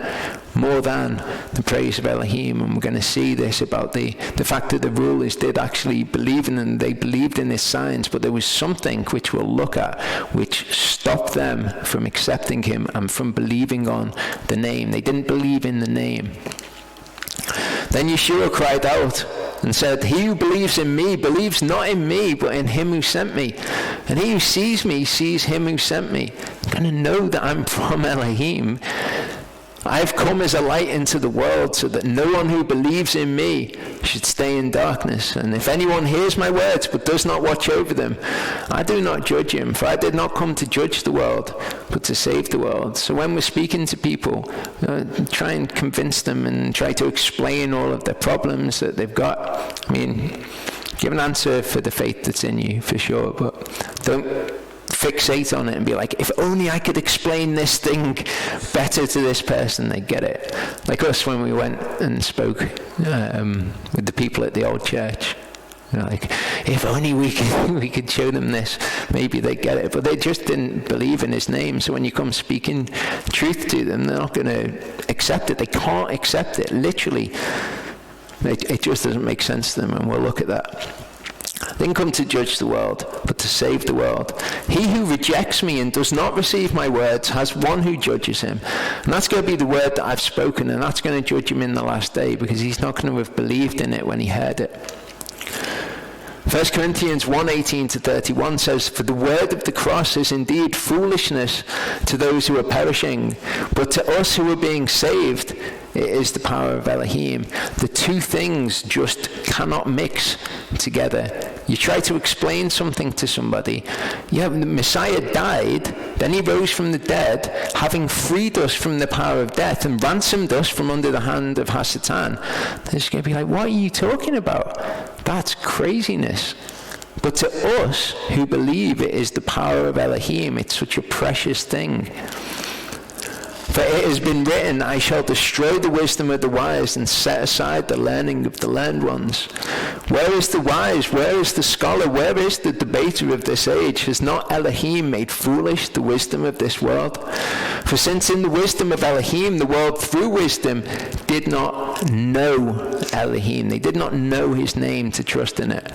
more than the praise of Elohim. And we're going to see this about the fact that the rulers did actually believe in him. They believed in his signs, but there was something which we'll look at, which stopped them from accepting him and from believing on the name. They didn't believe in the name. Then Yeshua cried out and said, he who believes in me believes not in me, but in him who sent me. And he who sees me sees him who sent me. I'm going to know that I'm from Elohim I have come as a light into the world so that no one who believes in me should stay in darkness. And if anyone hears my words but does not watch over them, I do not judge him, for I did not come to judge the world, but to save the world. So when we're speaking to people, try and convince them and try to explain all of their problems that they've got. I mean, give an answer for the faith that's in you, for sure, but don't fixate on it and be like, if only I could explain this thing better to this person, they'd get it. Like us when we went and spoke with the people at the old church. Like, if only we could show them this, maybe they'd get it. But they just didn't believe in his name. So when you come speaking truth to them, they're not going to accept it. They can't accept it, literally. It just doesn't make sense to them, and we'll look at that. I didn't come to judge the world, but to save the world. He who rejects me and does not receive my words has one who judges him. And that's going to be the word that I've spoken, and that's going to judge him in the last day, because he's not going to have believed in it when he heard it. 1 Corinthians 1:18-31 says, for the word of the cross is indeed foolishness to those who are perishing, but to us who are being saved, it is the power of Elohim. The two things just cannot mix together. You try to explain something to somebody. Yeah, the Messiah died, then he rose from the dead, having freed us from the power of death and ransomed us from under the hand of Hasatan. They're just going to be like, what are you talking about? That's craziness. But to us who believe, it is the power of Elohim. It's such a precious thing. For it has been written, I shall destroy the wisdom of the wise and set aside the learning of the learned ones. Where is the wise? Where is the scholar? Where is the debater of this age? Has not Elohim made foolish the wisdom of this world? For since in the wisdom of Elohim, the world through wisdom did not know Elohim. They did not know his name to trust in it.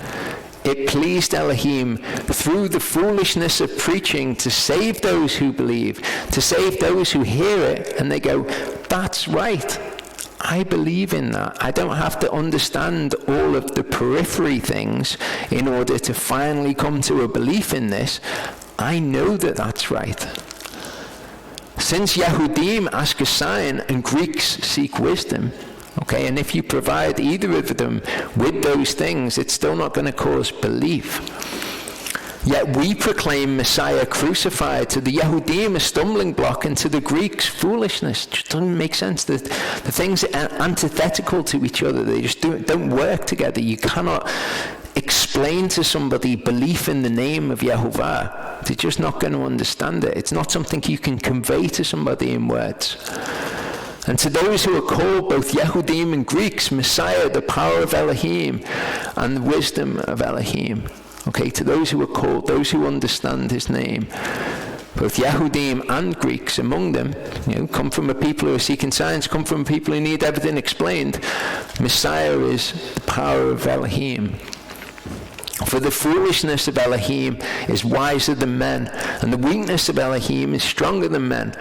It pleased Elohim through the foolishness of preaching to save those who believe, to save those who hear it, and they go, that's right. I believe in that. I don't have to understand all of the periphery things in order to finally come to a belief in this. I know that that's right. Since Yehudim ask a sign and Greeks seek wisdom, okay, and if you provide either of them with those things, it's still not going to cause belief. Yet we proclaim Messiah crucified, to the Yehudim a stumbling block, and to the Greeks foolishness. It just doesn't make sense. The things are antithetical to each other. They just don't work together. You cannot explain to somebody belief in the name of Yehovah. They're just not going to understand it. It's not something you can convey to somebody in words. And to those who are called, both Yehudim and Greeks, Messiah, the power of Elohim, and the wisdom of Elohim. Okay, to those who are called, those who understand his name, both Yehudim and Greeks among them, come from a people who are seeking signs, come from people who need everything explained. Messiah is the power of Elohim. For the foolishness of Elohim is wiser than men, and the weakness of Elohim is stronger than men.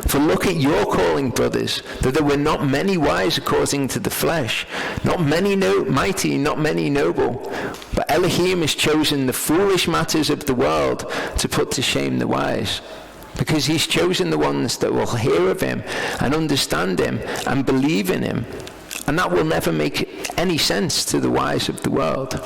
For look at your calling, brothers, that there were not many wise according to the flesh, not many mighty, not many noble. But Elohim has chosen the foolish matters of the world to put to shame the wise. Because he's chosen the ones that will hear of him and understand him and believe in him. And that will never make any sense to the wise of the world.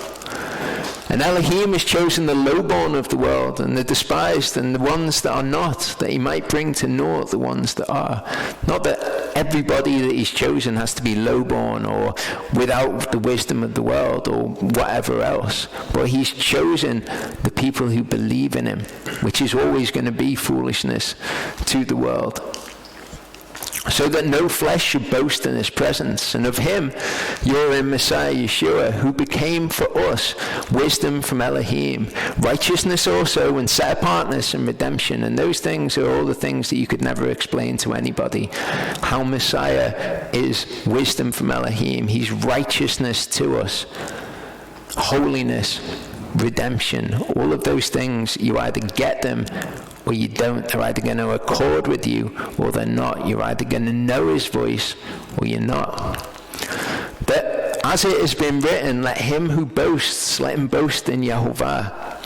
And Elohim has chosen the lowborn of the world and the despised and the ones that are not, that he might bring to naught the ones that are. Not that everybody that he's chosen has to be lowborn or without the wisdom of the world or whatever else. But he's chosen the people who believe in him, which is always going to be foolishness to the world. So that no flesh should boast in his presence. And of him you're in Messiah Yeshua, who became for us wisdom from Elohim, righteousness also, and set apartness and redemption. And those things are all the things that you could never explain to anybody. How Messiah is wisdom from Elohim. He's righteousness to us, holiness, redemption. All of those things, you either get them or you don't. They're either going to accord with you or they're not. You're either going to know his voice or you're not. But as it has been written, let him who boasts, let him boast in Yehovah.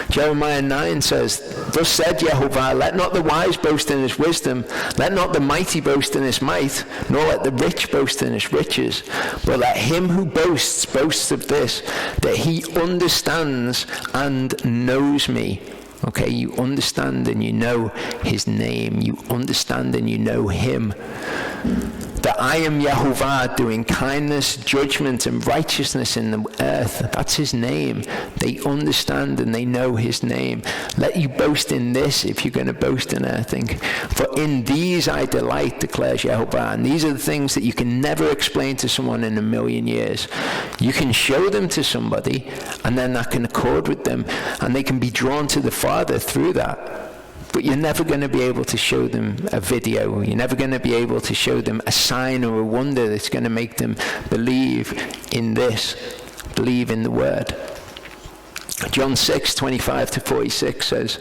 Jeremiah 9 says, thus said Yehovah, let not the wise boast in his wisdom, let not the mighty boast in his might, nor let the rich boast in his riches, but let him who boasts boast of this, that he understands and knows me. Okay, you understand and you know his name. You understand and you know him. That I am Yehovah, doing kindness, judgment, and righteousness in the earth. That's his name. They understand and they know his name. Let you boast in this if you're going to boast in anything. For in these I delight, declares Yehovah. And these are the things that you can never explain to someone in a million years. You can show them to somebody, and then that can accord with them, and they can be drawn to the Father through that. But you're never going to be able to show them a video. You're never going to be able to show them a sign or a wonder that's going to make them believe in this, believe in the word. John 6:25-46 says,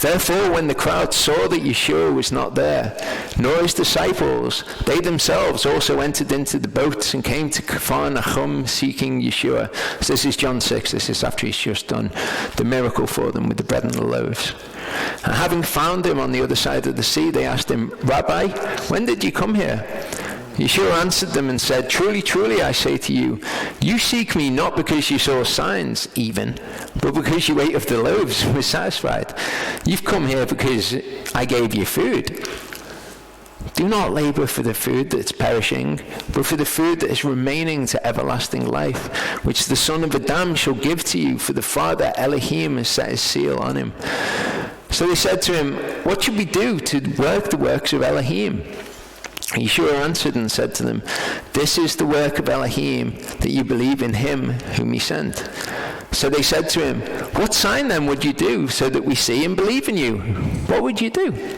therefore when the crowd saw that Yeshua was not there, nor his disciples, they themselves also entered into the boats and came to Capernaum seeking Yeshua. So this is John 6. This is after he's just done the miracle for them with the bread and the loaves. And having found him on the other side of the sea, they asked him, Rabbi, when did you come here? Yeshua answered them and said, truly, truly, I say to you, you seek me not because you saw signs even, but because you ate of the loaves and were satisfied. You've come here because I gave you food. Do not labor for the food that's perishing, but for the food that is remaining to everlasting life, which the Son of Adam shall give to you, for the Father Elohim has set his seal on him. So they said to him, what should we do to work the works of Elohim? Yeshua answered and said to them, this is the work of Elohim, that you believe in him whom he sent. So they said to him, what sign then would you do so that we see and believe in you? What would you do?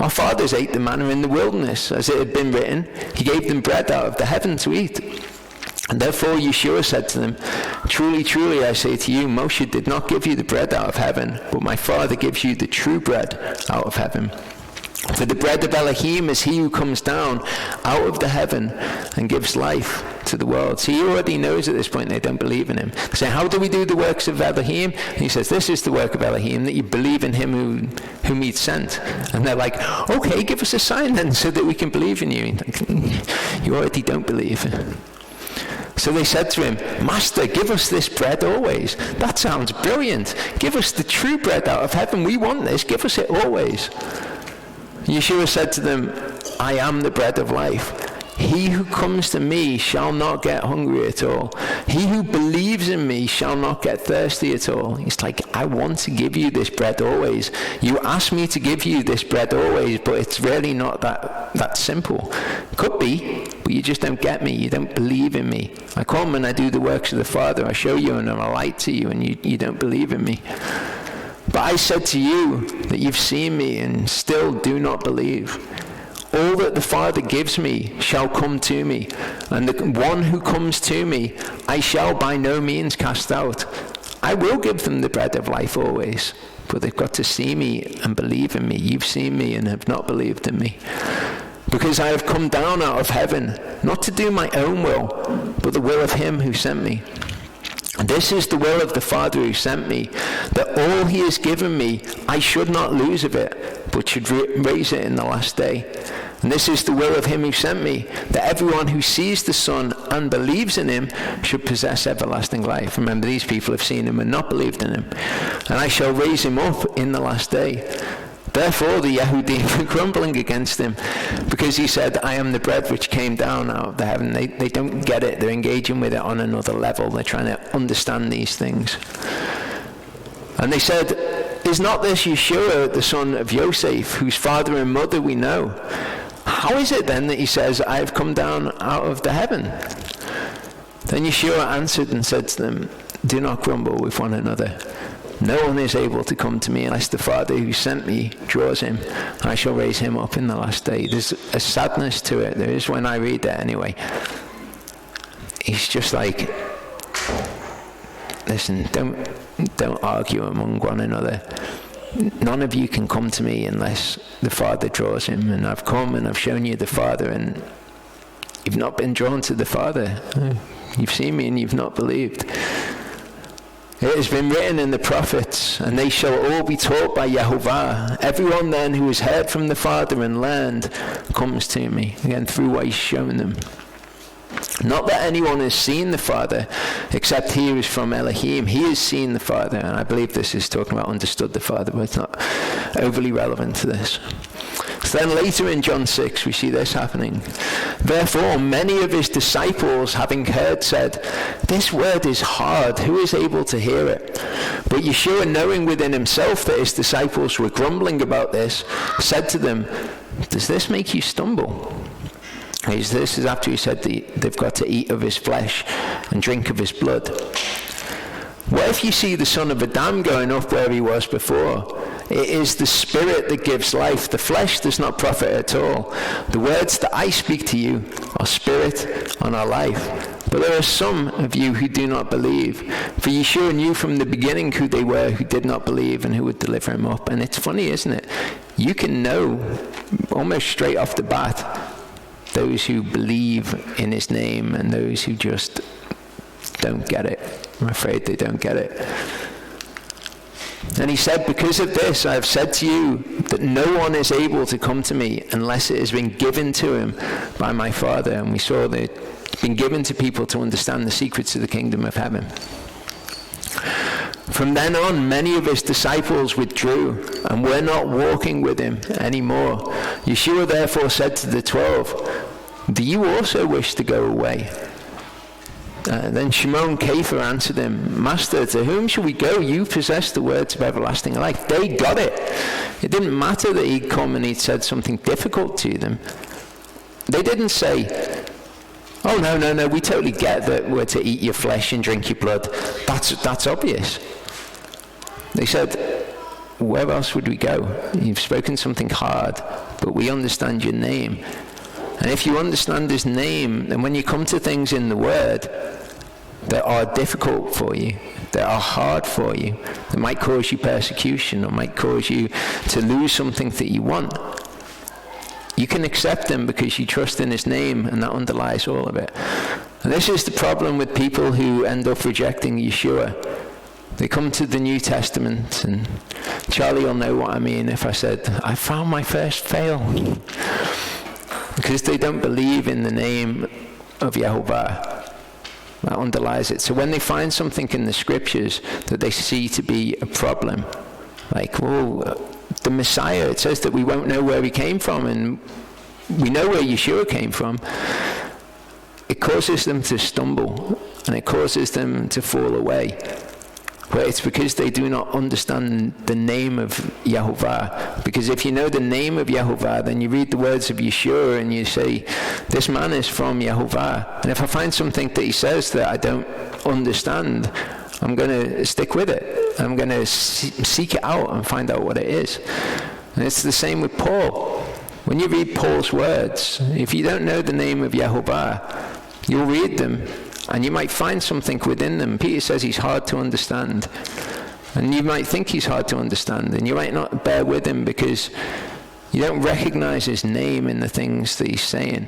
Our fathers ate the manna in the wilderness, as it had been written, he gave them bread out of the heaven to eat. And therefore Yeshua said to them, truly, truly, I say to you, Moshe did not give you the bread out of heaven, but my Father gives you the true bread out of heaven. For the bread of Elohim is he who comes down out of the heaven and gives life to the world. So he already knows at this point they don't believe in him. They say, how do we do the works of Elohim? And he says, this is the work of Elohim, that you believe in him whom he sent. And they're like, okay, give us a sign then so that we can believe in you. You already don't believe. So they said to him, Master, give us this bread always. That sounds brilliant. Give us the true bread out of heaven. We want this. Give us it always. Yeshua said to them, I am the bread of life. He who comes to me shall not get hungry at all. He who believes in me shall not get thirsty at all. He's like, I want to give you this bread always. You ask me to give you this bread always, but it's really not that simple. Could be, but you just don't get me. You don't believe in me. I come and I do the works of the Father. I show you and I'm a light to you, and you don't believe in me. But I said to you that you've seen me and still do not believe. All that the Father gives me shall come to me, and the one who comes to me I shall by no means cast out. I will give them the bread of life always, but they've got to see me and believe in me. You've seen me and have not believed in me. Because I have come down out of heaven, not to do my own will, but the will of him who sent me. This is the will of the Father who sent me, that all he has given me I should not lose of it, but should raise it in the last day. And this is the will of him who sent me, that everyone who sees the Son and believes in him should possess everlasting life. Remember, these people have seen him and not believed in him. And I shall raise him up in the last day. Therefore the Yehudim were grumbling against him, because he said, I am the bread which came down out of the heaven. They don't get it. They're engaging with it on another level. They're trying to understand these things. And they said, is not this Yeshua, the son of Yosef, whose father and mother we know? How is it then that he says, I have come down out of the heaven? Then Yeshua answered and said to them, do not grumble with one another. No one is able to come to me unless the Father who sent me draws him. I shall raise him up in the last day. There's a sadness to it. There is when I read that anyway. He's just like, listen, don't argue among one another. None of you can come to me unless the Father draws him. And I've come and I've shown you the Father, and you've not been drawn to the Father. You've seen me and you've not believed. It has been written in the prophets, and they shall all be taught by Yehovah. Everyone then who has heard from the Father and learned comes to me. Again, through what he's shown them. Not that anyone has seen the Father, except he who is from Elohim. He has seen the Father, and I believe this is talking about understood the Father, but it's not overly relevant to this. So then later in John 6, we see this happening. Therefore, many of his disciples, having heard, said, "This word is hard. Who is able to hear it?" But Yeshua, knowing within himself that his disciples were grumbling about this, said to them, "Does this make you stumble?" This is after he said that they've got to eat of his flesh and drink of his blood. What if you see the Son of Adam going up where he was before? It is the Spirit that gives life. The flesh does not profit at all. The words that I speak to you are spirit and are life. But there are some of you who do not believe. For Yeshua knew from the beginning who they were who did not believe and who would deliver him up. And it's funny, isn't it? You can know almost straight off the bat those who believe in his name and those who just don't get it. I'm afraid they don't get it. And he said, because of this, I have said to you that no one is able to come to me unless it has been given to him by my Father. And we saw that it's been given to people to understand the secrets of the kingdom of heaven. From then on, many of his disciples withdrew and were not walking with him anymore. Yeshua therefore said to the 12, "Do you also wish to go away?" Then Shimon Kepha answered him, "Master, to whom shall we go? You possess the words of everlasting life." They got it. It didn't matter that he'd come and he'd said something difficult to them. They didn't say, "Oh, no, we totally get that we're to eat your flesh and drink your blood. That's obvious." They said, "Where else would we go? You've spoken something hard, but we understand your name. And if you understand his name, then when you come to things in the Word that are difficult for you, that are hard for you, that might cause you persecution or might cause you to lose something that you want, you can accept them because you trust in his name, and that underlies all of it." And this is the problem with people who end up rejecting Yeshua. They come to the New Testament, and Charlie will know what I mean if I said, "I found my first fail." Because they don't believe in the name of Yehovah. That underlies it. So when they find something in the scriptures that they see to be a problem, like, well, the Messiah, it says that we won't know where he came from, and we know where Yeshua came from, it causes them to stumble, and it causes them to fall away. But it's because they do not understand the name of Yehovah. Because if you know the name of Yehovah, then you read the words of Yeshua and you say, this man is from Yehovah. And if I find something that he says that I don't understand, I'm going to stick with it. I'm going to seek it out and find out what it is. And it's the same with Paul. When you read Paul's words, if you don't know the name of Yehovah, you'll read them, and you might find something within them. Peter says he's hard to understand. And you might think he's hard to understand, and you might not bear with him because you don't recognize his name in the things that he's saying.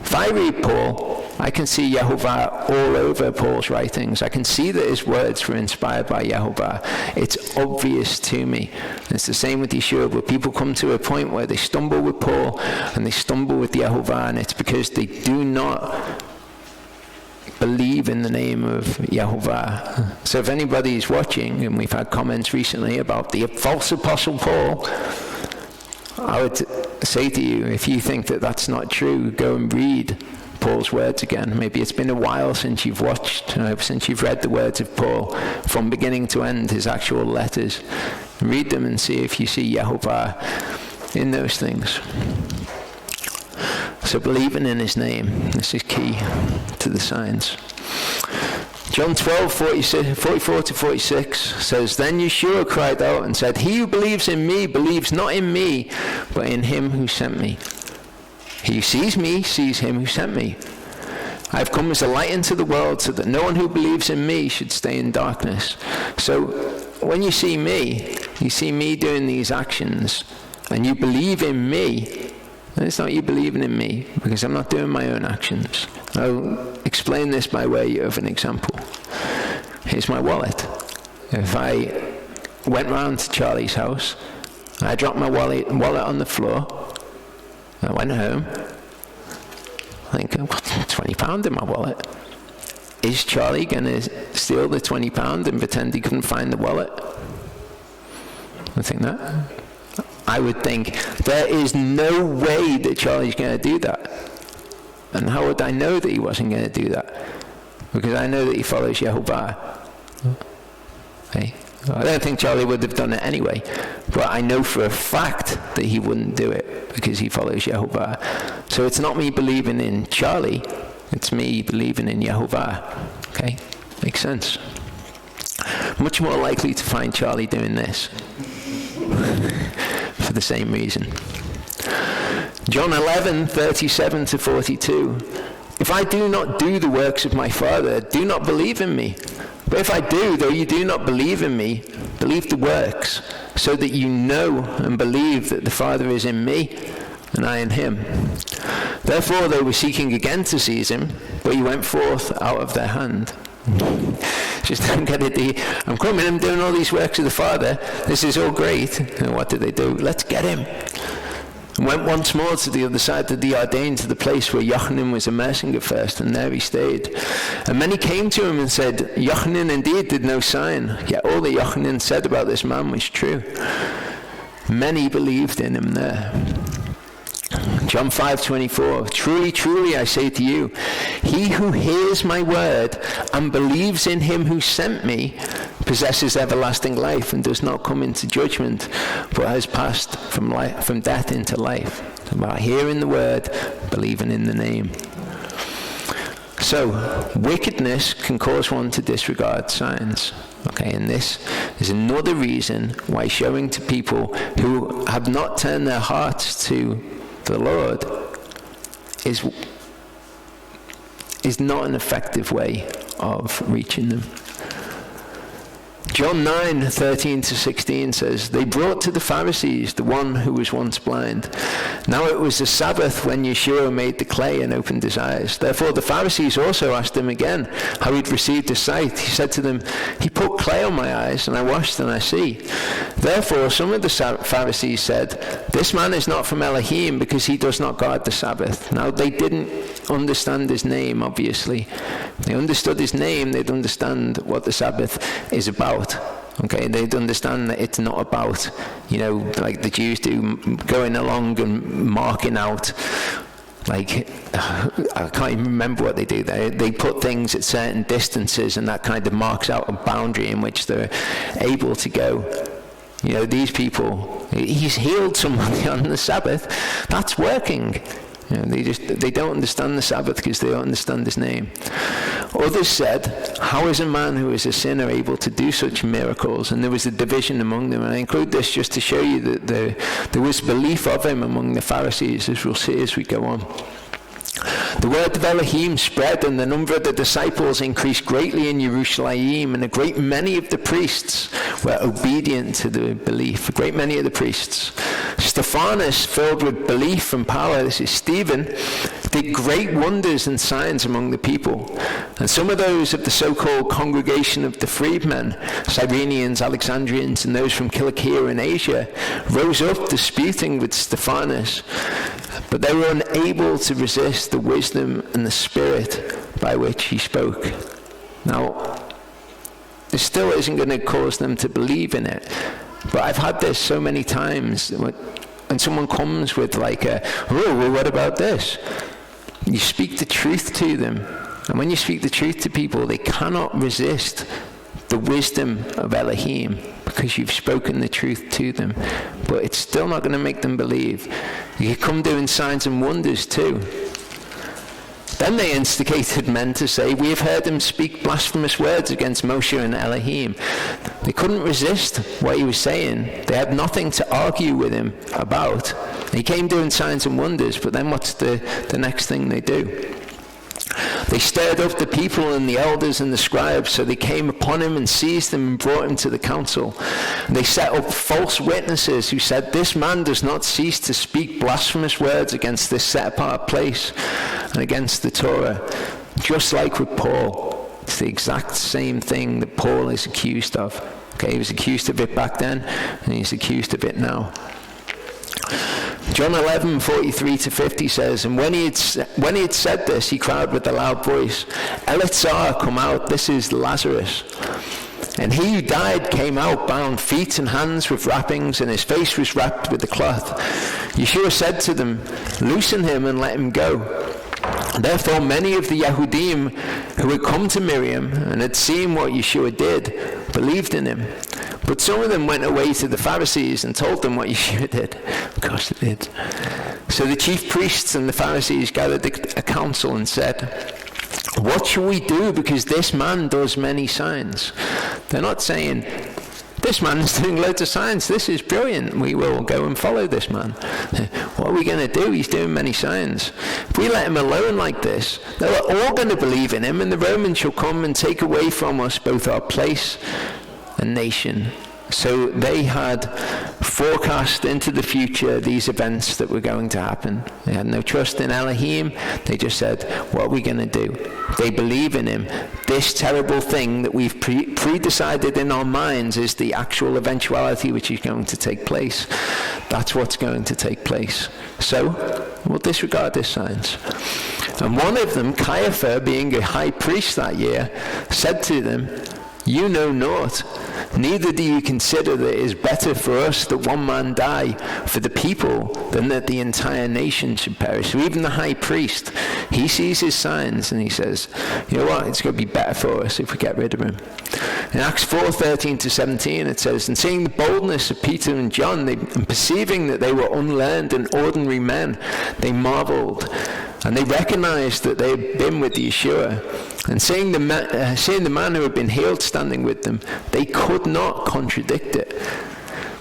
If I read Paul, I can see Yehovah all over Paul's writings. I can see that his words were inspired by Yehovah. It's obvious to me. And it's the same with Yeshua, but people come to a point where they stumble with Paul and they stumble with Yehovah, and it's because they do not believe in the name of Yehovah. So if anybody is watching, and we've had comments recently about the false apostle Paul, I would say to you, if you think that that's not true, go and read Paul's words again. Maybe it's been a while since you've watched, since you've read the words of Paul from beginning to end, his actual letters. Read them and see if you see Yehovah in those things. So believing in his name, this is key to the signs. John 12, 44 to 46 says, Then Yeshua cried out and said, He who believes in me believes not in me, but in him who sent me. He who sees me sees him who sent me. I have come as a light into the world so that no one who believes in me should stay in darkness. So when you see me doing these actions, and you believe in me, and it's not you believing in me, because I'm not doing my own actions. I'll explain this by way of an example. Here's my wallet. if I went round to Charlie's house, I dropped my wallet on the floor, I went home, I think, I've got £20 in my wallet. Is Charlie going to steal the £20 and pretend he couldn't find the wallet? I think that. I would think there is no way that Charlie's going to do that. And how would I know that he wasn't going to do that? Because I know that he follows Yehovah. Okay? I don't think Charlie would have done it anyway, but I know for a fact that he wouldn't do it because he follows Yehovah. So it's not me believing in Charlie, it's me believing in Yehovah. Okay? Makes sense. Much more likely to find Charlie doing this for the same reason. John 11:37-42. If I do not do the works of my Father, do not believe in me. But if I do, though you do not believe in me, believe the works, so that you know and believe that the Father is in me, and I in him. Therefore they were seeking again to seize him, but he went forth out of their hand. Just don't get it. I'm coming, I'm doing all these works of the Father. This is all great. And what did they do? Let's get him. And went once more to the other side of the Jordan, to the place where Yochanan was immersing at first, and there he stayed. And many came to him and said, Yochanan indeed did no sign, yet all that Yochanan said about this man was true. Many believed in him there. John 5:24, truly, truly, I say to you, he who hears my word and believes in him who sent me possesses everlasting life and does not come into judgment, but has passed from death into life. So by hearing the word, believing in the name. So, wickedness can cause one to disregard signs. Okay, and this is another reason why showing to people who have not turned their hearts to the Lord is not an effective way of reaching them. John 9:13-16 says, they brought to the Pharisees the one who was once blind. Now it was the Sabbath when Yeshua made the clay and opened his eyes. Therefore the Pharisees also asked him again how he'd received his sight. He said to them, he put clay on my eyes, and I washed and I see. Therefore some of the Pharisees said, this man is not from Elohim because he does not guard the Sabbath. Now they didn't understand his name, obviously. If they understood his name, they'd understand what the Sabbath is about. Okay, they'd understand that it's not about, like the Jews do, going along and marking out, like, I can't even remember what they do. They put things at certain distances, and that kind of marks out a boundary in which they're able to go. These people, he's healed somebody on the Sabbath. That's working. They don't understand the Sabbath because they don't understand his name. Others said, how is a man who is a sinner able to do such miracles? And there was a division among them. And I include this just to show you that there was belief of him among the Pharisees, as we'll see as we go on. The word of Elohim spread, and the number of the disciples increased greatly in Jerusalem, and a great many of the priests were obedient to the belief. A great many of the priests. Stephanus, filled with belief and power, this is Stephen, did great wonders and signs among the people. And some of those of the so-called congregation of the freedmen, Cyrenians, Alexandrians, and those from Cilicia and Asia, rose up disputing with Stephanus. But they were unable to resist the wisdom and the spirit by which he spoke. Now, it still isn't going to cause them to believe in it. But I've had this so many times when someone comes with like well, what about this? You speak the truth to them. And when you speak the truth to people, they cannot resist the wisdom of Elohim because you've spoken the truth to them. But it's still not going to make them believe. You come doing signs and wonders too. Then they instigated men to say, we have heard him speak blasphemous words against Moshe and Elohim. They couldn't resist what he was saying. They had nothing to argue with him about. He came doing signs and wonders, but then what's the next thing they do? They stirred up the people and the elders and the scribes, so they came upon him and seized him and brought him to the council. And they set up false witnesses who said, this man does not cease to speak blasphemous words against this set-apart place and against the Torah. Just like with Paul, it's the exact same thing that Paul is accused of. Okay, he was accused of it back then, and he's accused of it now. John 11:43-50 says, and when he had said this, he cried with a loud voice, Eleazar, come out, this is Lazarus. And he who died came out, bound feet and hands with wrappings, and his face was wrapped with a cloth. Yeshua said to them, loosen him and let him go. Therefore many of the Yehudim who had come to Miriam and had seen what Yeshua did believed in him. But some of them went away to the Pharisees and told them what Yeshua did. Of course they did. So the chief priests and the Pharisees gathered a council and said, what shall we do, because this man does many signs? They're not saying, this man is doing loads of signs, this is brilliant, we will go and follow this man. What are we going to do? He's doing many signs. If we let him alone like this, they're all going to believe in him, and the Romans shall come and take away from us both our place and nation. So they had forecast into the future these events that were going to happen. They had no trust in Elohim. They just said, what are we going to do? They believe in him. This terrible thing that we've pre-decided in our minds is the actual eventuality which is going to take place. That's what's going to take place. So we'll disregard his signs. And one of them, Caiaphas, being a high priest that year, said to them, you know naught, neither do you consider that it is better for us that one man die for the people than that the entire nation should perish. So even the high priest, he sees his signs and he says, you know what, it's going to be better for us if we get rid of him. In Acts 4:13-17 it says, and seeing the boldness of Peter and John, and perceiving that they were unlearned and ordinary men, they marveled. And they recognized that they had been with Yeshua. And seeing the man who had been healed standing with them, they could not contradict it.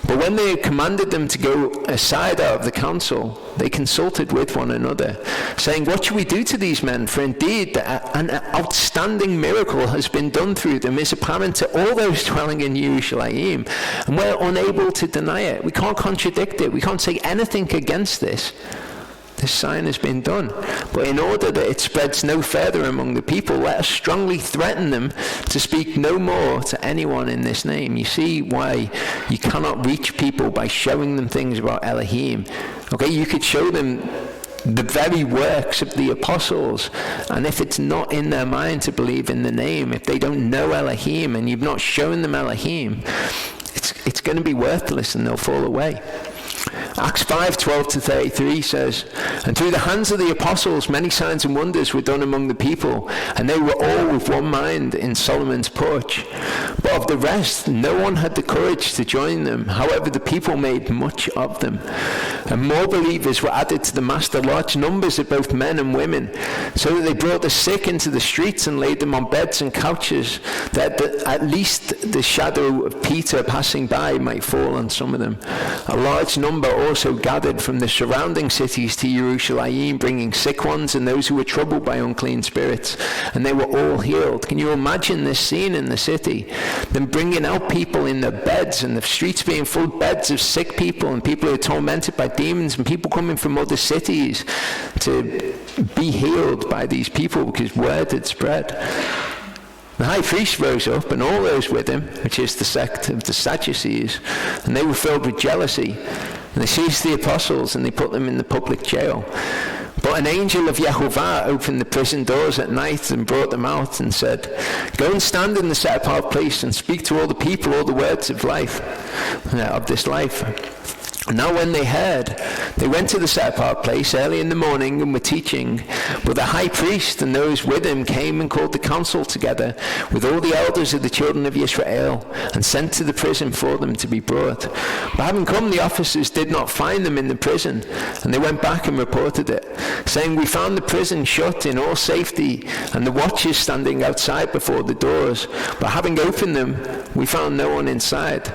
But when they had commanded them to go aside out of the council, they consulted with one another, saying, what shall we do to these men? For indeed an outstanding miracle has been done through them, is apparent to all those dwelling in Yerushalayim, and we're unable to deny it. We can't contradict it. We can't say anything against this. This sign has been done. But in order that it spreads no further among the people, let us strongly threaten them to speak no more to anyone in this name. You see why you cannot reach people by showing them things about Elohim. Okay, you could show them the very works of the apostles, and if it's not in their mind to believe in the name, if they don't know Elohim and you've not shown them Elohim, it's going to be worthless and they'll fall away. Acts 5:12-33 says, and through the hands of the apostles many signs and wonders were done among the people, and they were all with one mind in Solomon's porch. But of the rest no one had the courage to join them. However, the people made much of them. And more believers were added to the master, large numbers of both men and women, so that they brought the sick into the streets and laid them on beds and couches, that at least the shadow of Peter passing by might fall on some of them. A large number also gathered from the surrounding cities to Yerushalayim, bringing sick ones and those who were troubled by unclean spirits, and they were all healed. Can you imagine this scene in the city? Them bringing out people in their beds, and the streets being full of beds of sick people, and people who are tormented by demons, and people coming from other cities to be healed by these people because word had spread. The high priest rose up, and all those with him, which is the sect of the Sadducees, and they were filled with jealousy. And they seized the apostles, and they put them in the public jail. But an angel of Yehovah opened the prison doors at night and brought them out and said, go and stand in the set-apart place and speak to all the people all the words of life, of this life. Now when they heard, they went to the set-apart place early in the morning and were teaching. But the high priest and those with him came and called the council together with all the elders of the children of Israel, and sent to the prison for them to be brought. But having come, the officers did not find them in the prison, and they went back and reported it, saying, we found the prison shut in all safety, and the watchers standing outside before the doors. But having opened them, we found no one inside.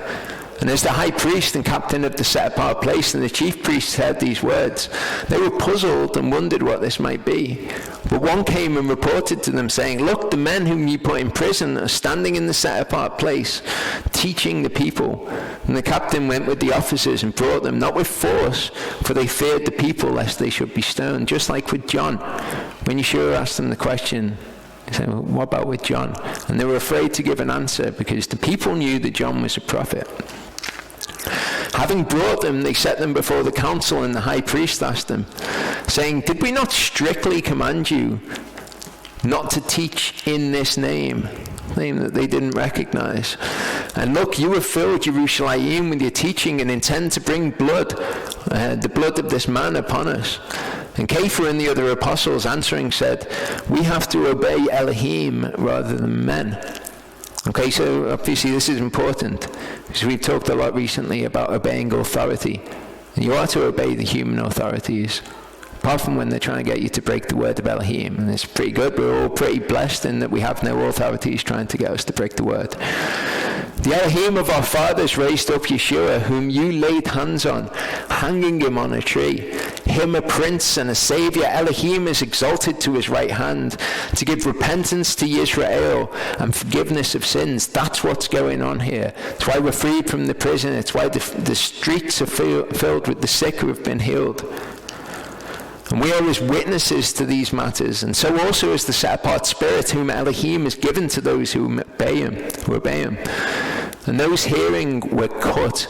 And as the high priest and captain of the set-apart place and the chief priests heard these words, they were puzzled and wondered what this might be. But one came and reported to them, saying, look, the men whom you put in prison are standing in the set-apart place, teaching the people. And the captain went with the officers and brought them, not with force, for they feared the people, lest they should be stoned. Just like with John, when Yeshua asked them the question, He said, well, what about with John? And they were afraid to give an answer because the people knew that John was a prophet. Having brought them, they set them before the council, and the high priest asked them, saying, did we not strictly command you not to teach in this name that they didn't recognize? And look, you have filled Jerusalem with your teaching and intend to bring blood, the blood of this man upon us. And Kepha and the other apostles answering said, we have to obey Elohim rather than men. Okay, so obviously this is important, because we've talked a lot recently about obeying authority. And you are to obey the human authorities, apart from when they're trying to get you to break the word of Elohim. And it's pretty good. We're all pretty blessed in that we have no authorities trying to get us to break the word. The Elohim of our fathers raised up Yeshua, whom you laid hands on, hanging him on a tree. Him a prince and a savior Elohim is exalted to his right hand to give repentance to Israel and forgiveness of sins. That's what's going on here. It's why we're freed from the prison. It's why the streets are filled with the sick who have been healed. And we are as witnesses to these matters, and so also is the set-apart Spirit whom Elohim has given to those who obey him. And those hearing were cut.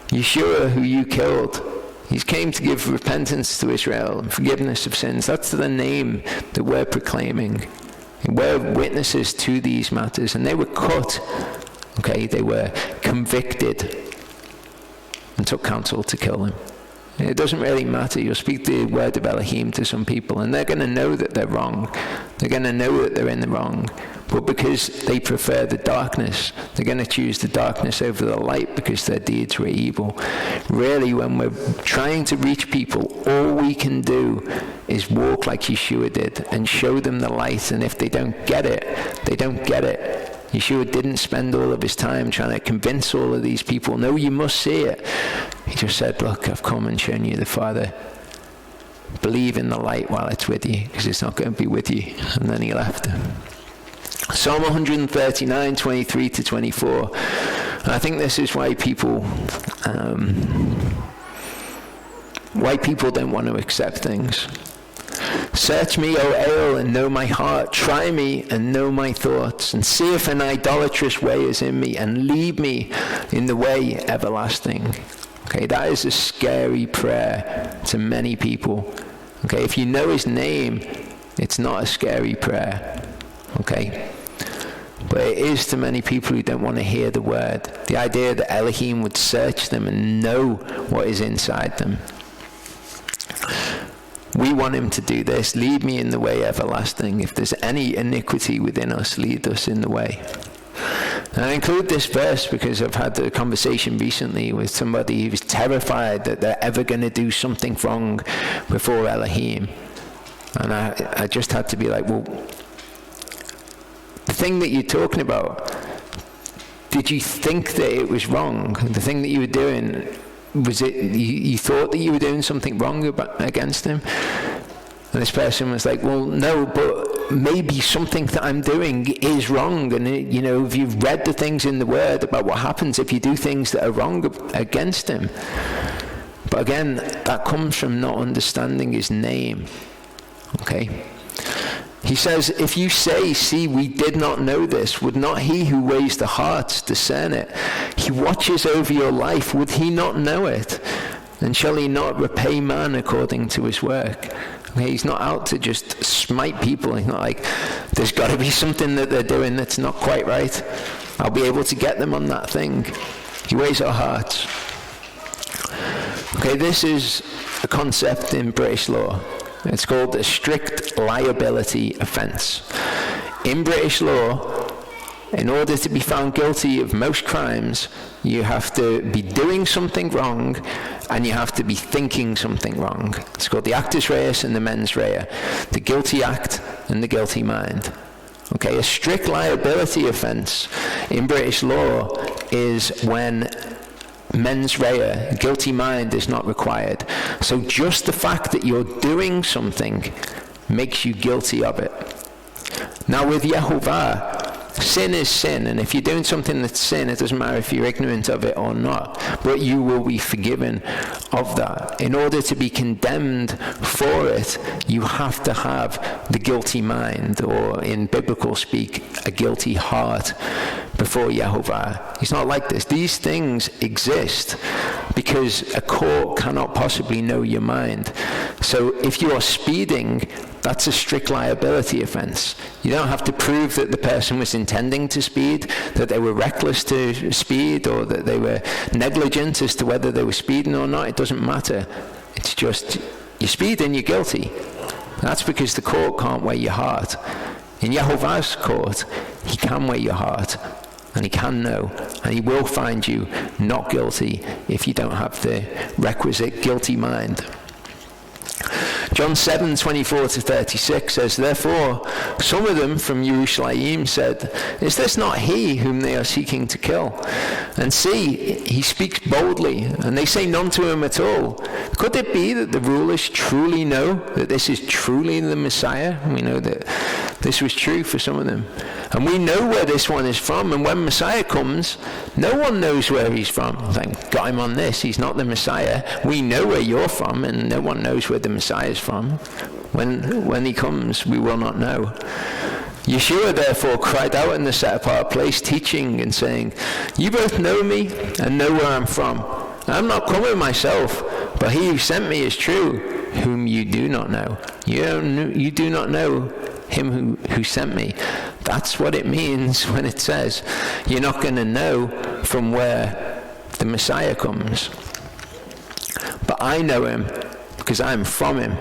Yeshua, who you killed, he came to give repentance to Israel and forgiveness of sins. That's the name that we're proclaiming. And we're witnesses to these matters, and they were cut. Okay, they were convicted and took counsel to kill him. It doesn't really matter. You'll speak the word of Elohim to some people, and they're going to know that they're wrong. They're going to know that they're in the wrong. But because they prefer the darkness, they're going to choose the darkness over the light because their deeds were evil. Really, when we're trying to reach people, all we can do is walk like Yeshua did and show them the light. And if they don't get it, they don't get it. Yeshua didn't spend all of his time trying to convince all of these people, no, you must see it. He just said, look, I've come and shown you the Father. Believe in the light while it's with you, because it's not going to be with you. And then he left. Psalm 139, 23 to 24. And I think this is why people don't want to accept things. Search me, O Ale, and know my heart. Try me and know my thoughts, and see if an idolatrous way is in me, and lead me in the way everlasting. Okay, that is a scary prayer to many people. Okay, if you know his name, it's not a scary prayer. Okay, but it is to many people who don't want to hear the word. The idea that Elohim would search them and know what is inside them. We want him to do this. Lead me in the way everlasting. If there's any iniquity within us, lead us in the way. And I include this verse because I've had a conversation recently with somebody who's terrified that they're ever going to do something wrong before Elohim. And I just had to be like, well, the thing that you're talking about, did you think that it was wrong? The thing that you were doing, was it you thought that you were doing something wrong against him? And this person was like, well, no, but maybe something that I'm doing is wrong. And if you've read the things in the word about what happens if you do things that are wrong against him. But again, that comes from not understanding his name. Okay? He says, if you say, see, we did not know this, would not he who weighs the hearts discern it? He watches over your life, would he not know it? And shall he not repay man according to his work? Okay, he's not out to just smite people. He's not like, there's got to be something that they're doing that's not quite right. I'll be able to get them on that thing. He weighs our hearts. Okay, this is a concept in British law. It's called a strict liability offence. In British law, in order to be found guilty of most crimes, you have to be doing something wrong and you have to be thinking something wrong. It's called the actus reus and the mens rea, the guilty act and the guilty mind. Okay, a strict liability offence in British law is when mens rea, guilty mind, is not required. So just the fact that you're doing something makes you guilty of it. Now with Yehovah, sin is sin, and if you're doing something that's sin, it doesn't matter if you're ignorant of it or not, but you will be forgiven of that. In order to be condemned for it, you have to have the guilty mind, or in biblical speak, a guilty heart before Yehovah. He's not like this. These things exist because a court cannot possibly know your mind. So if you are speeding, that's a strict liability offense. You don't have to prove that the person was intending to speed, that they were reckless to speed, or that they were negligent as to whether they were speeding or not. It doesn't matter. It's just, you're speeding, you're guilty. That's because the court can't weigh your heart. In Yehovah's court, he can weigh your heart, and he can know, and he will find you not guilty if you don't have the requisite guilty mind. John 7:24-36 says, "Therefore some of them from Jerusalem said, 'Is this not he whom they are seeking to kill? And see, he speaks boldly, and they say none to him at all. Could it be that the rulers truly know that this is truly the Messiah?'" We know that this was true for some of them. "And we know where this one is from, and when Messiah comes, no one knows where he's from." Like, got him on this. He's not the Messiah. We know where you're from, and no one knows where the Messiah is from. When he comes, we will not know. Yeshua therefore cried out in the set-apart place, teaching and saying, "You both know me and know where I'm from. I'm not coming myself, but he who sent me is true, whom you do not know. You do not know him who sent me." That's what it means when it says you're not going to know from where the Messiah comes. But I know him because I am from him,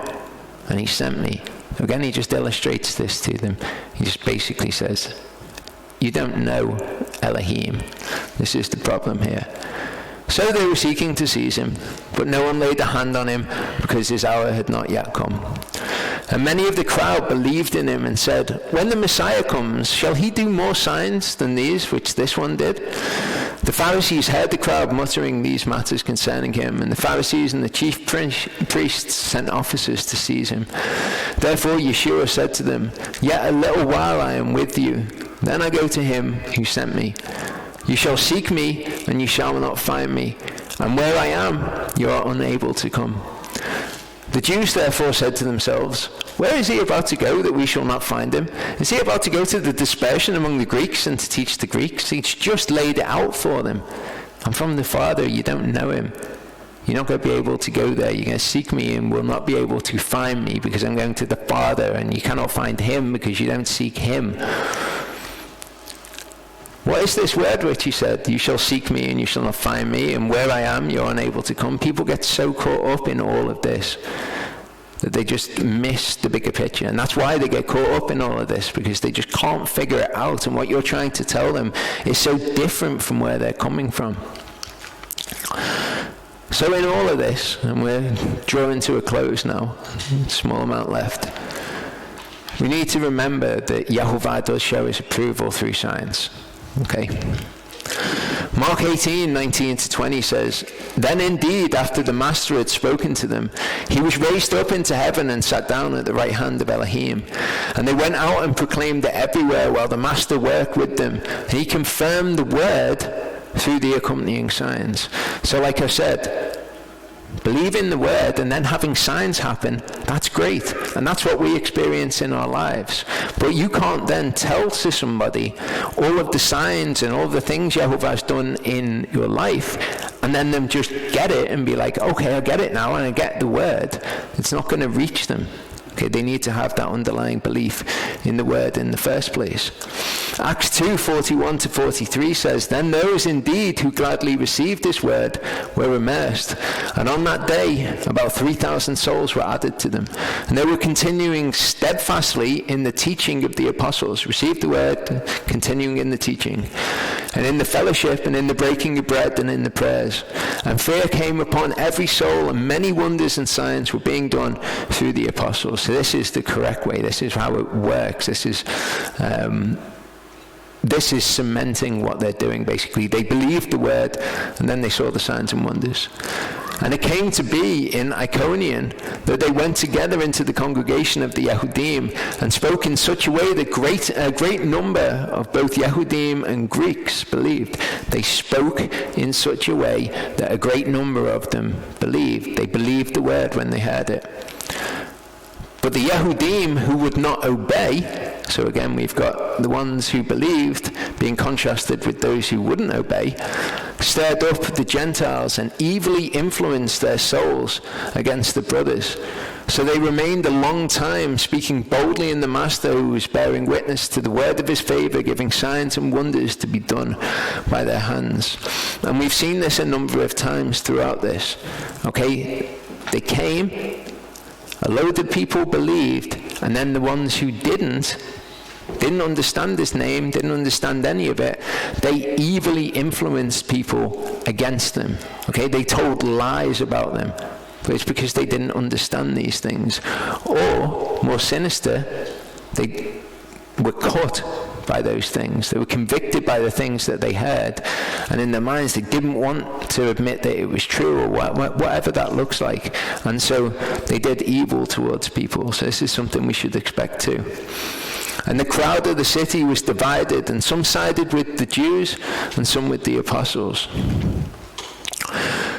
and he sent me. Again, he just illustrates this to them. He just basically says, you don't know Elohim. This is the problem here. So they were seeking to seize him, but no one laid a hand on him because his hour had not yet come. And many of the crowd believed in him and said, "When the Messiah comes, shall he do more signs than these which this one did?" The Pharisees heard the crowd muttering these matters concerning him, and the Pharisees and the chief priests sent officers to seize him. Therefore Yeshua said to them, "Yet a little while I am with you, then I go to him who sent me. You shall seek me, and you shall not find me, and where I am, you are unable to come." The Jews therefore said to themselves, "Where is he about to go that we shall not find him? Is he about to go to the dispersion among the Greeks and to teach the Greeks? He's just laid it out for them. I'm from the Father, you don't know him. You're not going to be able to go there. You're going to seek me and will not be able to find me because I'm going to the Father, and you cannot find him because you don't seek him." "What is this word which he said, 'You shall seek me and you shall not find me, and where I am you're unable to come'?" People get so caught up in all of this that they just miss the bigger picture. And that's why they get caught up in all of this, because they just can't figure it out. And what you're trying to tell them is so different from where they're coming from. So in all of this, and we're drawing to a close now, a small amount left, we need to remember that Yehovah does show his approval through signs. Okay. Mark 18:19-20 says, "Then indeed, after the master had spoken to them, he was raised up into heaven and sat down at the right hand of Elohim. And they went out and proclaimed it everywhere while the master worked with them. And he confirmed the word through the accompanying signs." So like I said, believing the word and then having signs happen, that's great. And that's what we experience in our lives. But you can't then tell to somebody all of the signs and all of the things Yehovah has done in your life, and then them just get it and be like, "Okay, I get it now and I get the word." It's not going to reach them. Okay, they need to have that underlying belief in the word in the first place. Acts 2:41-43 says, "Then those indeed who gladly received this word were immersed, and on that day about 3,000 souls were added to them. And they were continuing steadfastly in the teaching of the apostles," received the word, continuing in the teaching, "and in the fellowship, and in the breaking of bread, and in the prayers. And fear came upon every soul, and many wonders and signs were being done through the apostles." So this is the correct way. This is how it works. This is cementing what they're doing, basically. They believed the word, and then they saw the signs and wonders. And it came to be in Iconium that they went together into the congregation of the Yehudim and spoke in such a way that a great number of both Yehudim and Greeks believed. They spoke in such a way that a great number of them believed. They believed the word when they heard it. But the Yehudim who would not obey, so again we've got the ones who believed being contrasted with those who wouldn't obey, stirred up the Gentiles and evilly influenced their souls against the brothers. So they remained a long time, speaking boldly in the Master, who was bearing witness to the word of his favor, giving signs and wonders to be done by their hands. And we've seen this a number of times throughout this. Okay, they came, a load of people believed, and then the ones who didn't understand his name, didn't understand any of it, they evilly influenced people against them. Okay, they told lies about them. But it's because they didn't understand these things. Or, more sinister, they were caught by those things. They were convicted by the things that they heard. And in their minds, they didn't want to admit that it was true, or whatever that looks like. And so they did evil towards people. So this is something we should expect too. And the crowd of the city was divided, and some sided with the Jews and some with the apostles.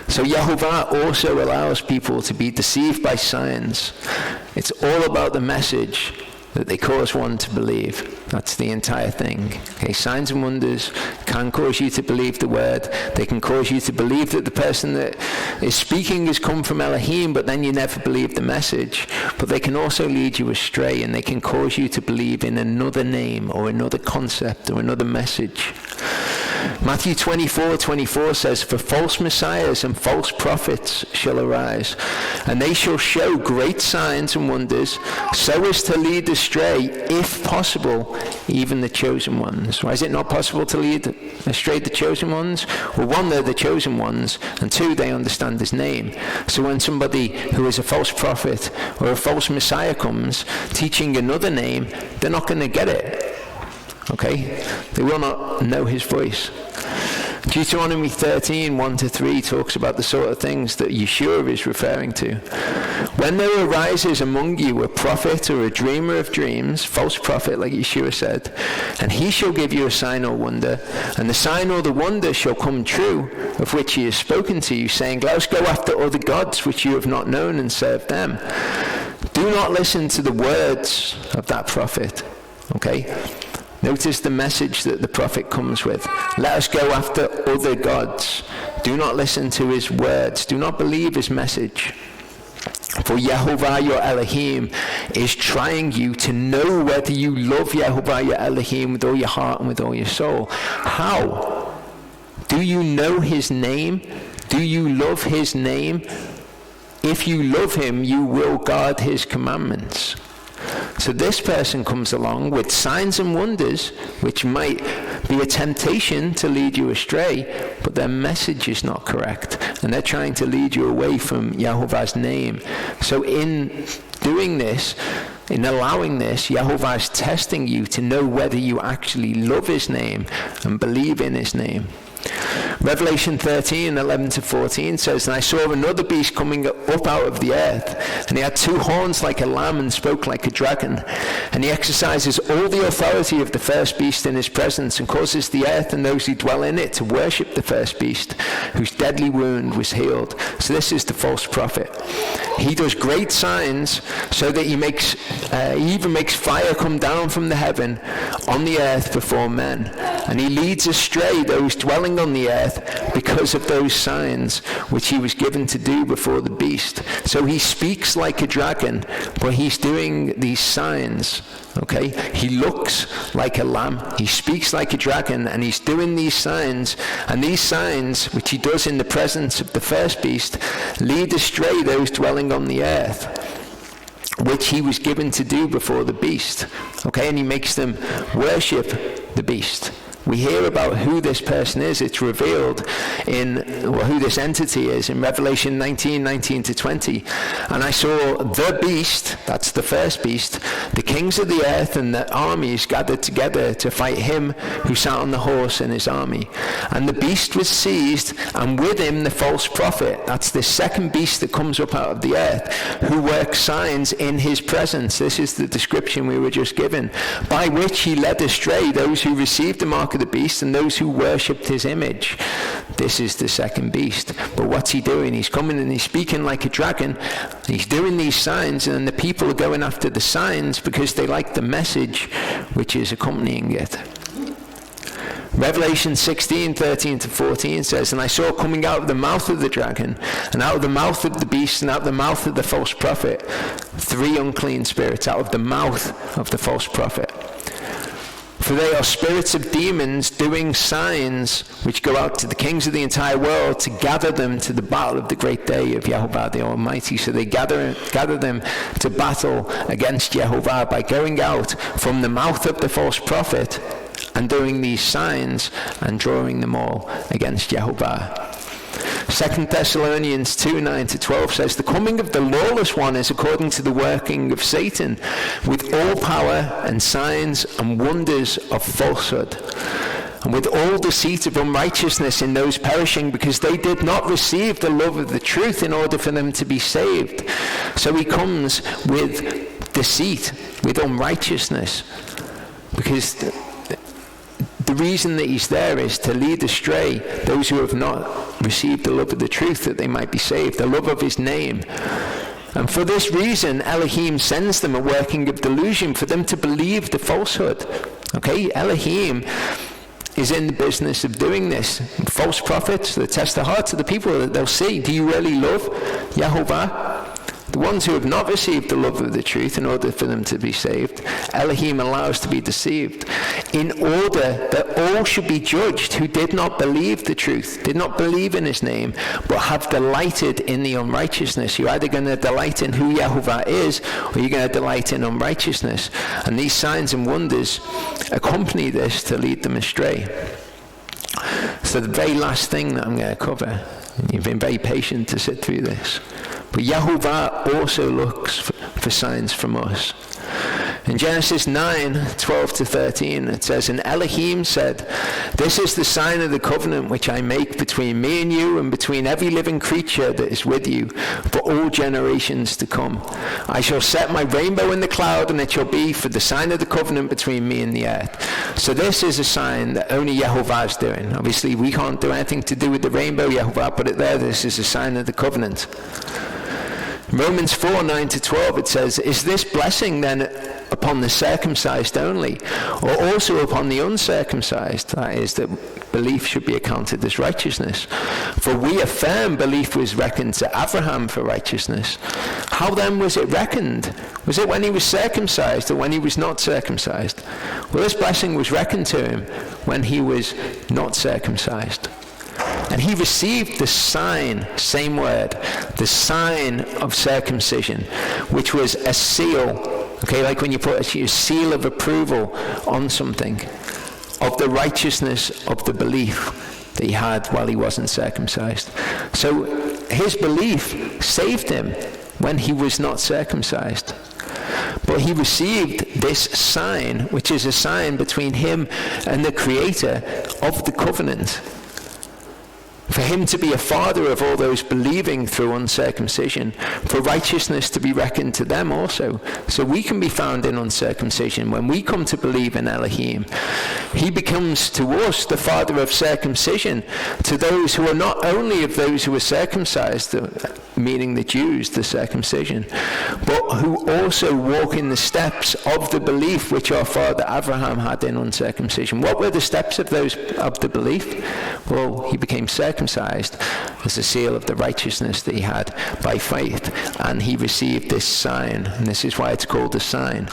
So Yehovah also allows people to be deceived by signs. It's all about the message that they cause one to believe. That's the entire thing. Okay, signs and wonders can cause you to believe the word. They can cause you to believe that the person that is speaking has come from Elohim, but then you never believe the message. But they can also lead you astray, and they can cause you to believe in another name or another concept or another message. Matthew 24:24 says, "For false messiahs and false prophets shall arise, and they shall show great signs and wonders, so as to lead astray, if possible, even the chosen ones." Why is it not possible to lead astray the chosen ones? Well, one, they're the chosen ones, and two, they understand his name. So when somebody who is a false prophet or a false messiah comes teaching another name, they're not going to get it. Okay? They will not know his voice. Deuteronomy 13:1-3 talks about the sort of things that Yeshua is referring to. "When there arises among you a prophet or a dreamer of dreams," false prophet like Yeshua said, "and he shall give you a sign or wonder, and the sign or the wonder shall come true, of which he has spoken to you, saying, let us go after other gods which you have not known and serve them. Do not listen to the words of that prophet." Okay? Notice the message that the prophet comes with. Let us go after other gods. Do not listen to his words. Do not believe his message. For Yehovah your Elohim is trying you to know whether you love Yehovah your Elohim with all your heart and with all your soul. How? Do you know his name? Do you love his name? If you love him, you will guard his commandments. So this person comes along with signs and wonders, which might be a temptation to lead you astray, but their message is not correct, and they're trying to lead you away from Yehovah's name. So in doing this, in allowing this, Yehovah is testing you to know whether you actually love his name and believe in his name. Revelation 13:11-14 says, "And I saw another beast coming up out of the earth, and he had two horns like a lamb and spoke like a dragon. And he exercises all the authority of the first beast in his presence, and causes the earth and those who dwell in it to worship the first beast, whose deadly wound was healed." So this is the false prophet. He does great signs, so that he even makes fire come down from the heaven on the earth before men. And he leads astray those dwelling on the earth because of those signs which he was given to do before the beast. So he speaks like a dragon, but he's doing these signs. Okay? He looks like a lamb. He speaks like a dragon, and he's doing these signs. And these signs, which he does in the presence of the first beast, lead astray those dwelling on the earth, which he was given to do before the beast. Okay? And he makes them worship the beast. We hear about who this person is. It's revealed who this entity is in Revelation 19:19-20. And I saw the beast, that's the first beast, the kings of the earth and the armies gathered together to fight him who sat on the horse and his army. And the beast was seized, and with him the false prophet, that's the second beast that comes up out of the earth, who works signs in his presence. This is the description we were just given, by which he led astray those who received the mark of the beast and those who worshipped his image. This is the second beast. But what's he doing? He's coming and he's speaking like a dragon. He's doing these signs, and the people are going after the signs because they like the message which is accompanying it. Revelation 16:13-14 says, and I saw coming out of the mouth of the dragon, and out of the mouth of the beast, and out of the mouth of the false prophet, 3 unclean spirits out of the mouth of the false prophet. For they are spirits of demons doing signs which go out to the kings of the entire world to gather them to the battle of the great day of Yehovah the Almighty. So they gather them to battle against Yehovah by going out from the mouth of the false prophet and doing these signs and drawing them all against Yehovah. 2 Thessalonians 2:9-12 says, the coming of the lawless one is according to the working of Satan, with all power and signs and wonders of falsehood, and with all deceit of unrighteousness in those perishing, because they did not receive the love of the truth in order for them to be saved. So he comes with deceit, with unrighteousness, because the reason that he's there is to lead astray those who have not received the love of the truth, that they might be saved, the love of his name. And for this reason, Elohim sends them a working of delusion for them to believe the falsehood. Okay, Elohim is in the business of doing this. False prophets that test the hearts of the people, that they'll see, do you really love Yehovah? The ones who have not received the love of the truth in order for them to be saved, Elohim allows to be deceived, in order that all should be judged who did not believe the truth, did not believe in his name, but have delighted in the unrighteousness. You're either going to delight in who Yehovah is, or you're going to delight in unrighteousness. And these signs and wonders accompany this to lead them astray. So the very last thing that I'm going to cover, and you've been very patient to sit through this, but Yehovah also looks for signs from us. In Genesis 9:12-13, it says, and Elohim said, this is the sign of the covenant which I make between me and you, and between every living creature that is with you, for all generations to come. I shall set my rainbow in the cloud, and it shall be for the sign of the covenant between me and the earth. So this is a sign that only Yehovah is doing. Obviously, we can't do anything to do with the rainbow. Yehovah put it there. This is a sign of the covenant. Romans 4:9-12, it says, is this blessing then upon the circumcised only, or also upon the uncircumcised? That is, that belief should be accounted as righteousness. For we affirm belief was reckoned to Abraham for righteousness. How then was it reckoned? Was it when he was circumcised or when he was not circumcised? Well, this blessing was reckoned to him when he was not circumcised. And he received the sign, same word, the sign of circumcision, which was a seal, okay, like when you put a seal of approval on something, of the righteousness of the belief that he had while he wasn't circumcised. So his belief saved him when he was not circumcised. But he received this sign, which is a sign between him and the Creator of the covenant, for him to be a father of all those believing through uncircumcision, for righteousness to be reckoned to them also. So we can be found in uncircumcision when we come to believe in Elohim. He becomes to us the father of circumcision, to those who are not only of those who are circumcised, meaning the Jews, the circumcision, but who also walk in the steps of the belief which our father Abraham had in uncircumcision. What were the steps of the belief? Well, he became circumcised as a seal of the righteousness that he had by faith, and he received this sign, and this is why it's called a sign.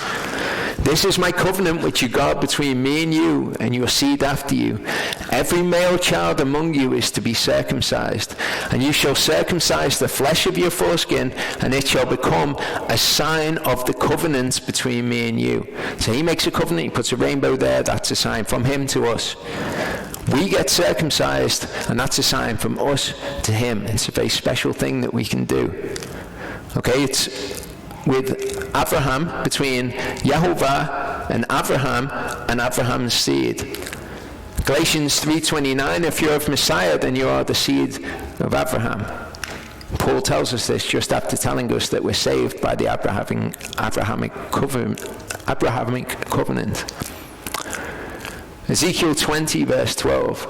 This is my covenant which you guard between me and you and your seed after you. Every male child among you is to be circumcised, and you shall circumcise the flesh of your foreskin, and it shall become a sign of the covenant between me and you. So he makes a covenant, he puts a rainbow there, that's a sign from him to us. We get circumcised, and that's a sign from us to him. It's a very special thing that we can do. Okay, it's with Abraham, between Yehovah and Abraham's seed. Galatians 3:29, if you're of Messiah, then you are the seed of Abraham. Paul tells us this just after telling us that we're saved by the Abrahamic covenant. Ezekiel 20, verse 12.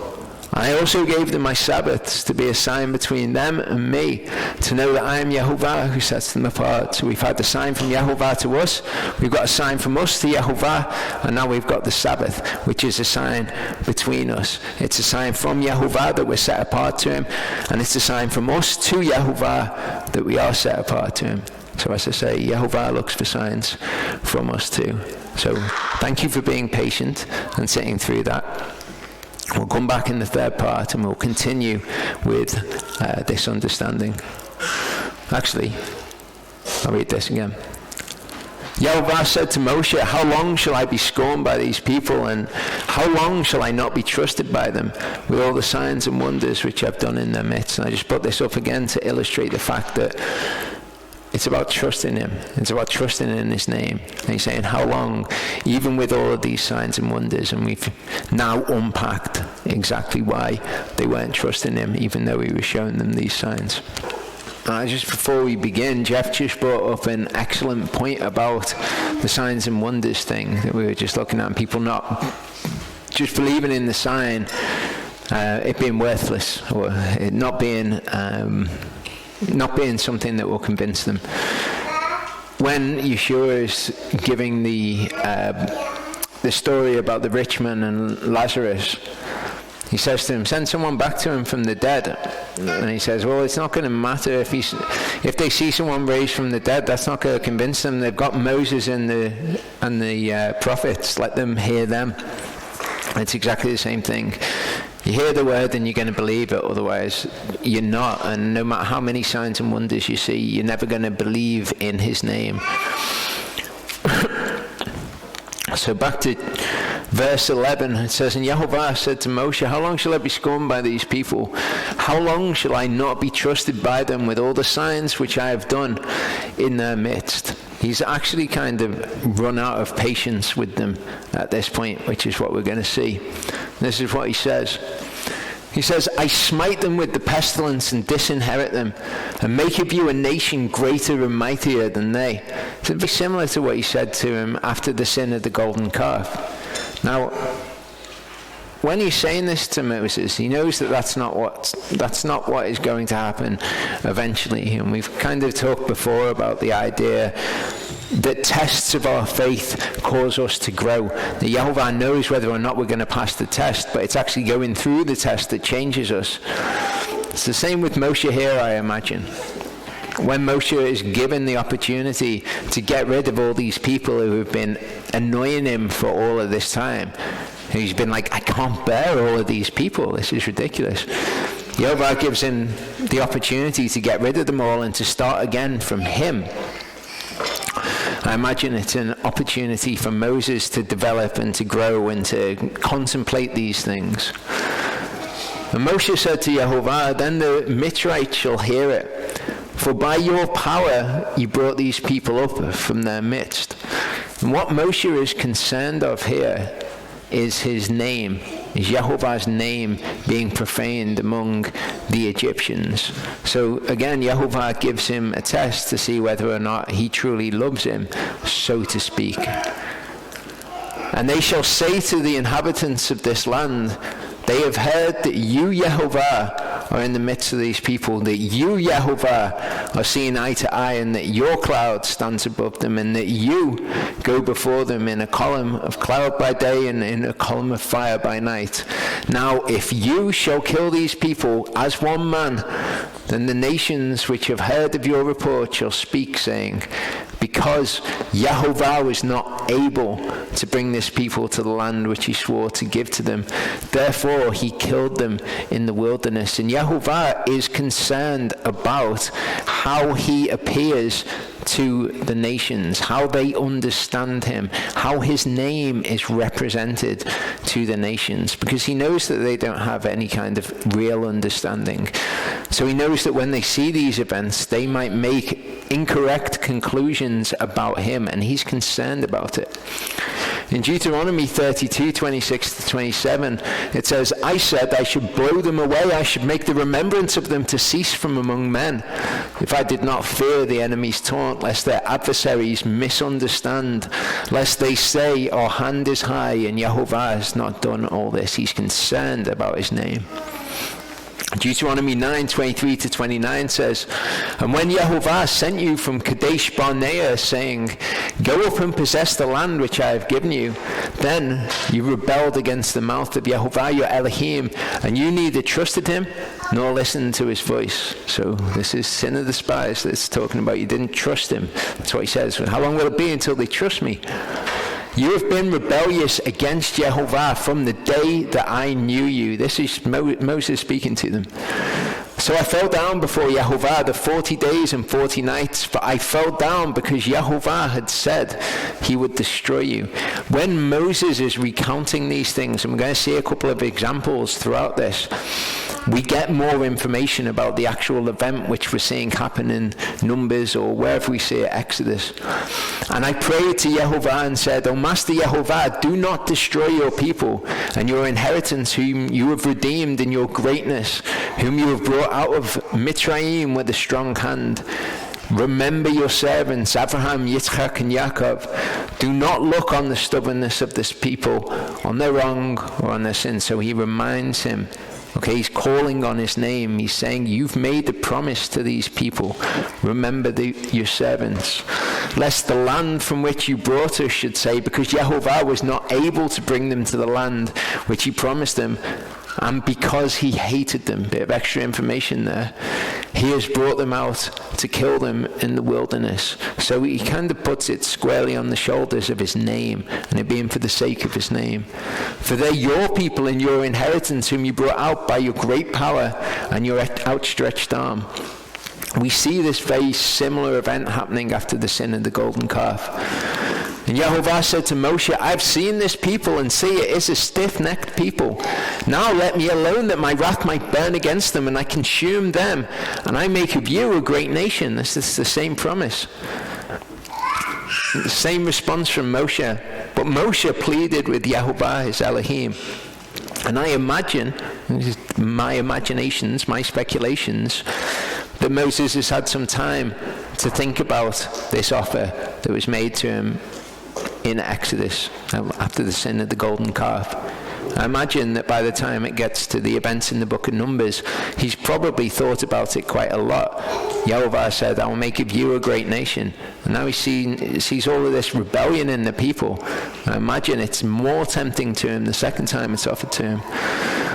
I also gave them my Sabbaths to be a sign between them and me, to know that I am Yehovah who sets them apart. So we've had the sign from Yehovah to us, we've got a sign from us to Yehovah, and now we've got the Sabbath, which is a sign between us. It's a sign from Yehovah that we're set apart to him, and it's a sign from us to Yehovah that we are set apart to him. So as I say, Yehovah looks for signs from us too. So thank you for being patient and sitting through that. We'll come back in the third part and we'll continue with this understanding. Actually, I'll read this again. Yehovah said to Moshe, how long shall I be scorned by these people, and how long shall I not be trusted by them with all the signs and wonders which I've done in their midst? And I just put this up again to illustrate the fact that it's about trusting him. It's about trusting in his name. And he's saying, how long, even with all of these signs and wonders? And we've now unpacked exactly why they weren't trusting him, even though he was showing them these signs. Just before we begin, Jeff just brought up an excellent point about the signs and wonders thing that we were just looking at, and people not just believing in the sign, it being worthless, or it not being something that will convince them. When Yeshua is giving the story about the rich man and Lazarus, he says to him, send someone back to him from the dead. And he says, well, it's not going to matter if they see someone raised from the dead. That's not going to convince them. They've got Moses and the prophets. Let them hear them. It's exactly the same thing. You hear the word and you're going to believe it, otherwise you're not. And no matter how many signs and wonders you see, you're never going to believe in his name. So back to verse 11, it says, and Yehovah said to Moshe, how long shall I be scorned by these people? How long shall I not be trusted by them with all the signs which I have done in their midst? He's actually kind of run out of patience with them at this point, which is what we're going to see. This is what he says. He says, I smite them with the pestilence and disinherit them, and make of you a nation greater and mightier than they. It's very similar to what he said to him after the sin of the golden calf. Now, when he's saying this to Moses, he knows that that's not what is going to happen eventually. And we've kind of talked before about the idea that tests of our faith cause us to grow. The Yehovah knows whether or not we're going to pass the test, but it's actually going through the test that changes us. It's the same with Moshe here, I imagine. When Moshe is given the opportunity to get rid of all these people who have been annoying him for all of this time, he's been like, I can't bear all of these people. This is ridiculous. Yehovah gives him the opportunity to get rid of them all and to start again from him. I imagine it's an opportunity for Moses to develop and to grow and to contemplate these things. And Moshe said to Yehovah, then the Mitzrites shall hear it. For by your power you brought these people up from their midst. And what Moshe is concerned of here is his name, is Yehovah's name being profaned among the Egyptians. So again, Yehovah gives him a test to see whether or not he truly loves him, so to speak. And they shall say to the inhabitants of this land, they have heard that you, Yehovah, are in the midst of these people, that you, Yehovah, are seen eye to eye, and that your cloud stands above them, and that you go before them in a column of cloud by day and in a column of fire by night. Now, if you shall kill these people as one man, then the nations which have heard of your report shall speak, saying, because Yehovah was not not able to bring this people to the land which he swore to give to them. Therefore he killed them in the wilderness. And Yehovah is concerned about how he appears to the nations, how they understand him, how his name is represented to the nations, because he knows that they don't have any kind of real understanding. So he knows that when they see these events, they might make incorrect conclusions about him, and he's concerned about it. In Deuteronomy 32, 26 to 27, it says, I said I should blow them away, I should make the remembrance of them to cease from among men, if I did not fear the enemy's taunt, lest their adversaries misunderstand, lest they say, our hand is high, and Yehovah has not done all this. He's concerned about his name. Deuteronomy 9, 23 to 29 says, and when Yehovah sent you from Kadesh Barnea, saying, go up and possess the land which I have given you, then you rebelled against the mouth of Yehovah your Elohim, and you neither trusted him nor listened to his voice. So this is sin of the spies that's talking about. You didn't trust him. That's what he says. How long will it be until they trust me? You have been rebellious against Yehovah from the day that I knew you. This is Moses speaking to them. So I fell down before Yehovah the 40 days and 40 nights, for I fell down because Yehovah had said he would destroy you. When Moses is recounting these things, and we're going to see a couple of examples throughout this, we get more information about the actual event which we're seeing happen in Numbers or wherever we see it, Exodus. And I prayed to Yehovah and said, O Master Yehovah, do not destroy your people and your inheritance whom you have redeemed in your greatness, whom you have brought out of Mitzrayim with a strong hand. Remember your servants, Abraham, Yitzchak, and Yaakov. Do not look on the stubbornness of this people, on their wrong or on their sin. So he reminds him. Okay, he's calling on his name. He's saying, you've made the promise to these people. Remember your servants. Lest the land from which you brought us should say, because Yehovah was not able to bring them to the land which he promised them, and because he hated them. Bit of extra information there. He has brought them out to kill them in the wilderness. So he kind of puts it squarely on the shoulders of his name, and it being for the sake of his name. For they're your people and your inheritance, whom you brought out by your great power and your outstretched arm. We see this very similar event happening after the sin of the golden calf. And Yehovah said to Moshe, I've seen this people, and see, it is a stiff-necked people. Now let me alone, that my wrath might burn against them, and I consume them, and I make of you a great nation. This is the same promise. The same response from Moshe. But Moshe pleaded with Yehovah, his Elohim. And I imagine, my imaginations, my speculations, that Moses has had some time to think about this offer that was made to him in Exodus after the sin of the golden calf. I imagine that by the time it gets to the events in the book of Numbers, he's probably thought about it quite a lot. Yehovah said, I will make of you a great nation. And now he sees all of this rebellion in the people. I imagine it's more tempting to him the second time it's offered to him.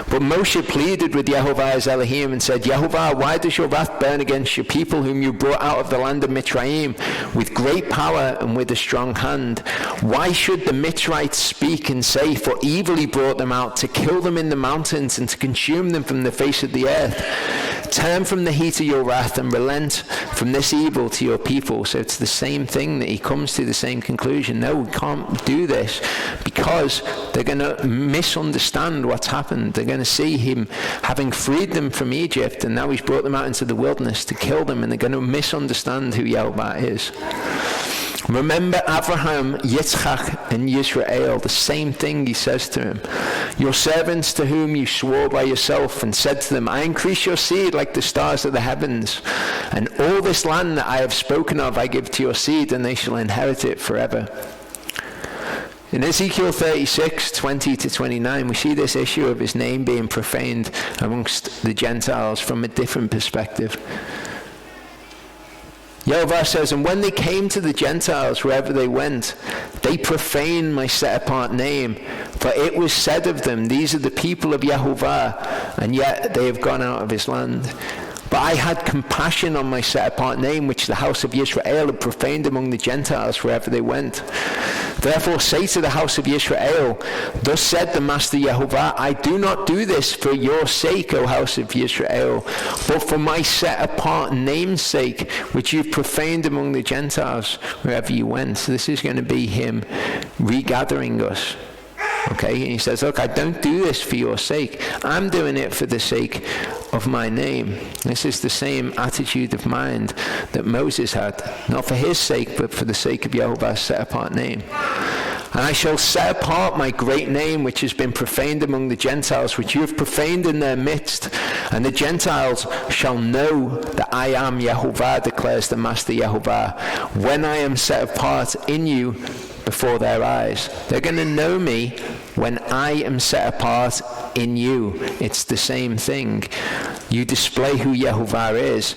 But Moshe pleaded with Yehovah his Elohim and said, Yehovah, why does your wrath burn against your people whom you brought out of the land of Mitzrayim with great power and with a strong hand? Why should the Mitzrites speak and say, for evil he brought them out, to kill them in the mountains and to consume them from the face of the earth? Turn from the heat of your wrath and relent from this evil to your people. So it's the same thing that he comes to the same conclusion. No, we can't do this because they're going to misunderstand what's happened. They're going to see him having freed them from Egypt, and now he's brought them out into the wilderness to kill them, and they're going to misunderstand who Yehovah is. Remember Abraham, Yitzchak, and Yisrael. The same thing he says to him. Your servants to whom you swore by yourself and said to them, I increase your seed like the stars of the heavens. And all this land that I have spoken of I give to your seed, and they shall inherit it forever. In Ezekiel 36, 20 to 29, we see this issue of his name being profaned amongst the Gentiles from a different perspective. Yehovah says, and when they came to the Gentiles, wherever they went, they profaned my set-apart name. For it was said of them, these are the people of Yehovah, and yet they have gone out of his land. But I had compassion on my set-apart name, which the house of Israel had profaned among the Gentiles wherever they went. Therefore say to the house of Israel, thus said the Master Yehovah, I do not do this for your sake, O house of Israel, but for my set-apart name's sake, which you've profaned among the Gentiles wherever you went. So this is going to be him regathering us. Okay, and he says, look, I don't do this for your sake. I'm doing it for the sake of my name. This is the same attitude of mind that Moses had, not for his sake, but for the sake of Yehovah's set-apart name. And I shall set apart my great name, which has been profaned among the Gentiles, which you have profaned in their midst. And the Gentiles shall know that I am Yehovah, declares the Master Yehovah, when I am set apart in you before their eyes. They're going to know me when I am set apart in you. It's the same thing. You display who Yehovah is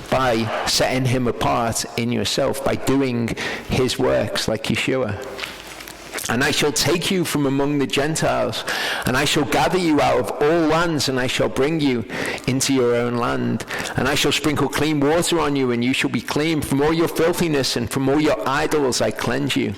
by setting him apart in yourself, by doing his works like Yeshua. And I shall take you from among the Gentiles, and I shall gather you out of all lands, and I shall bring you into your own land. And I shall sprinkle clean water on you, and you shall be clean. From all your filthiness and from all your idols I cleanse you.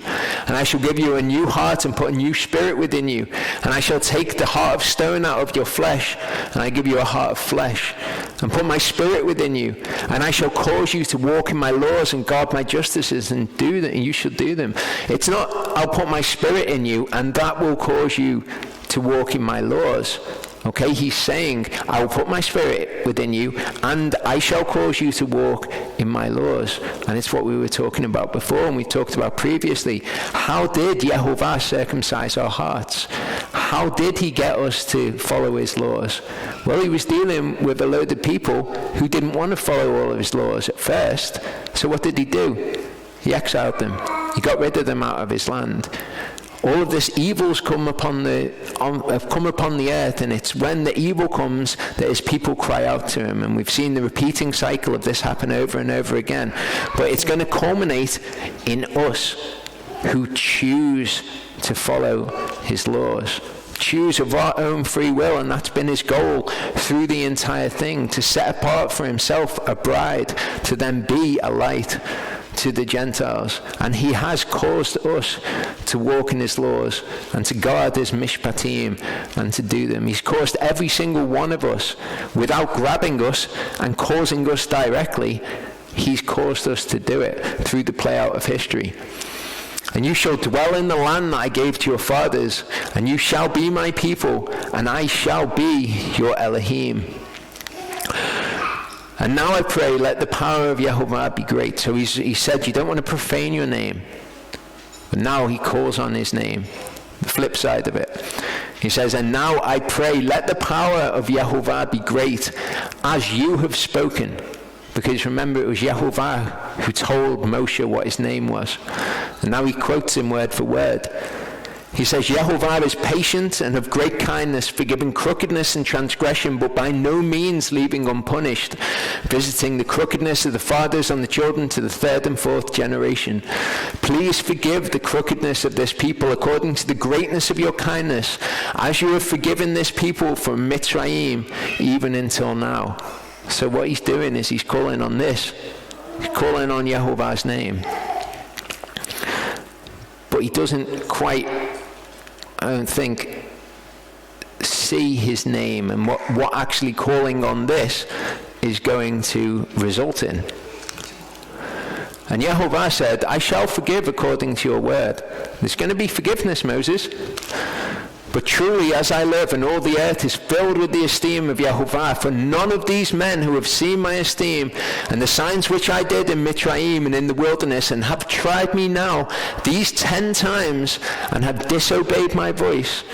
And I shall give you a new heart and put a new spirit within you. And I shall take the heart of stone out of your flesh, and I give you a heart of flesh, and put my spirit within you. And I shall cause you to walk in my laws and guard my justices and do them, and you shall do them. It's not, I'll put my spirit in you and that will cause you to walk in my laws. Okay, he's saying, I will put my spirit within you and I shall cause you to walk in my laws. And it's what we were talking about before and we talked about previously. How did Yehovah circumcise our hearts? How did he get us to follow his laws? Well, he was dealing with a load of people who didn't want to follow all of his laws at first. So what did he do? He exiled them. He got rid of them out of his land. All of this evil's come upon the earth, and it's when the evil comes that his people cry out to him. And we've seen the repeating cycle of this happen over and over again. But it's going to culminate in us who choose to follow his laws. Choose of our own free will, and that's been his goal through the entire thing, to set apart for himself a bride, to then be a light to the Gentiles. And he has caused us to walk in his laws and to guard his mishpatim and to do them. He's caused every single one of us, without grabbing us and causing us directly, he's caused us to do it through the play out of history. And you shall dwell in the land that I gave to your fathers, and you shall be my people, and I shall be your Elohim. And now I pray, let the power of Yehovah be great. So he said, you don't want to profane your name. But now he calls on his name. The flip side of it. He says, and now I pray, let the power of Yehovah be great, as you have spoken. Because remember, it was Yehovah who told Moshe what his name was. And now he quotes him word for word. He says, Yehovah is patient and of great kindness, forgiving crookedness and transgression, but by no means leaving unpunished, visiting the crookedness of the fathers on the children to the third and fourth generation. Please forgive the crookedness of this people according to the greatness of your kindness, as you have forgiven this people from Mitzrayim even until now. So what he's doing is he's calling on this. He's calling on Yehovah's name. But he doesn't quite, I don't think, see his name and what actually calling on this is going to result in. And Yehovah said, I shall forgive according to your word. There's going to be forgiveness, Moses. But truly, as I live, and all the earth is filled with the esteem of Yehovah, for none of these men who have seen my esteem, and the signs which I did in Mitzrayim and in the wilderness, and have tried me now, these 10 times, and have disobeyed my voice,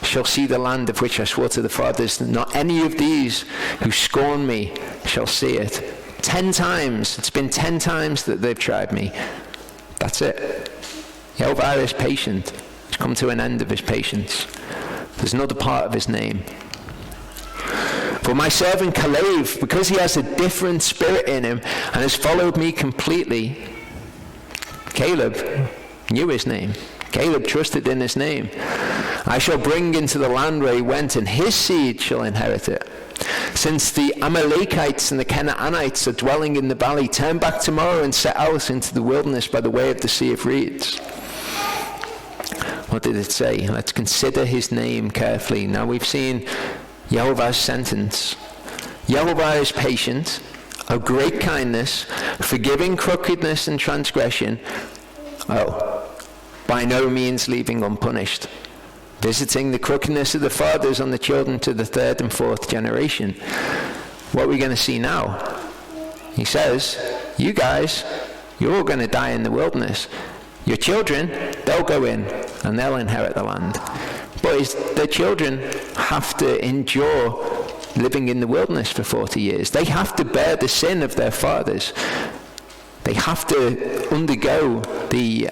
shall see the land of which I swore to the fathers. Not any of these who scorn me shall see it. 10 times. It's been 10 times that they've tried me. That's it. Yehovah is patient. He's come to an end of his patience. There's another part of his name. For my servant Caleb, because he has a different spirit in him and has followed me completely, Caleb knew his name. Caleb trusted in his name. I shall bring into the land where he went, and his seed shall inherit it. Since the Amalekites and the Canaanites are dwelling in the valley, turn back tomorrow and set out into the wilderness by the way of the Sea of Reeds. What did it say? Let's consider his name carefully. Now we've seen Yehovah's sentence. Yehovah is patient, of great kindness, forgiving crookedness and transgression. By no means leaving unpunished, visiting the crookedness of the fathers on the children to the third and fourth generation. What are we going to see now? He says, you guys, you're all going to die in the wilderness. Your children, they'll go in and they'll inherit the land. But their children have to endure living in the wilderness for 40 years. They have to bear the sin of their fathers. They have to undergo the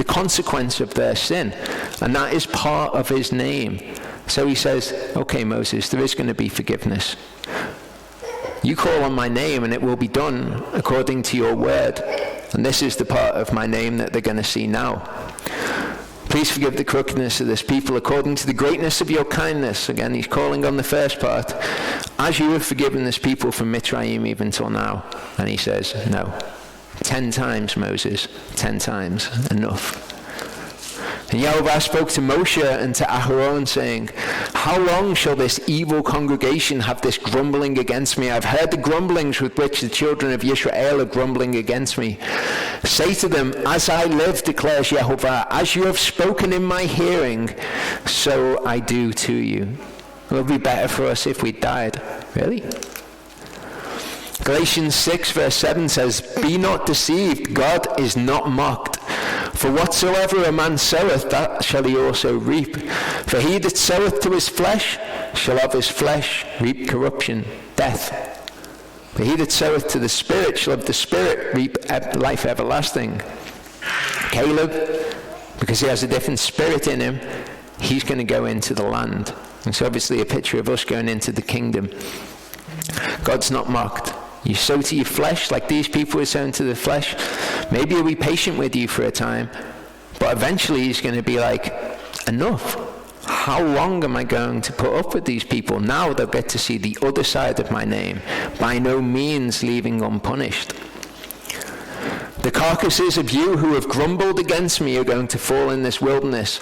consequence of their sin. And that is part of his name. So he says, okay, Moses, there is going to be forgiveness. You call on my name and it will be done according to your word. And this is the part of my name that they're going to see now. Please forgive the crookedness of this people according to the greatness of your kindness. Again, he's calling on the first part. As you have forgiven this people from Mitzrayim even till now. And he says, no. 10 times, Moses. 10 times. Enough. And Yehovah spoke to Moshe and to Aharon, saying, how long shall this evil congregation have this grumbling against me? I've heard the grumblings with which the children of Israel are grumbling against me. Say to them, as I live, declares Yehovah, as you have spoken in my hearing, so I do to you. It would be better for us if we died. Really? Galatians 6 verse 7 says, be not deceived, God is not mocked. For whatsoever a man soweth, that shall he also reap. For he that soweth to his flesh shall of his flesh reap corruption, death. But he that soweth to the Spirit shall of the Spirit reap life everlasting. Caleb, because he has a different spirit in him, he's going to go into the land. It's obviously a picture of us going into the kingdom. God's not mocked. You sow to your flesh like these people are sowing to the flesh. Maybe he'll be patient with you for a time, but eventually he's going to be like, enough. How long am I going to put up with these people? Now they'll get to see the other side of my name, by no means leaving unpunished. The carcasses of you who have grumbled against me are going to fall in this wilderness.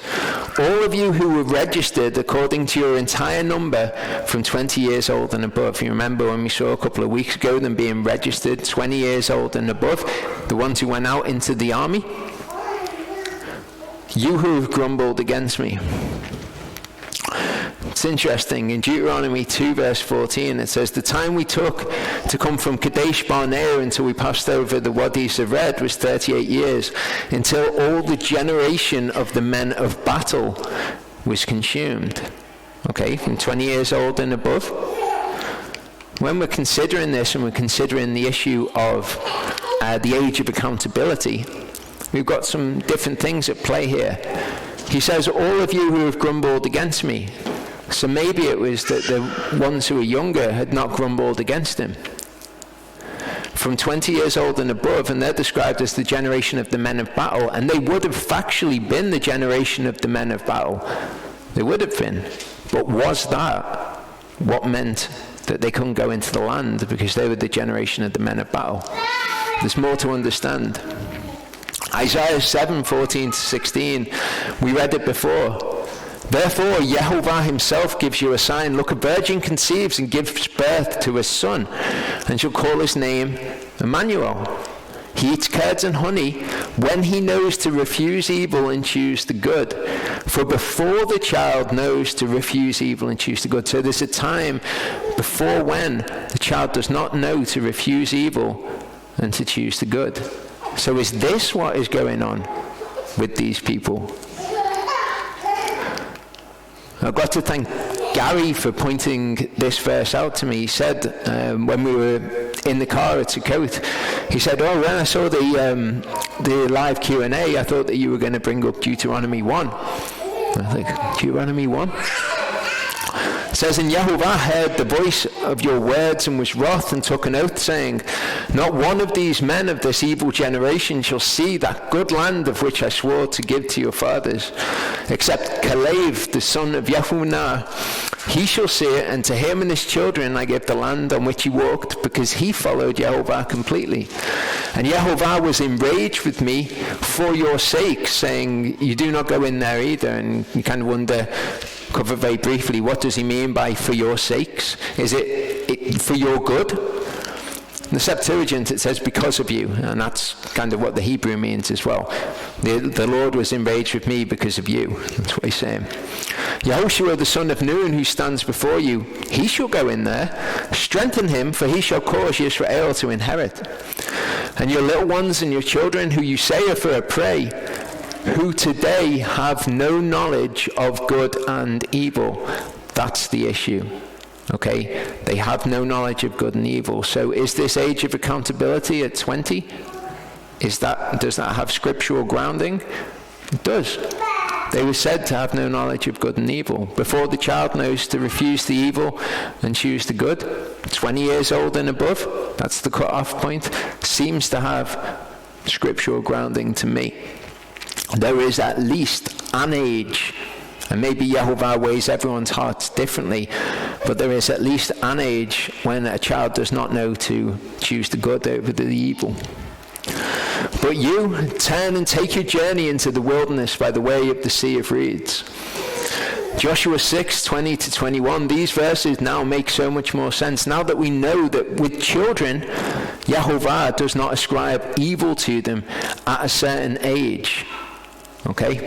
All of you who were registered according to your entire number from 20 years old and above. You remember when we saw a couple of weeks ago them being registered 20 years old and above, the ones who went out into the army? You who have grumbled against me. It's interesting, in Deuteronomy 2 verse 14 it says, the time we took to come from Kadesh Barnea until we passed over the Wadis of Red was 38 years, until all the generation of the men of battle was consumed. Okay, from 20 years old and above. When we're considering this and we're considering the issue of the age of accountability, we've got some different things at play here. He says, all of you who have grumbled against me. So maybe it was that the ones who were younger had not grumbled against him. From 20 years old and above, and they're described as the generation of the men of battle, and they would have factually been the generation of the men of battle. They would have been. But was that what meant that they couldn't go into the land because they were the generation of the men of battle? There's more to understand. Isaiah 7, 14 to 16, we read it before. Therefore, Yehovah himself gives you a sign. Look, a virgin conceives and gives birth to a son, and shall call his name Emmanuel. He eats curds and honey when he knows to refuse evil and choose the good. For before the child knows to refuse evil and choose the good. So there's a time before when the child does not know to refuse evil and to choose the good. So is this what is going on with these people? I've got to thank Gary for pointing this verse out to me. He said when we were in the car at Sukkot, he said, when I saw the live Q&A, I thought that you were going to bring up Deuteronomy 1. I think, Deuteronomy 1? says, and Yehovah heard the voice of your words and was wroth and took an oath, saying, not one of these men of this evil generation shall see that good land of which I swore to give to your fathers, except Caleb the son of Jephunneh. He shall see it, and to him and his children I give the land on which he walked, because he followed Yehovah completely. And Yehovah was enraged with me for your sake, saying, you do not go in there either. And you kind of wonder, cover very briefly, what does he mean by for your sakes? Is it for your good? In the Septuagint it says because of you, and that's kind of what the Hebrew means as well. The Lord was enraged with me because of you. That's what he's saying. Yehoshua the son of Nun, who stands before you, he shall go in there. Strengthen him, for he shall cause Israel to inherit. And your little ones and your children, who you say are for a prey, who today have no knowledge of good and evil. That's the issue. Okay, they have no knowledge of good and evil. So is this age of accountability at 20? Does that have scriptural grounding? It does. They were said to have no knowledge of good and evil. Before the child knows to refuse the evil and choose the good, 20 years old and above, that's the cut-off point, seems to have scriptural grounding to me. There is at least an age, and maybe Yehovah weighs everyone's hearts differently, but there is at least an age when a child does not know to choose the good over the evil. But you turn and take your journey into the wilderness by the way of the Sea of Reeds. Joshua 6:20-21, these verses now make so much more sense. Now that we know that with children, Yehovah does not ascribe evil to them at a certain age. Okay?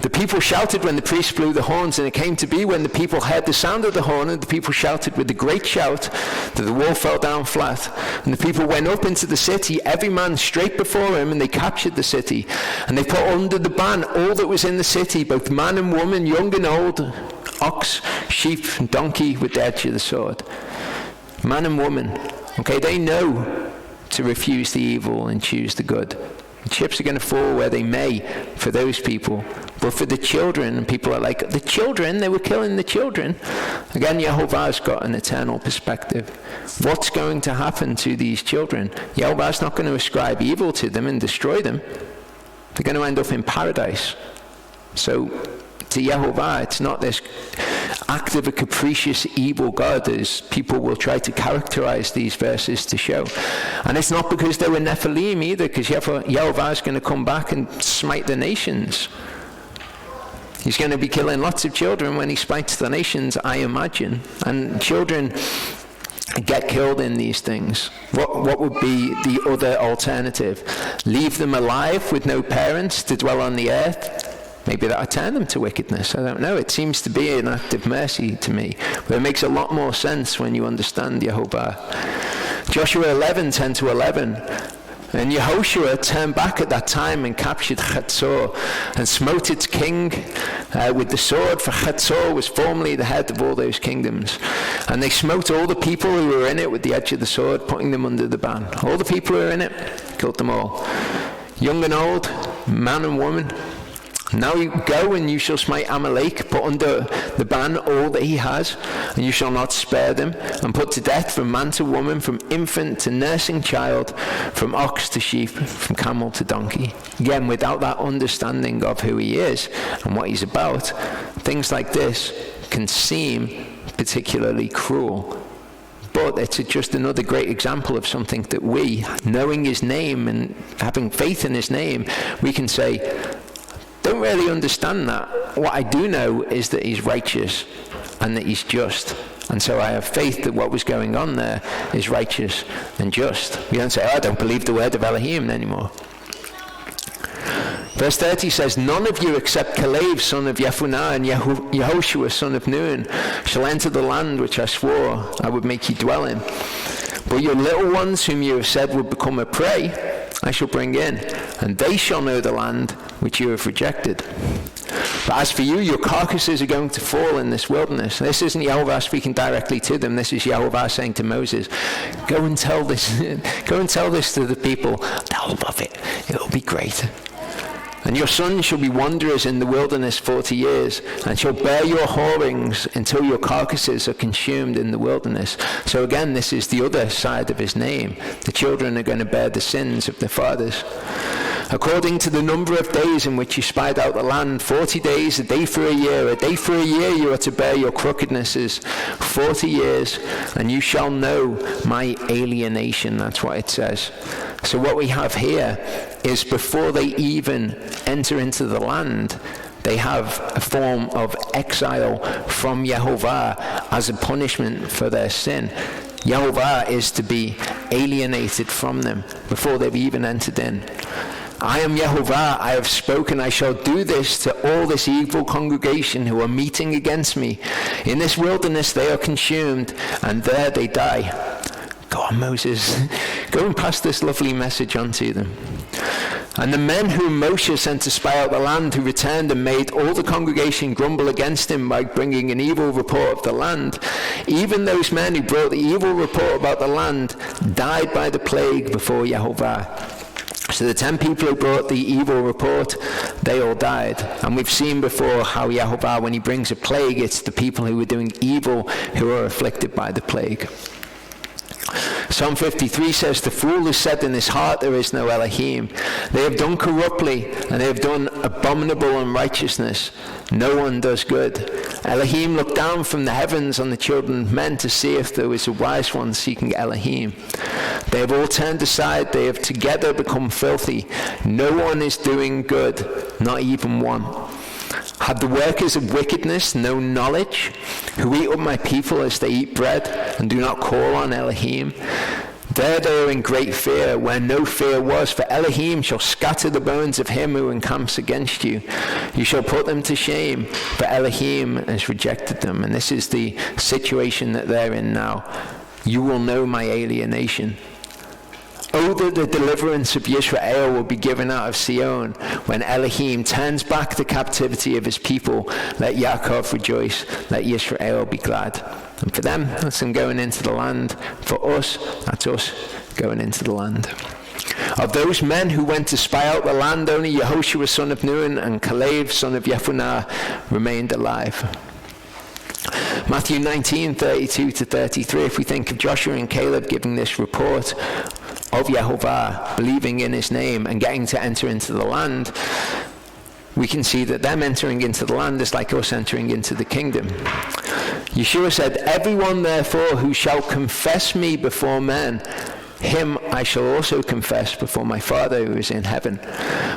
The people shouted when the priest blew the horns, and it came to be when the people heard the sound of the horn, and the people shouted with a great shout, that the wall fell down flat. And the people went up into the city, every man straight before him, and they captured the city. And they put under the ban all that was in the city, both man and woman, young and old, ox, sheep, and donkey, with the edge of the sword. Man and woman. Okay, they know to refuse the evil and choose the good. The chips are going to fall where they may for those people. But for the children, and people are like, the children, they were killing the children. Again, Yehovah's got an eternal perspective. What's going to happen to these children? Yehovah's not going to ascribe evil to them and destroy them. They're going to end up in paradise. So, to Yehovah, it's not this act of a capricious, evil God as people will try to characterize these verses to show. And it's not because they were Nephilim either, because Yehovah is going to come back and smite the nations. He's going to be killing lots of children when he smites the nations, I imagine. And children get killed in these things. What would be the other alternative? Leave them alive with no parents to dwell on the earth? Maybe that'll turn them to wickedness. I don't know. It seems to be an act of mercy to me. But it makes a lot more sense when you understand Yehovah. Joshua 11:10-11. And Yehoshua turned back at that time and captured Chatzor and smote its king with the sword, for Chatzor was formerly the head of all those kingdoms. And they smote all the people who were in it with the edge of the sword, putting them under the ban. All the people who were in it, killed them all. Young and old, man and woman. Now you go and you shall smite Amalek, put under the ban all that he has, and you shall not spare them, and put to death from man to woman, from infant to nursing child, from ox to sheep, from camel to donkey. Again, without that understanding of who he is and what he's about, things like this can seem particularly cruel. But it's just another great example of something that we, knowing his name and having faith in his name, we can say, don't really understand that. What I do know is that he's righteous and that he's just. And so I have faith that what was going on there is righteous and just. We don't say, I don't believe the word of Elohim anymore. Verse 30 says, none of you except Caleb, son of Jephunneh, and Yehoshua, son of Nun, shall enter the land which I swore I would make you dwell in. But your little ones, whom you have said would become a prey, I shall bring in, and they shall know the land which you have rejected. But as for you, your carcasses are going to fall in this wilderness. This isn't Yehovah speaking directly to them. This is Yehovah saying to Moses, go and tell this to the people. They'll love it. It'll be great. And your sons shall be wanderers in the wilderness 40 years, and shall bear your whorings until your carcasses are consumed in the wilderness. So again, this is the other side of his name. The children are going to bear the sins of their fathers. According to the number of days in which you spied out the land, 40 days, a day for a year. A day for a year you are to bear your crookednesses, 40 years, and you shall know my alienation. That's what it says. So what we have here is before they even enter into the land, they have a form of exile from Yehovah as a punishment for their sin. Yehovah is to be alienated from them before they've even entered in. I am Yehovah, I have spoken, I shall do this to all this evil congregation who are meeting against me. In this wilderness they are consumed, and there they die. Go on, Moses, go and pass this lovely message on to them. And the men whom Moshe sent to spy out the land, who returned and made all the congregation grumble against him by bringing an evil report of the land, even those men who brought the evil report about the land died by the plague before Yehovah. So the 10 people who brought the evil report, they all died. And we've seen before how Yehovah, when he brings a plague, it's the people who are doing evil who are afflicted by the plague. Psalm 53 says, the fool has said in his heart, there is no Elohim. They have done corruptly, and they have done abominable unrighteousness. No one does good. Elohim looked down from the heavens on the children of men to see if there was a wise one seeking Elohim. They have all turned aside. They have together become filthy. No one is doing good, not even one. Have the workers of wickedness no knowledge, who eat up my people as they eat bread, and do not call on Elohim? There they are in great fear, where no fear was, for Elohim shall scatter the bones of him who encamps against you. You shall put them to shame, for Elohim has rejected them. And this is the situation that they're in now. You will know my alienation. Oh, that the deliverance of Yisrael will be given out of Sion, when Elohim turns back the captivity of his people. Let Yaakov rejoice, let Yisrael be glad. And for them, that's them going into the land. For us, that's us going into the land. Of those men who went to spy out the land, only Yehoshua son of Nun and Caleb son of Jephunneh remained alive. Matthew 19:32-33, if we think of Joshua and Caleb giving this report of Yehovah, believing in his name and getting to enter into the land, we can see that them entering into the land is like us entering into the kingdom. Yeshua said, everyone therefore who shall confess me before men, him I shall also confess before my Father who is in heaven.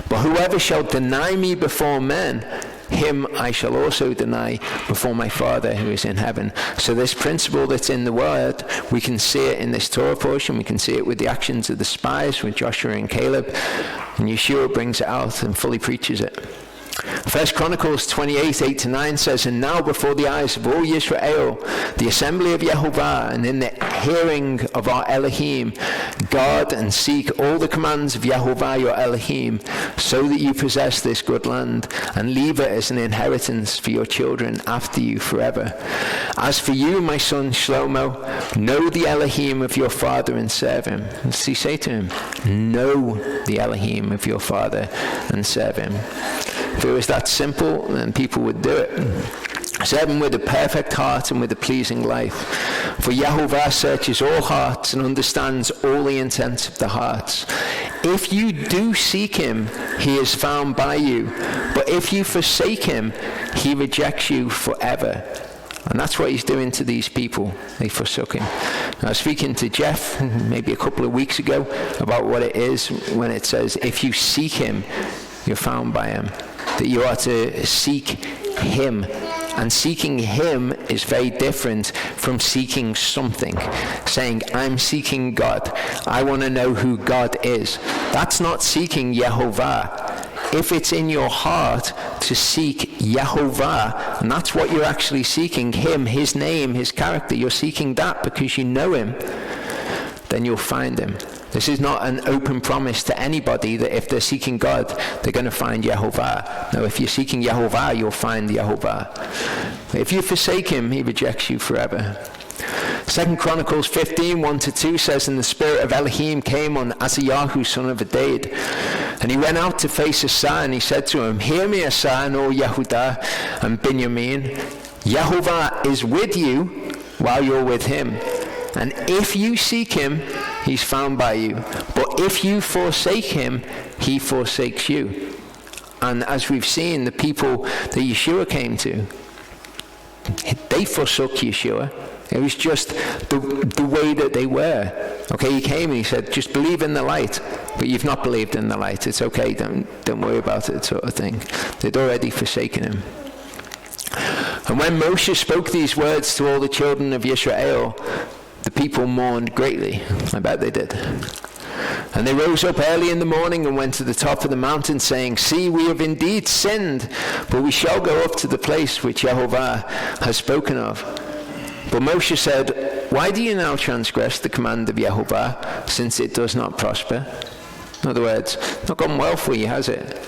But whoever shall deny me before men, him I shall also deny before my Father who is in heaven. So this principle that's in the Word, we can see it in this Torah portion. We can see it with the actions of the spies, with Joshua and Caleb. And Yeshua brings it out and fully preaches it. 1 Chronicles 28:8-9 says, and now before the eyes of all Yisrael, the assembly of Yehovah, and in the hearing of our Elohim, guard and seek all the commands of Yehovah your Elohim, so that you possess this good land, and leave it as an inheritance for your children after you forever. As for you, my son Shlomo, know the Elohim of your father and serve him. What does he say to him? Know the Elohim of your father and serve him. If it was that simple, then people would do it. Serve him with a perfect heart and with a pleasing life. For Yehovah searches all hearts and understands all the intents of the hearts. If you do seek him, he is found by you. But if you forsake him, he rejects you forever. And that's what he's doing to these people. They forsook him. I was speaking to Jeff maybe a couple of weeks ago about what it is when it says, if you seek him, you're found by him. That you are to seek him. And seeking him is very different from seeking something. Saying, I'm seeking God. I want to know who God is. That's not seeking Yehovah. If it's in your heart to seek Yehovah, and that's what you're actually seeking, him, his name, his character, you're seeking that because you know him, then you'll find him. This is not an open promise to anybody that if they're seeking God, they're going to find Yehovah. No, if you're seeking Yehovah, you'll find Yehovah. If you forsake him, he rejects you forever. 2 Chronicles 15, 1-2 says, and the spirit of Elohim came on Azayahu, son of Adad. And he went out to face Asa, and he said to him, hear me, Asa, and all Yehudah and Binyamin. Yehovah is with you while you're with him. And if you seek him, he's found by you. But if you forsake him, he forsakes you. And as we've seen, the people that Yeshua came to, they forsook Yeshua. It was just the way that they were. Okay, he came and he said, just believe in the light. But you've not believed in the light. It's okay, don't worry about it, sort of thing. They'd already forsaken him. And when Moshe spoke these words to all the children of Israel, the people mourned greatly. I bet they did. And they rose up early in the morning and went to the top of the mountain, saying, see, we have indeed sinned, but we shall go up to the place which Yehovah has spoken of. But Moshe said, why do you now transgress the command of Yehovah, since it does not prosper? In other words, it's not gone well for you, has it?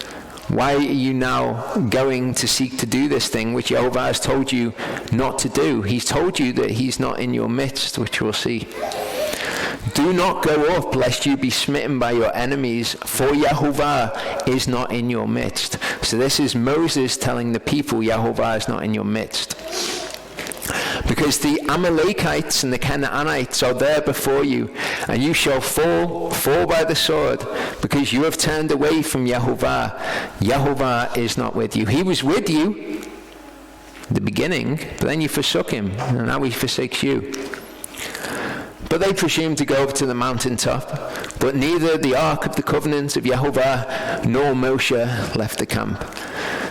Why are you now going to seek to do this thing which Yehovah has told you not to do? He's told you that he's not in your midst, which we'll see. Do not go up, lest you be smitten by your enemies, for Yehovah is not in your midst. So this is Moses telling the people, Yehovah is not in your midst. Because the Amalekites and the Canaanites are there before you, and you shall fall by the sword, because you have turned away from Yehovah. Yehovah is not with you. He was with you at the beginning, but then you forsook him, and now he forsakes you. But they presumed to go up to the mountaintop, but neither the ark of the covenant of Yehovah nor Moshe left the camp.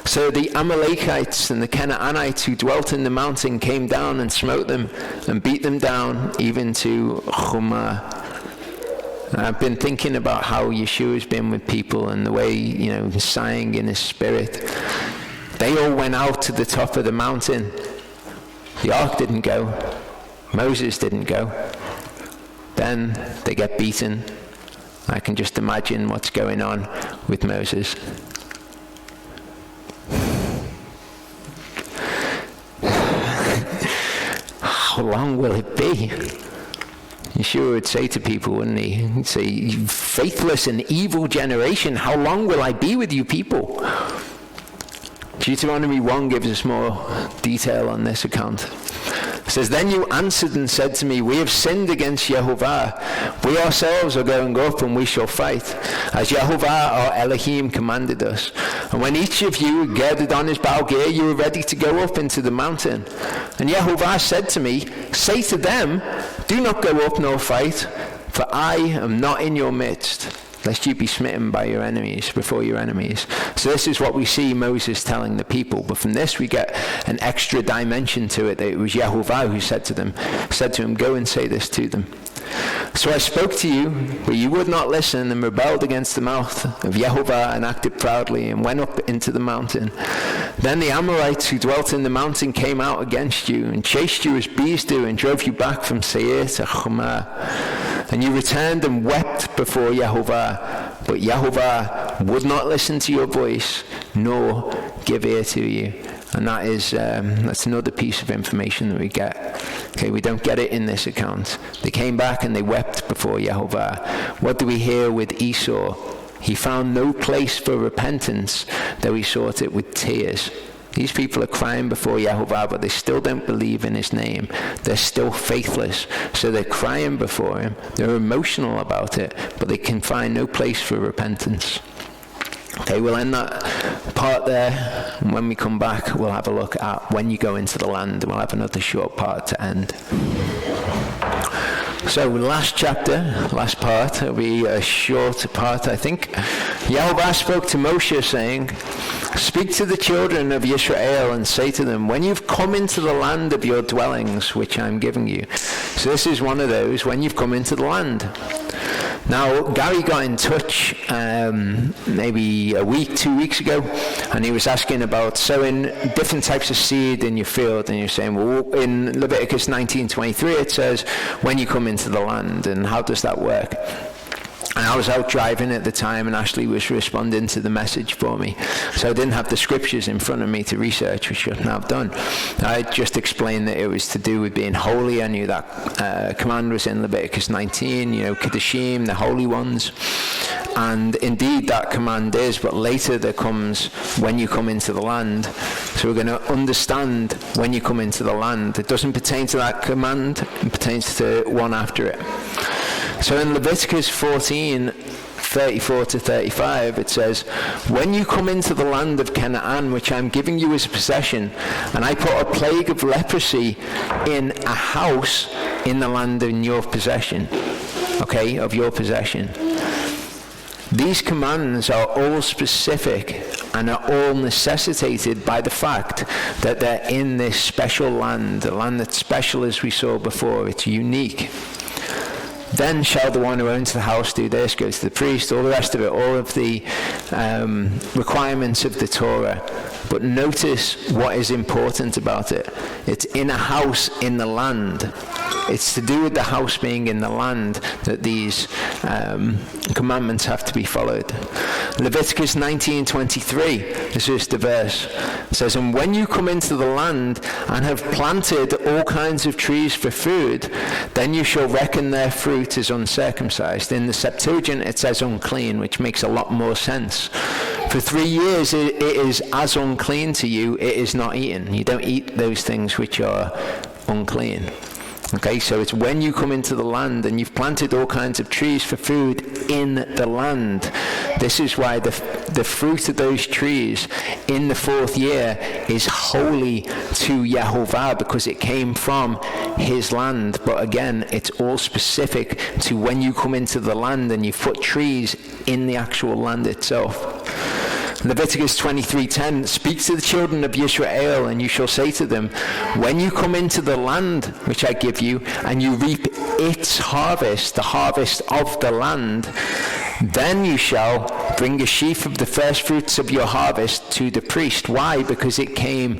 So the Amalekites and the Canaanites who dwelt in the mountain came down and smote them and beat them down even to Chumah. And I've been thinking about how Yeshua's been with people and the way, he's sighing in his spirit. They all went out to the top of the mountain. The ark didn't go. Moses didn't go. Then they get beaten. I can just imagine what's going on with Moses. How long will it be? Yeshua would say to people, wouldn't he? He'd say, you faithless and evil generation, how long will I be with you people? Deuteronomy 1 gives us more detail on this account. It says, then you answered and said to me, we have sinned against Yehovah. We ourselves are going up and we shall fight, as Yehovah our Elohim commanded us. And when each of you girded on his battle gear, you were ready to go up into the mountain. And Yehovah said to me, say to them, do not go up nor fight, for I am not in your midst, lest you be smitten by your enemies, before your enemies. So this is what we see Moses telling the people. But from this we get an extra dimension to it, that it was Yehovah who said to him, go and say this to them. So I spoke to you, but you would not listen, and rebelled against the mouth of Yehovah, and acted proudly, and went up into the mountain. Then the Amorites who dwelt in the mountain came out against you, and chased you as bees do, and drove you back from Seir to Chumah. And you returned and wept before Yehovah, but Yehovah would not listen to your voice, nor give ear to you. And that's another piece of information that we get. Okay, we don't get it in this account. They came back and they wept before Yehovah. What do we hear with Esau? He found no place for repentance, though he sought it with tears. These people are crying before Yehovah, but they still don't believe in his name. They're still faithless. So they're crying before him. They're emotional about it, but they can find no place for repentance. Okay, we'll end that part there. And when we come back, we'll have a look at when you go into the land. We'll have another short part to end. So last part, it'll be a short part, I think. Yehovah spoke to Moshe, saying, speak to the children of Israel and say to them, when you've come into the land of your dwellings, which I'm giving you. So this is one of those, when you've come into the land. Now, Gary got in touch maybe 2 weeks ago, and he was asking about sowing different types of seed in your field, and you're saying, well, in Leviticus 19:23 it says, when you come into the land, and how does that work? And I was out driving at the time, and Ashley was responding to the message for me. So I didn't have the scriptures in front of me to research, which I shouldn't have done. I just explained that it was to do with being holy. I knew that command was in Leviticus 19, Kedoshim, the holy ones. And indeed that command is, but later there comes when you come into the land. So we're going to understand when you come into the land. It doesn't pertain to that command, it pertains to one after it. So in Leviticus 14, 34 to 35, it says, when you come into the land of Canaan, which I'm giving you as a possession, and I put a plague of leprosy in a house in the land in your possession, of your possession. These commands are all specific and are all necessitated by the fact that they're in this special land, a land that's special as we saw before. It's unique. Then shall the one who owns the house do this, go to the priest, all the rest of it, all of the requirements of the Torah. But notice what is important about it. It's in a house in the land. It's to do with the house being in the land that these commandments have to be followed. Leviticus 19:23, this is the verse. It says, and when you come into the land and have planted all kinds of trees for food, then you shall reckon their fruit as uncircumcised. In the Septuagint it says unclean, which makes a lot more sense. For 3 years it is as unclean to you, it is not eaten. You don't eat those things which are unclean. Okay, so it's when you come into the land and you've planted all kinds of trees for food in the land. This is why the fruit of those trees in the 4th year is holy to Yehovah, because it came from his land. But again, it's all specific to when you come into the land and you put trees in the actual land itself. Leviticus 23:10, speak to the children of Israel, and you shall say to them, when you come into the land which I give you, and you reap its harvest, the harvest of the land, then you shall bring a sheaf of the first fruits of your harvest to the priest. Why? Because it came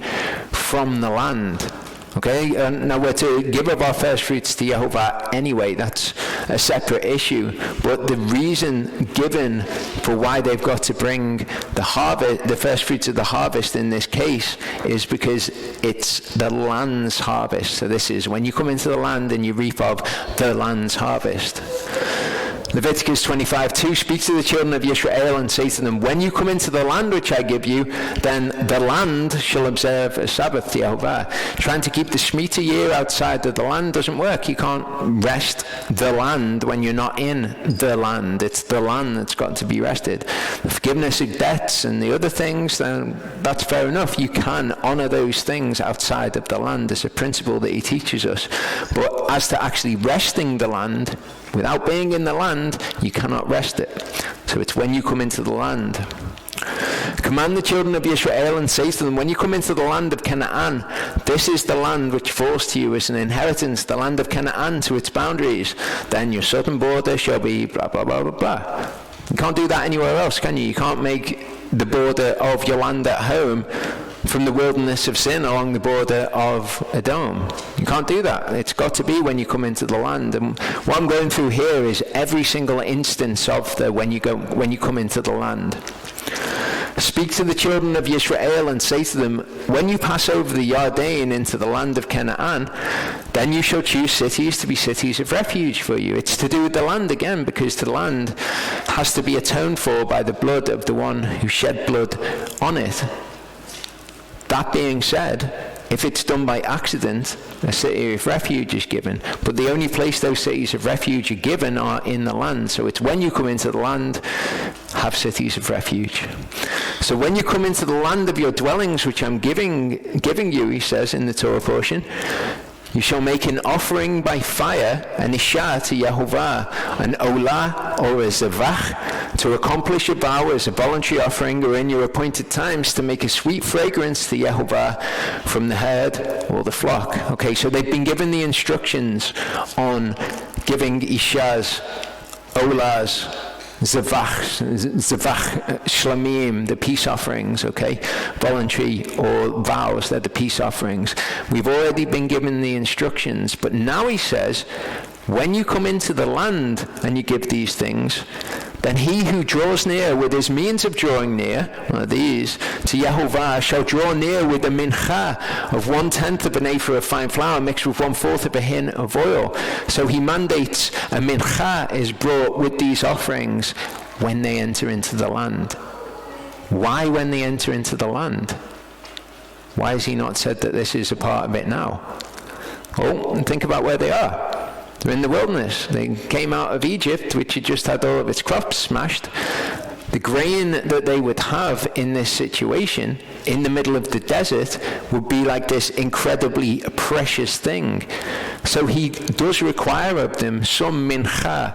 from the land. Okay, now we're to give of our first fruits to Yehovah anyway. That's a separate issue. But the reason given for why they've got to bring the harvest, the first fruits of the harvest in this case, is because it's the land's harvest. So this is when you come into the land and you reap of the land's harvest. Leviticus 25:2, speak to the children of Israel and say to them, when you come into the land which I give you, then the land shall observe a Sabbath to Yehovah. Trying to keep the Shemitah year outside of the land doesn't work. You can't rest the land when you're not in the land. It's the land that's got to be rested. The forgiveness of debts and the other things, then that's fair enough. You can honor those things outside of the land. It's a principle that he teaches us. But as to actually resting the land, without being in the land, you cannot rest it. So it's when you come into the land. Command the children of Israel and say to them, when you come into the land of Canaan, this is the land which falls to you as an inheritance, the land of Canaan to its boundaries. Then your southern border shall be blah, blah, blah, blah, blah. You can't do that anywhere else, can you? You can't make the border of your land at home from the wilderness of sin along the border of Edom. You can't do that. It's got to be when you come into the land. And what I'm going through here is every single instance of the when you come into the land. Speak to the children of Israel and say to them, when you pass over the Jordan into the land of Canaan, then you shall choose cities to be cities of refuge for you. It's to do with the land again, because the land has to be atoned for by the blood of the one who shed blood on it. That being said, if it's done by accident, a city of refuge is given. But the only place those cities of refuge are given are in the land. So it's when you come into the land, have cities of refuge. So when you come into the land of your dwellings, which I'm giving you, he says in the Torah portion, you shall make an offering by fire, an ishah to Yehovah, an olah or a zavach, to accomplish a vow as a voluntary offering or in your appointed times, to make a sweet fragrance to Yehovah from the herd or the flock. Okay, so they've been given the instructions on giving ishahs, olahs, Zavach, Shlamim, the peace offerings, okay? Voluntary or vows, they're the peace offerings. We've already been given the instructions, but now he says, when you come into the land and you give these things, then he who draws near with his means of drawing near, one of these, to Yehovah shall draw near with a mincha of 1/10 of an ephah of fine flour mixed with 1/4 of a hin of oil. So he mandates a mincha is brought with these offerings when they enter into the land. Why when they enter into the land? Why has he not said that this is a part of it now? Oh, and think about where they are. They're in the wilderness. They came out of Egypt, which had just had all of its crops smashed. The grain that they would have in this situation, in the middle of the desert, would be like this incredibly precious thing. So he does require of them some mincha,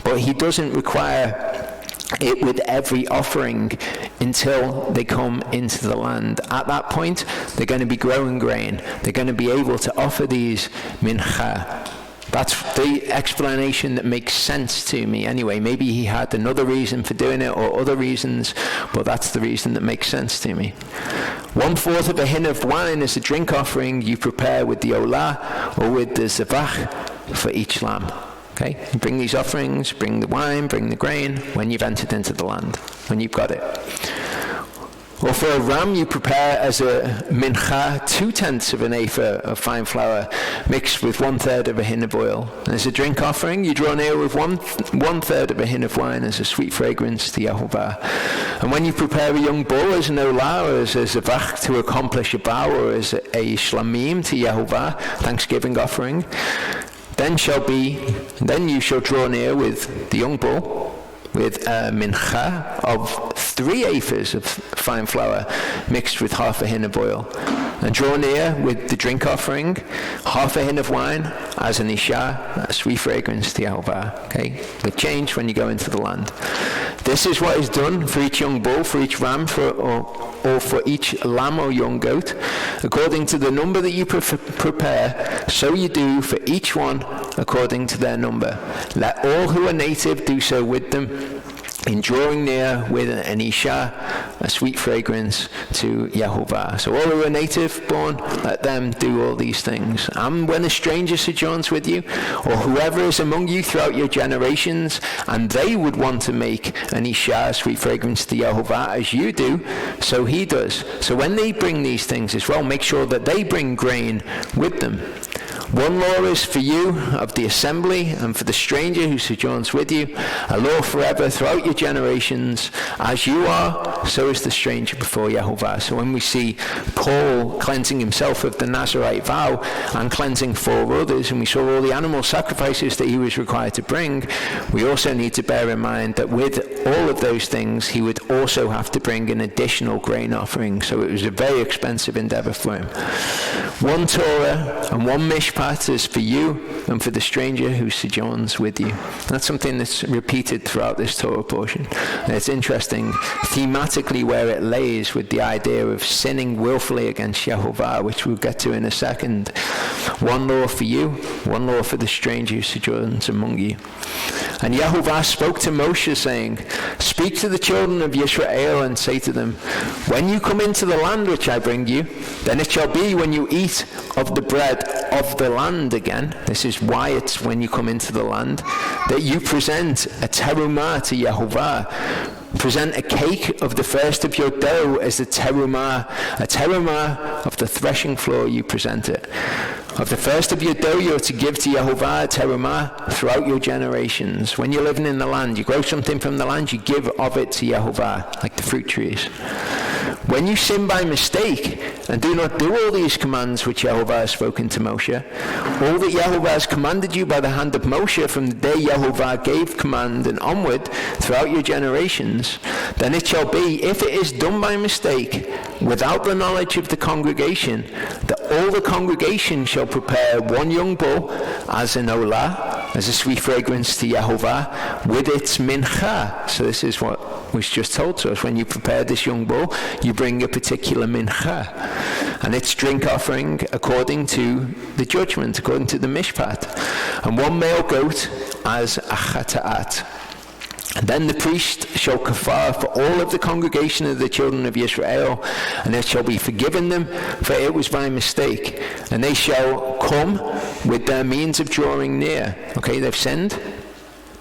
but he doesn't require it with every offering until they come into the land. At that point, they're going to be growing grain. They're going to be able to offer these mincha. That's the explanation that makes sense to me anyway. Maybe he had another reason for doing it or other reasons, but that's the reason that makes sense to me. 1/4 of a hin of wine is a drink offering you prepare with the olah or with the zevach for each lamb. Okay, you bring these offerings, bring the wine, bring the grain when you've entered into the land, when you've got it. Or for a ram you prepare as a mincha 2/10 of an ephah of fine flour mixed with 1/3 of a hin of oil. And as a drink offering you draw near with 1/3 of a hin of wine as a sweet fragrance to Yehovah. And when you prepare a young bull as an olah or as a zevach to accomplish a vow or as a shlamim to Yehovah, thanksgiving offering, then you shall draw near with the young bull with a mincha of 3 ephahs of fine flour mixed with 1/2 a hin of oil. And draw near with the drink offering 1/2 a hin of wine as an isha, a sweet fragrance to Yehovah. Okay, the change when you go into the land. This is what is done for each young bull, for each ram, or for each lamb or young goat, according to the number that you prepare, so you do for each one according to their number. Let all who are native do so with them, in drawing near with an isha, a sweet fragrance to Yehovah. So all who are native born, let them do all these things. And when a stranger sojourns with you, or whoever is among you throughout your generations, and they would want to make an isha, a sweet fragrance to Yehovah, as you do, so he does. So when they bring these things as well, make sure that they bring grain with them. One law is for you of the assembly and for the stranger who sojourns with you, a law forever throughout your generations. As you are, so is the stranger before Yehovah. So when we see Paul cleansing himself of the Nazirite vow and cleansing 4 others, and we saw all the animal sacrifices that he was required to bring, we also need to bear in mind that with all of those things, he would also have to bring an additional grain offering. So it was a very expensive endeavor for him. 1 Torah and 1 mishpat is for you and for the stranger who sojourns with you. That's something that's repeated throughout this Torah portion. And it's interesting thematically where it lays with the idea of sinning willfully against Yehovah, which we'll get to in a second. 1 law for you, 1 law for the stranger who sojourns among you. And Yehovah spoke to Moshe, saying, "Speak to the children of Israel and say to them, when you come into the land which I bring you, then it shall be when you eat of the bread of the land again," this is why it's when you come into the land, "that you present a terumah to Yehovah. Present a cake of the first of your dough as a terumah of the threshing floor you present it. Of the first of your dough you are to give to Yehovah a terumah throughout your generations." When you're living in the land, you grow something from the land, you give of it to Yehovah, like the fruit trees. When you sin by mistake and do not do all these commands which Yehovah has spoken to Moshe, all that Yehovah has commanded you by the hand of Moshe from the day Yehovah gave command and onward throughout your generations, then it shall be, if it is done by mistake, without the knowledge of the congregation, that all the congregation shall prepare 1 young bull as an olah, as a sweet fragrance to Yehovah, with its mincha. So this is what was just told to us. When you prepare this young bull, you bring a particular mincha, and its drink offering according to the judgment, according to the mishpat, and 1 male goat as a chata'at. And then the priest shall kafar for all of the congregation of the children of Israel, and it shall be forgiven them, for it was by mistake. And they shall come with their means of drawing near. Okay, they've sinned.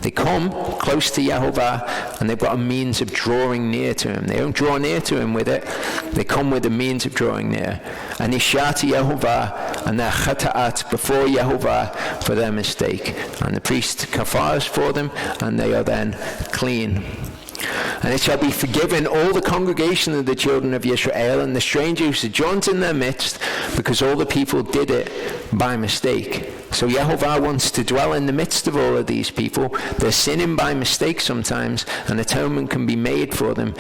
They come close to Yehovah, and they've got a means of drawing near to him. They don't draw near to him with it. They come with a means of drawing near. And Ishati Yehovah, and their chata'at before Yehovah for their mistake. And the priest kafaras for them, and they are then clean. And it shall be forgiven all the congregation of the children of Israel and the stranger who sojourns in their midst, because all the people did it by mistake. So Yehovah wants to dwell in the midst of all of these people. They're sinning by mistake sometimes, and atonement can be made for them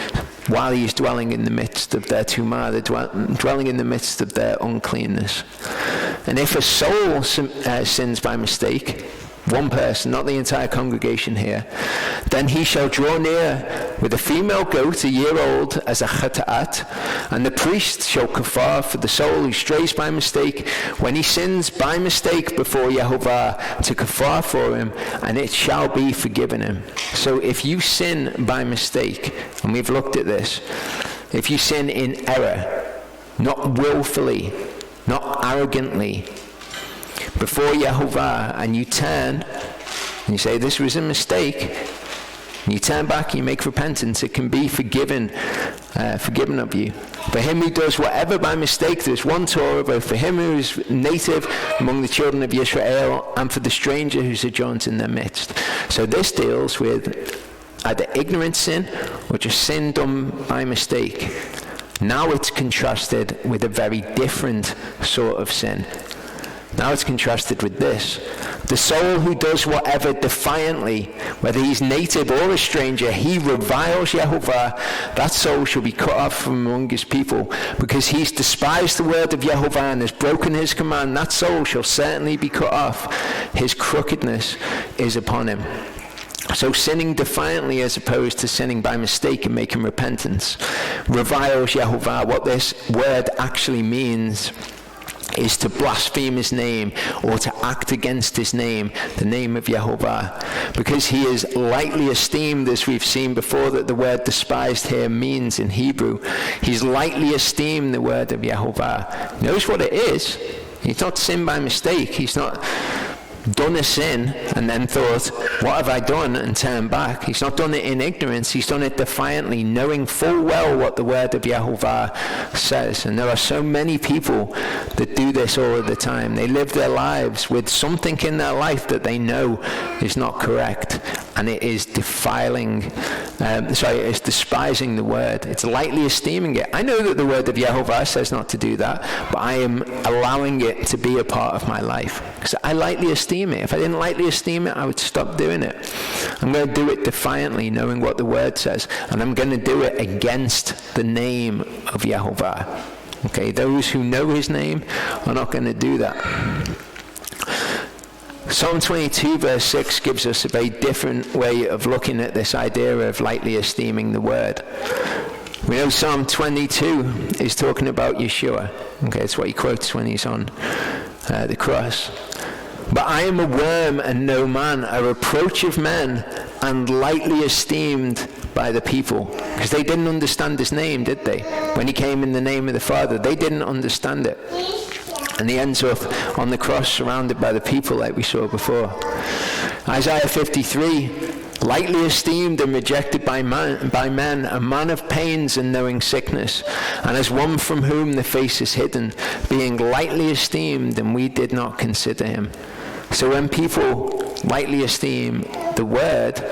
while he's dwelling in the midst of their tumah, dwelling in the midst of their uncleanness. And if a soul sins by mistake, one person, not the entire congregation here, then he shall draw near with a female goat a year old as a chata'at, and the priest shall kafar for the soul who strays by mistake when he sins by mistake before Yehovah, to kafar for him, and it shall be forgiven him. So if you sin by mistake, and we've looked at this, if you sin in error, not willfully, not arrogantly, before Yehovah, and you turn and you say this was a mistake, and you turn back and you make repentance, it can be forgiven of you. For him who does whatever by mistake, there's one Torah, both for him who is native among the children of Israel and for the stranger who sojourns in their midst. So this deals with either ignorant sin or just sin done by mistake. Now it's contrasted with a very different sort of sin. Now it's contrasted with this. The soul who does whatever defiantly, whether he's native or a stranger, he reviles Yehovah, that soul shall be cut off from among his people, because he's despised the word of Yehovah and has broken his command. That soul shall certainly be cut off. His crookedness is upon him. So sinning defiantly as opposed to sinning by mistake and making repentance reviles Yehovah. What this word actually means is to blaspheme his name, or to act against his name, the name of Yehovah, because he is lightly esteemed, as we've seen before that the word despised here means in Hebrew. He's lightly esteemed, the word of Yehovah. He knows what it is. He's not sinned by mistake. He's not done a sin and then thought, what have I done, and turned back. He's not done it in ignorance. He's done it defiantly, knowing full well what the word of Yehovah says. And there are so many people that do this all of the time. They live their lives with something in their life that they know is not correct, and it is it's despising the word. It's lightly esteeming it. I know that the word of Yehovah says not to do that, but I am allowing it to be a part of my life because I lightly esteem it. If I didn't lightly esteem it, I would stop doing it. I'm going to do it defiantly, knowing what the word says, and I'm going to do it against the name of Yehovah. Okay, those who know his name are not going to do that. Psalm 22 verse 6 gives us a very different way of looking at this idea of lightly esteeming the word. We know Psalm 22 is talking about Yeshua. Okay, it's what he quotes when he's on the cross. But I am a worm and no man, a reproach of men, and lightly esteemed by the people. Because they didn't understand his name, did they? When he came in the name of the Father, they didn't understand it. And he ends up on the cross surrounded by the people like we saw before. Isaiah 53, lightly esteemed and rejected by men, a man of pains and knowing sickness, and as one from whom the face is hidden, being lightly esteemed, and we did not consider him. So when people lightly esteem the word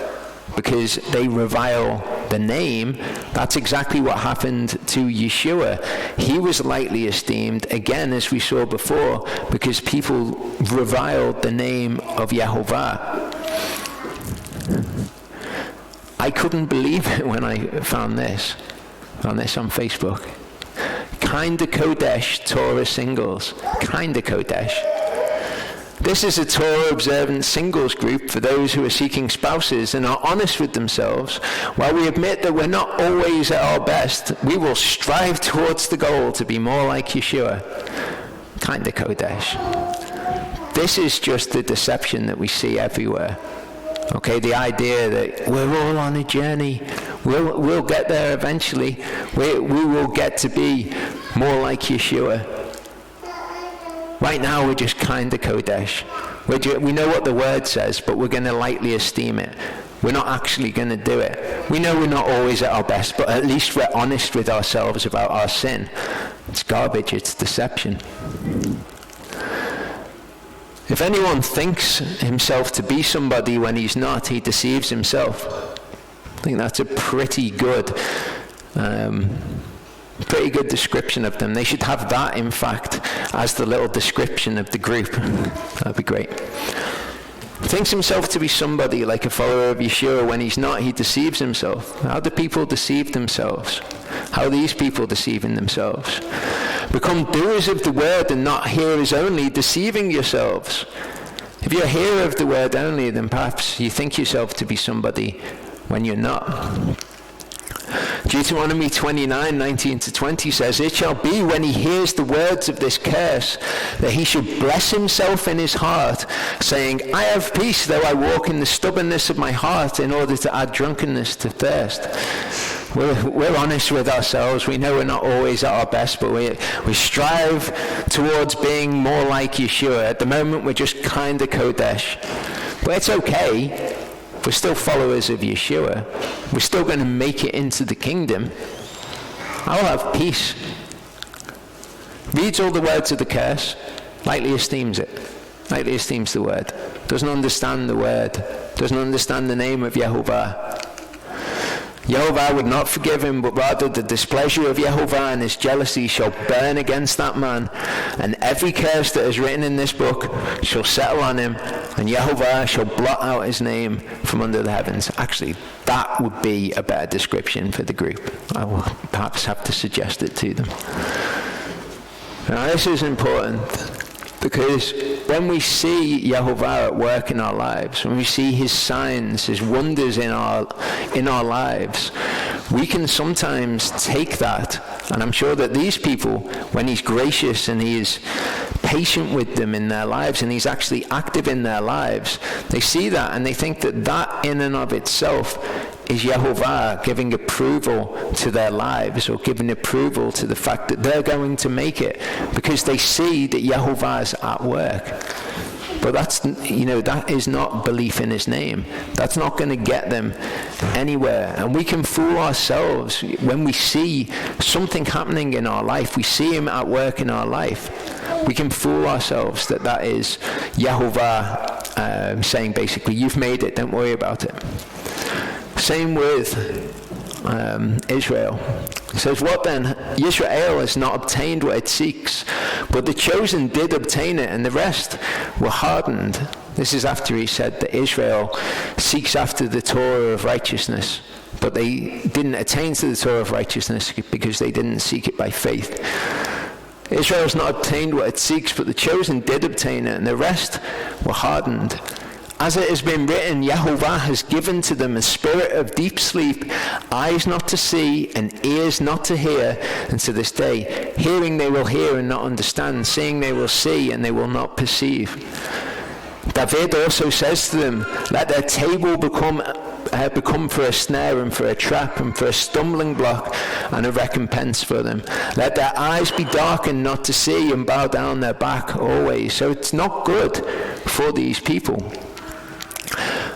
because they revile the name, that's exactly what happened to Yeshua. He was lightly esteemed, again, as we saw before, because people reviled the name of Yehovah. I couldn't believe it when I found this on Facebook. Kinda Kodesh Torah singles. Kinda Kodesh. This is a Torah observant singles group for those who are seeking spouses and are honest with themselves. While we admit that we're not always at our best, we will strive towards the goal to be more like Yeshua. Kinda Kodesh. This is just the deception that we see everywhere. Okay, the idea that we're all on a journey. We'll get there eventually. We will get to be more like Yeshua. Right now we're just kind of Kodesh. We know what the word says, but we're going to lightly esteem it. We're not actually going to do it. We know we're not always at our best, but at least we're honest with ourselves about our sin. It's garbage, it's deception. If anyone thinks himself to be somebody when he's not, he deceives himself. I think that's a pretty good description of them. They should have that, in fact, as the little description of the group. That'd be great. Thinks himself to be somebody like a follower of Yeshua when he's not, he deceives himself. How do people deceive themselves? How are these people deceiving themselves? Become doers of the word and not hearers only, deceiving yourselves. If you're a hearer of the word only, then perhaps you think yourself to be somebody when you're not. Deuteronomy 29:19-20 says, "It shall be when he hears the words of this curse, that he should bless himself in his heart, saying, I have peace, though I walk in the stubbornness of my heart, in order to add drunkenness to thirst." We're honest with ourselves. We know we're not always at our best, but we strive towards being more like Yeshua. At the moment, we're just kind of Kodesh. But it's okay. We're still followers of Yeshua. We're still going to make it into the kingdom. I'll have peace. Reads all the words of the curse, lightly esteems it. Lightly esteems the word. Doesn't understand the word. Doesn't understand the name of Yehovah. Yehovah would not forgive him, but rather the displeasure of Yehovah and his jealousy shall burn against that man, and every curse that is written in this book shall settle on him, and Yehovah shall blot out his name from under the heavens. Actually, that would be a better description for the group. I will perhaps have to suggest it to them. Now, this is important, because when we see Yehovah at work in our lives, when we see his signs, his wonders in our lives, we can sometimes take that, and I'm sure that these people, when he's gracious and he is patient with them in their lives and he's actually active in their lives, they see that and they think that that in and of itself is Yehovah giving approval to their lives, or giving approval to the fact that they're going to make it, because they see that Yehovah is at work. But that is not belief in his name. That's not going to get them anywhere. And we can fool ourselves when we see something happening in our life. We see him at work in our life. We can fool ourselves that is Yehovah saying basically, you've made it, don't worry about it. Same with Israel. It says, what then? Yisrael has not obtained what it seeks, but the chosen did obtain it, and the rest were hardened. This is after he said that Israel seeks after the Torah of righteousness, but they didn't attain to the Torah of righteousness because they didn't seek it by faith. Israel has not obtained what it seeks, but the chosen did obtain it, and the rest were hardened. As it has been written, Yehovah has given to them a spirit of deep sleep, eyes not to see and ears not to hear. And to this day, hearing they will hear and not understand, seeing they will see and they will not perceive. David also says to them, let their table become for a snare and for a trap and for a stumbling block and a recompense for them. Let their eyes be darkened not to see and bow down their back always. So it's not good for these people.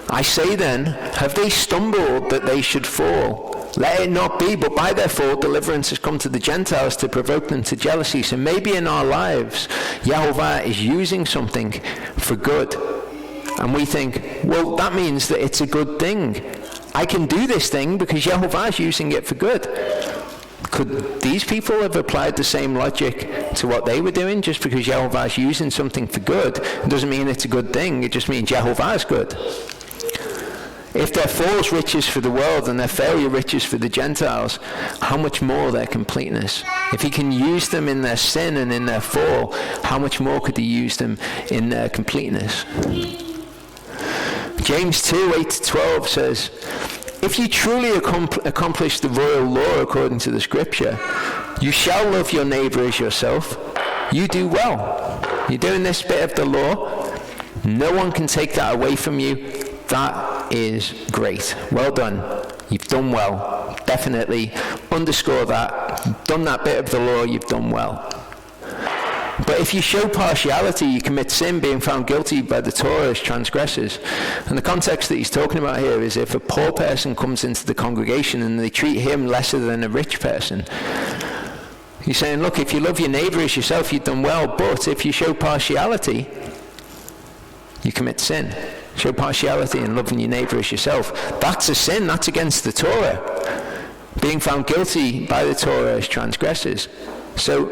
I say then, have they stumbled that they should fall? Let it not be, but by their fall deliverance has come to the Gentiles to provoke them to jealousy. So maybe in our lives, Yehovah is using something for good. And we think, well, that means that it's a good thing. I can do this thing because Yehovah is using it for good. Could these people have applied the same logic to what they were doing? Just because Yehovah is using something for good, it doesn't mean it's a good thing. It just means Yehovah is good. If their fall's riches for the world and their failure riches for the Gentiles, how much more their completeness? If he can use them in their sin and in their fall, how much more could he use them in their completeness? James 2:8-12 says, if you truly accomplish the royal law according to the scripture, you shall love your neighbor as yourself. You do well. You're doing this bit of the law. No one can take that away from you. That is great. Well done. You've done well. Definitely underscore that. You've done that bit of the law. You've done well. But if you show partiality, you commit sin, being found guilty by the Torah as transgressors. And the context that he's talking about here is if a poor person comes into the congregation and they treat him lesser than a rich person. He's saying, look, if you love your neighbor as yourself, you've done well. But if you show partiality, you commit sin. Show partiality in loving your neighbor as yourself. That's a sin. That's against the Torah. Being found guilty by the Torah as transgressors. So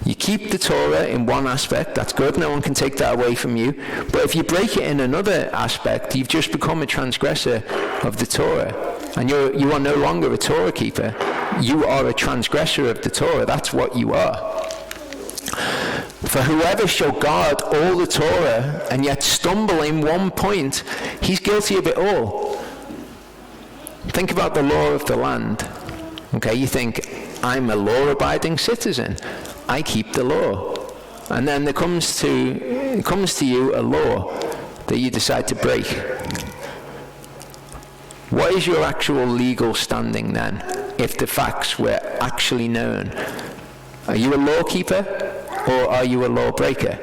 you keep the Torah in one aspect, that's good, no one can take that away from you. But if you break it in another aspect, you've just become a transgressor of the Torah. And you are no longer a Torah keeper. You are a transgressor of the Torah. That's what you are. For whoever shall guard all the Torah and yet stumble in one point, he's guilty of it all. Think about the law of the land. Okay, you think, I'm a law-abiding citizen. I keep the law. And then there comes to you a law that you decide to break. What is your actual legal standing then, if the facts were actually known? Are you a lawkeeper or are you a lawbreaker?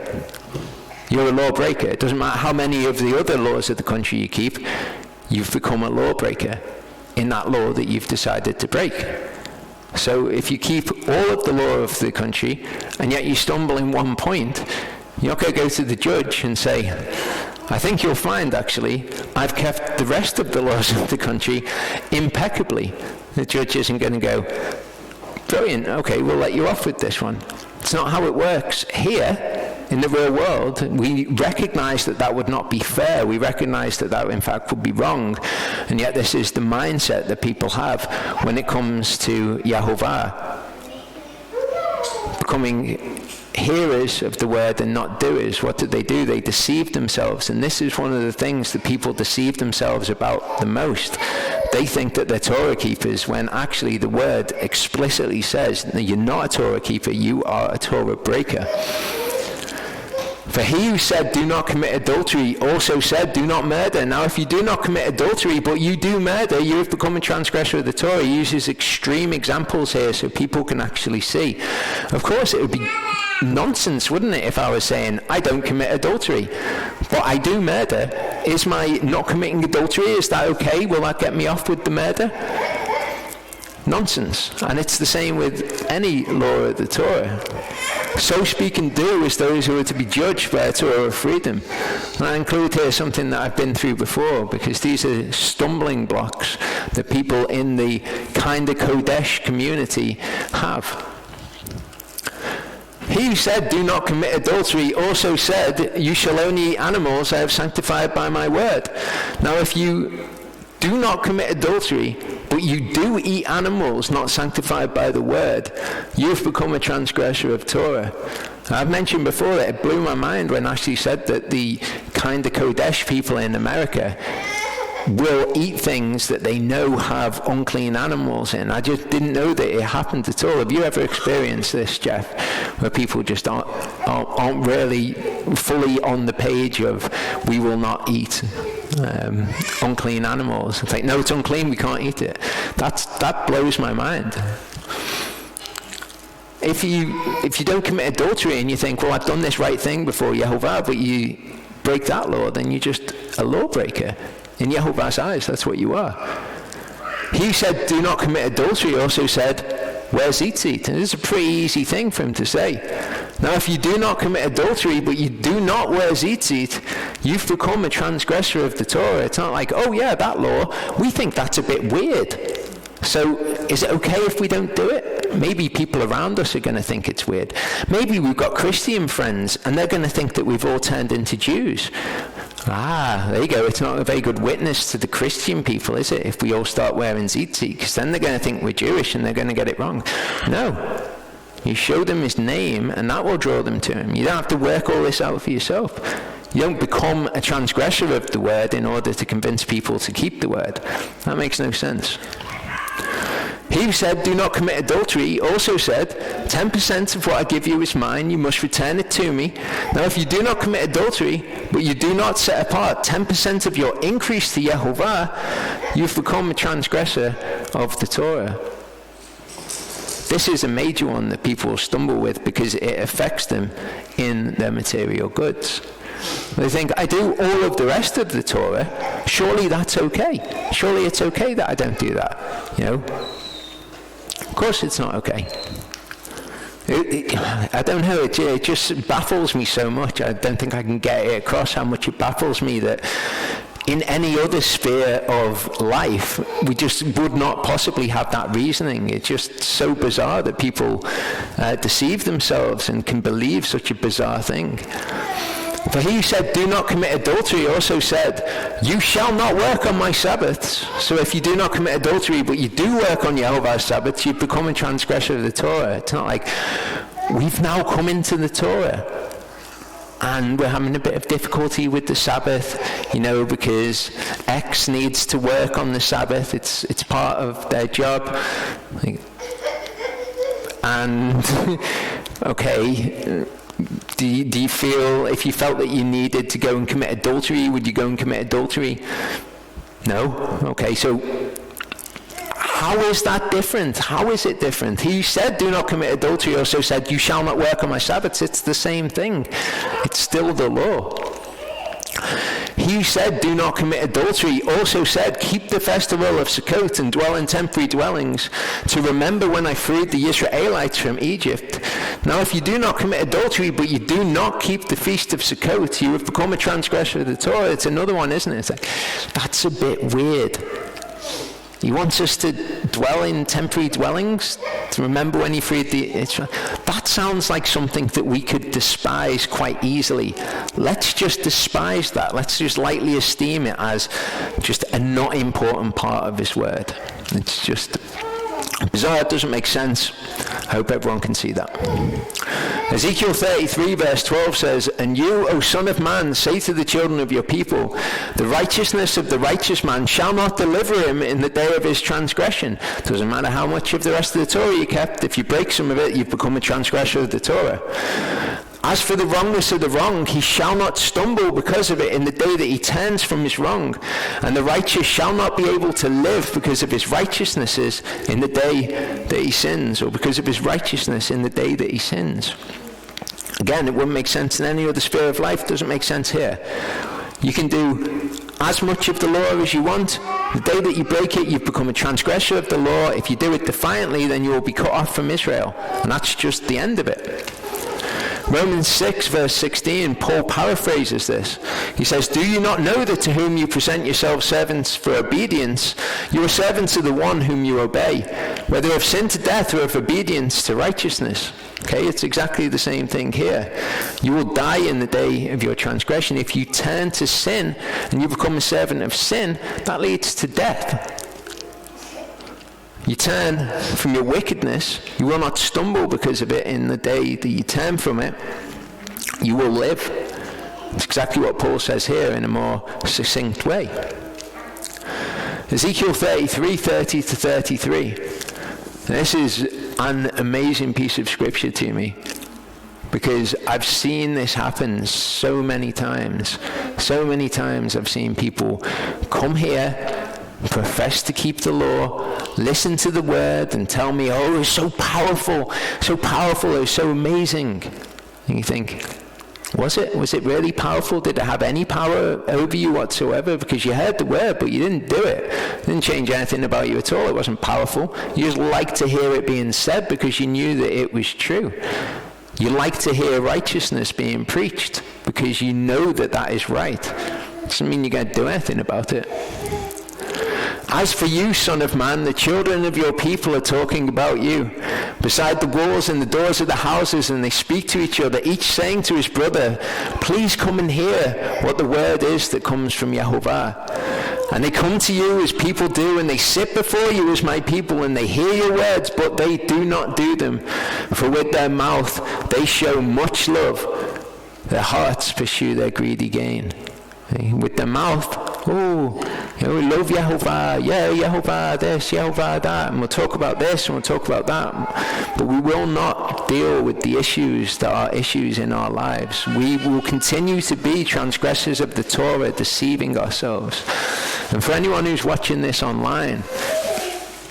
You're a lawbreaker. It doesn't matter how many of the other laws of the country you keep, you've become a lawbreaker in that law that you've decided to break. So if you keep all of the law of the country and yet you stumble in one point, you're not going to go to the judge and say, I think you'll find actually I've kept the rest of the laws of the country impeccably. The judge isn't going to go, brilliant, okay, we'll let you off with this one. It's not how it works. Here, in the real world, we recognize that that would not be fair. We recognize that that, in fact, would be wrong. And yet this is the mindset that people have when it comes to Yahovah. Becoming hearers of the word and not doers. What did they do? They deceived themselves. And this is one of the things that people deceive themselves about the most. They think that they're Torah keepers when actually the word explicitly says that you're not a Torah keeper, you are a Torah breaker. For he who said, do not commit adultery, also said, do not murder. Now, if you do not commit adultery, but you do murder, you have become a transgressor of the Torah. He uses extreme examples here so people can actually see. Of course, it would be nonsense, wouldn't it, if I was saying, I don't commit adultery, but I do murder. Is my not committing adultery, is that okay? Will that get me off with the murder? Nonsense. And it's the same with any law of the Torah. So speak and do as those who are to be judged by a Torah of freedom. And I include here something that I've been through before, because these are stumbling blocks that people in the kind of Kodesh community have. He who said, do not commit adultery, also said, you shall only eat animals I have sanctified by my word. Now if you do not commit adultery, but you do eat animals not sanctified by the word, you've become a transgressor of Torah. I've mentioned before that it blew my mind when Ashley said that the kind of Kodesh people in America will eat things that they know have unclean animals in. I just didn't know that it happened at all. Have you ever experienced this, Jeff, where people just aren't really fully on the page of we will not eat unclean animals? It's like, no, it's unclean, we can't eat it. That blows my mind. If you don't commit adultery and you think, well, I've done this right thing before Yehovah, but you break that law, then you're just a lawbreaker. In Yehovah's eyes, that's what you are. He said, do not commit adultery, also said, wear tzitzit. And this is a pretty easy thing for him to say. Now, if you do not commit adultery, but you do not wear tzitzit, you've become a transgressor of the Torah. It's not like, oh yeah, that law, we think that's a bit weird. So is it okay if we don't do it? Maybe people around us are going to think it's weird. Maybe we've got Christian friends and they're going to think that we've all turned into Jews. There you go. It's not a very good witness to the Christian people, is it, if we all start wearing tzitzit? Because then they're going to think we're Jewish and they're going to get it wrong. No. You show them his name and that will draw them to him. You don't have to work all this out for yourself. You don't become a transgressor of the word in order to convince people to keep the word. That makes no sense. He who said, do not commit adultery, also said, 10% of what I give you is mine, you must return it to me. Now if you do not commit adultery, but you do not set apart 10% of your increase to Yehovah, you've become a transgressor of the Torah. this is a major one that people stumble with because it affects them in their material goods. They think, I do all of the rest of the Torah, surely that's okay. Surely it's okay that I don't do that, Of course it's not okay. I don't know, it just baffles me so much. I don't think I can get it across how much it baffles me that in any other sphere of life, we just would not possibly have that reasoning. It's just so bizarre that people deceive themselves and can believe such a bizarre thing. For he said, do not commit adultery, also said, you shall not work on my Sabbaths. So if you do not commit adultery, but you do work on Yehovah's Sabbaths, you've become a transgressor of the Torah. It's not like we've now come into the Torah and we're having a bit of difficulty with the Sabbath, because X needs to work on the Sabbath. It's part of their job. And, okay, do you feel, if you felt that you needed to go and commit adultery, would you go and commit adultery? No? Okay, so how is that different? How is it different? He said, do not commit adultery, also said, you shall not work on my Sabbaths. It's the same thing. It's still the law. He said, do not commit adultery, also said, keep the festival of Sukkot and dwell in temporary dwellings, to remember when I freed the Israelites from Egypt. Now if you do not commit adultery, but you do not keep the feast of Sukkot, you have become a transgressor of the Torah. It's another one, isn't it? It's like, that's a bit weird. He wants us to dwell in temporary dwellings, to remember when he freed the Israel. That sounds like something that we could despise quite easily. Let's just despise that. Let's just lightly esteem it as just a not important part of his word. It's just bizarre. It doesn't make sense. I hope everyone can see that. Ezekiel 33 verse 12 says, and you, O son of man, say to the children of your people, the righteousness of the righteous man shall not deliver him in the day of his transgression. Doesn't matter how much of the rest of the Torah you kept, if you break some of it, you've become a transgressor of the Torah. As for the wrongness of the wrong, he shall not stumble because of it in the day that he turns from his wrong. And the righteous shall not be able to live because of his righteousnesses in the day that he sins, or because of his righteousness in the day that he sins. Again, it wouldn't make sense in any other sphere of life. It doesn't make sense here. You can do as much of the law as you want. The day that you break it, you've become a transgressor of the law. If you do it defiantly, then you will be cut off from Israel. And that's just the end of it. Romans 6 verse 16, Paul paraphrases this. He says, do you not know that to whom you present yourselves servants for obedience, you are servants of the one whom you obey, whether of sin to death or of obedience to righteousness? Okay, it's exactly the same thing here. You will die in the day of your transgression. If you turn to sin and you become a servant of sin, that leads to death. You turn from your wickedness, you will not stumble because of it in the day that you turn from it. You will live. It's exactly what Paul says here in a more succinct way. Ezekiel 33, 30 to 33. This is an amazing piece of scripture to me, because I've seen this happen so many times. So many times I've seen people come here, profess to keep the law, listen to the word and tell me, oh, it was so powerful, it was so amazing. And you think, was it? Was it really powerful? Did it have any power over you whatsoever? Because you heard the word, but you didn't do it. It didn't change anything about you at all. It wasn't powerful. You just liked to hear it being said because you knew that it was true. You like to hear righteousness being preached because you know that that is right. It doesn't mean you're going to do anything about it. As for you, son of man, the children of your people are talking about you beside the walls and the doors of the houses, and they speak to each other, each saying to his brother, please come and hear what the word is that comes from Yehovah. And they come to you as people do, and they sit before you as my people, and they hear your words, but they do not do them. For with their mouth they show much love, their hearts pursue their greedy gain. With their mouth, we love Yehovah, Yehovah this, Yehovah that, and we'll talk about this and we'll talk about that, but we will not deal with the issues that are issues in our lives. We will continue to be transgressors of the Torah, deceiving ourselves. And for anyone who's watching this online,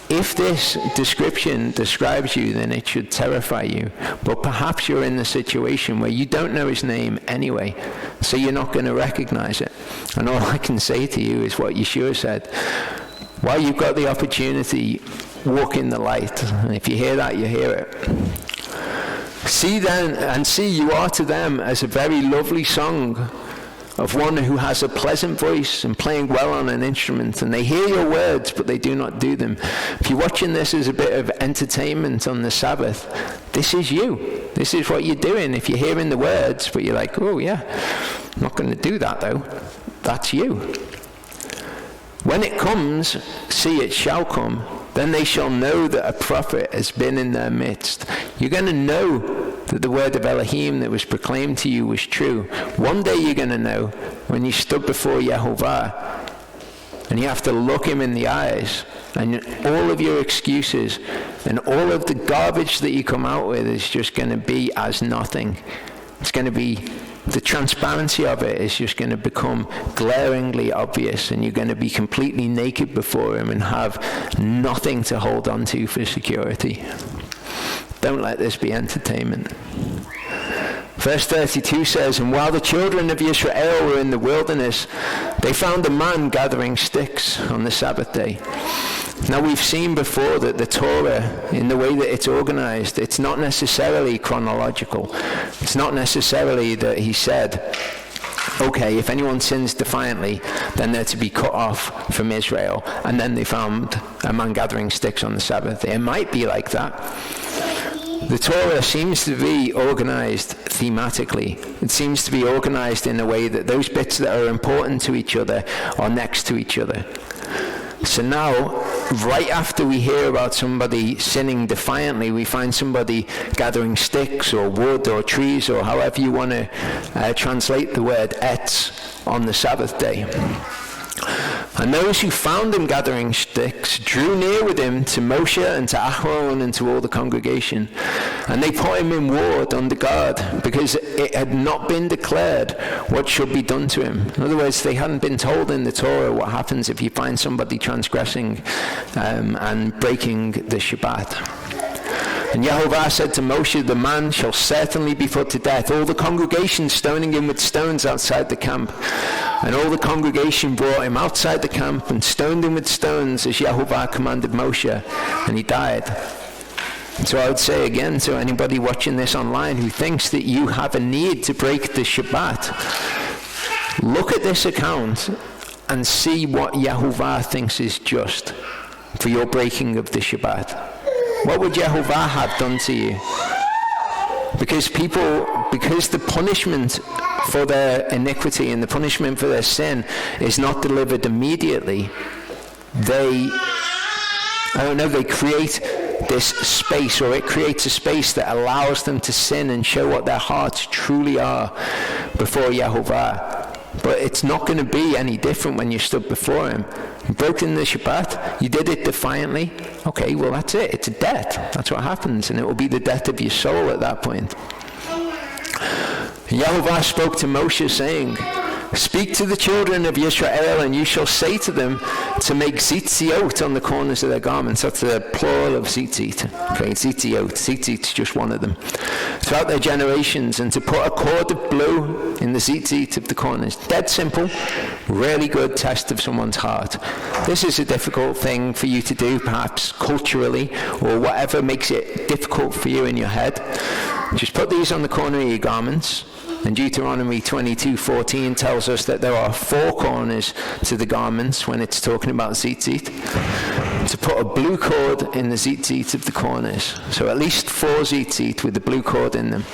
If this description describes you, then it should terrify you. But perhaps you're in the situation where you don't know his name anyway, so you're not going to recognize it. And all I can say to you is what Yeshua said. While you've got the opportunity, walk in the light. And if you hear that, you hear it. See then, and see, you are to them as a very lovely song of one who has a pleasant voice and playing well on an instrument, and they hear your words, but they do not do them. If you're watching this as a bit of entertainment on the Sabbath, this is you. This is what you're doing. If you're hearing the words, but you're like, oh yeah, I'm not going to do that though, that's you. When it comes, see, it shall come, then they shall know that a prophet has been in their midst. You're going to know that the word of Elohim that was proclaimed to you was true. One day you're going to know when you stood before Yehovah and you have to look him in the eyes, and all of your excuses and all of the garbage that you come out with is just going to be as nothing. It's going to be, the transparency of it is just going to become glaringly obvious, and you're going to be completely naked before him and have nothing to hold on to for security. Don't let this be entertainment. Verse 32 says, and while the children of Israel were in the wilderness, they found a man gathering sticks on the Sabbath day. Now we've seen before that the Torah, in the way that it's organized, it's not necessarily chronological. It's not necessarily that he said, okay, if anyone sins defiantly, then they're to be cut off from Israel. And then they found a man gathering sticks on the Sabbath. It might be like that. The Torah seems to be organized thematically. It seems to be organized in a way that those bits that are important to each other are next to each other. So now, right after we hear about somebody sinning defiantly, we find somebody gathering sticks or wood or trees or however you want to translate the word etz on the Sabbath day. And those who found him gathering sticks drew near with him to Moshe and to Aaron and to all the congregation. And they put him in ward under guard, because it had not been declared what should be done to him. In other words, they hadn't been told in the Torah what happens if you find somebody transgressing and breaking the Shabbat. And Yehovah said to Moshe, the man shall certainly be put to death. All the congregation stoning him with stones outside the camp. And all the congregation brought him outside the camp and stoned him with stones as Yehovah commanded Moshe. And he died. So I would say again to anybody watching this online who thinks that you have a need to break the Shabbat, look at this account and see what Yehovah thinks is just for your breaking of the Shabbat. What would Yehovah have done to you? Because the punishment for their iniquity and the punishment for their sin is not delivered immediately, they create this space, or it creates a space that allows them to sin and show what their hearts truly are before Yehovah. But it's not going to be any different when you stood before him. You broke in the Shabbat, you did it defiantly. Okay, well that's it. It's a death. That's what happens, and it will be the death of your soul at that point. Yehovah spoke to Moshe, saying, speak to the children of Israel, and you shall say to them to make zitziot on the corners of their garments. That's the plural of zitzit. Okay, zitziot. Zitzit's just one of them. Throughout their generations, and to put a cord of blue in the zitzit of the corners. Dead simple. Really good test of someone's heart. This is a difficult thing for you to do, perhaps culturally, or whatever makes it difficult for you in your head. Just put these on the corner of your garments. And Deuteronomy 22:14 tells us that there are 4 corners to the garments when it's talking about zitzit. To put a blue cord in the zitzit of the corners. So at least 4 zitzit with the blue cord in them.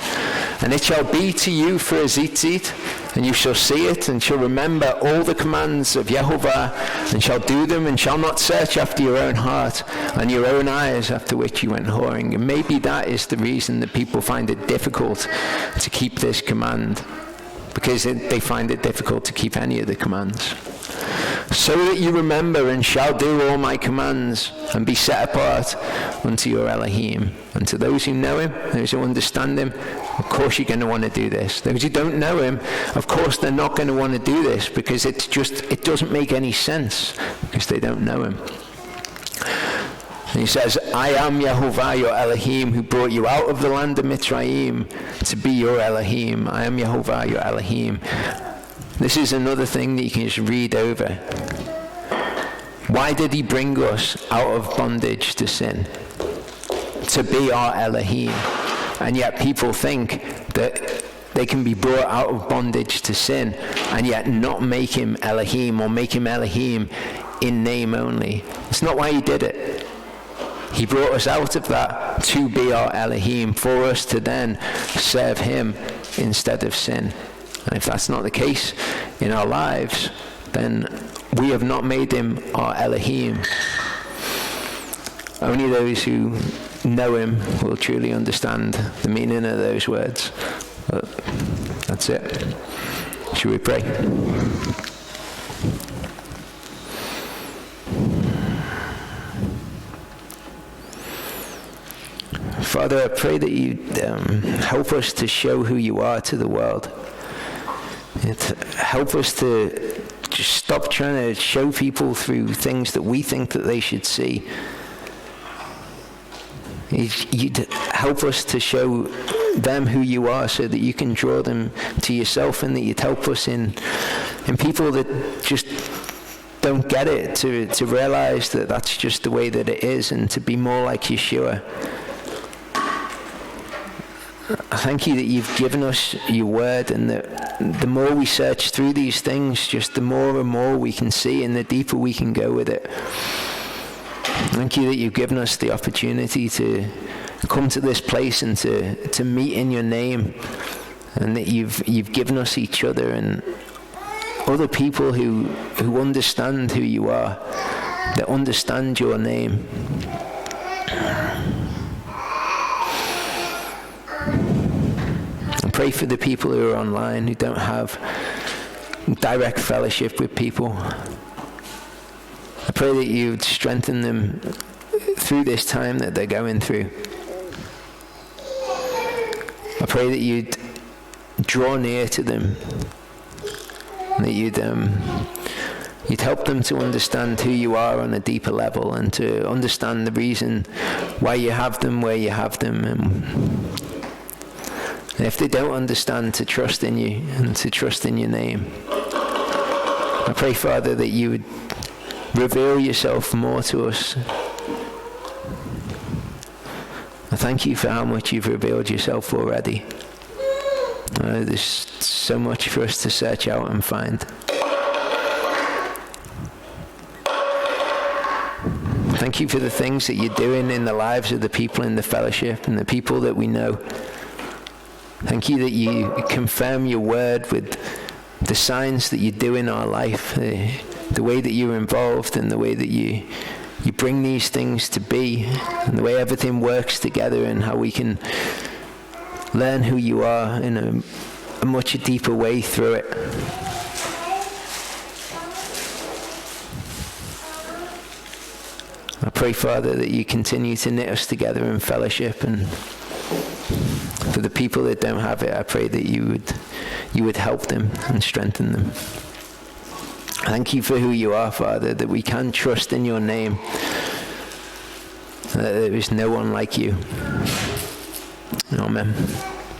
And it shall be to you for a zitzit, and you shall see it, and shall remember all the commands of Yehovah, and shall do them, and shall not search after your own heart, and your own eyes after which you went whoring. And maybe that is the reason that people find it difficult to keep this command, because they find it difficult to keep any of the commands. So that you remember and shall do all my commands, and be set apart unto your Elohim. And to those who know him, those who understand him, of course you're going to want to do this. Those who don't know him, of course they're not going to want to do this, because it doesn't make any sense, because they don't know him. And he says, I am Yehovah, your Elohim, who brought you out of the land of Mitzrayim to be your Elohim. I am Yehovah, your Elohim. This is another thing that you can just read over. Why did he bring us out of bondage to sin? To be our Elohim. And yet people think that they can be brought out of bondage to sin and yet not make him Elohim, or make him Elohim in name only. It's not why he did it. He brought us out of that to be our Elohim, for us to then serve him instead of sin. And if that's not the case in our lives, then we have not made him our Elohim. Only those who know him will truly understand the meaning of those words. But that's it. Should we pray? Father, I pray that you help us to show who you are to the world. Help us to just stop trying to show people through things that we think that they should see. You'd help us to show them who you are so that you can draw them to yourself, and that you'd help us in people that just don't get it to realize that that's just the way that it is, and to be more like Yeshua. I thank you that you've given us your word, and that the more we search through these things, just the more and more we can see, and the deeper we can go with it. Thank you that you've given us the opportunity to come to this place and to meet in your name, and that you've given us each other and other people who understand who you are, that understand your name. Pray for the people who are online who don't have direct fellowship with people. I pray that you would strengthen them through this time that they're going through. I pray that you'd draw near to them, that you'd help them to understand who you are on a deeper level, and to understand the reason why you have them where you have them. And if they don't understand, to trust in you and to trust in your name. I pray, Father, that you would reveal yourself more to us. I thank you for how much you've revealed yourself already. There's so much for us to search out and find. Thank you for the things that you're doing in the lives of the people in the fellowship and the people that we know. Thank you that you confirm your word with the signs that you do in our life, the way that you're involved, and the way that you bring these things to be, and the way everything works together, and how we can learn who you are in a much deeper way through it. I pray, Father, that you continue to knit us together in fellowship, and for the people that don't have it, I pray that you would help them and strengthen them. Thank you for who you are, Father, that we can trust in your name, that there is no one like you. Amen.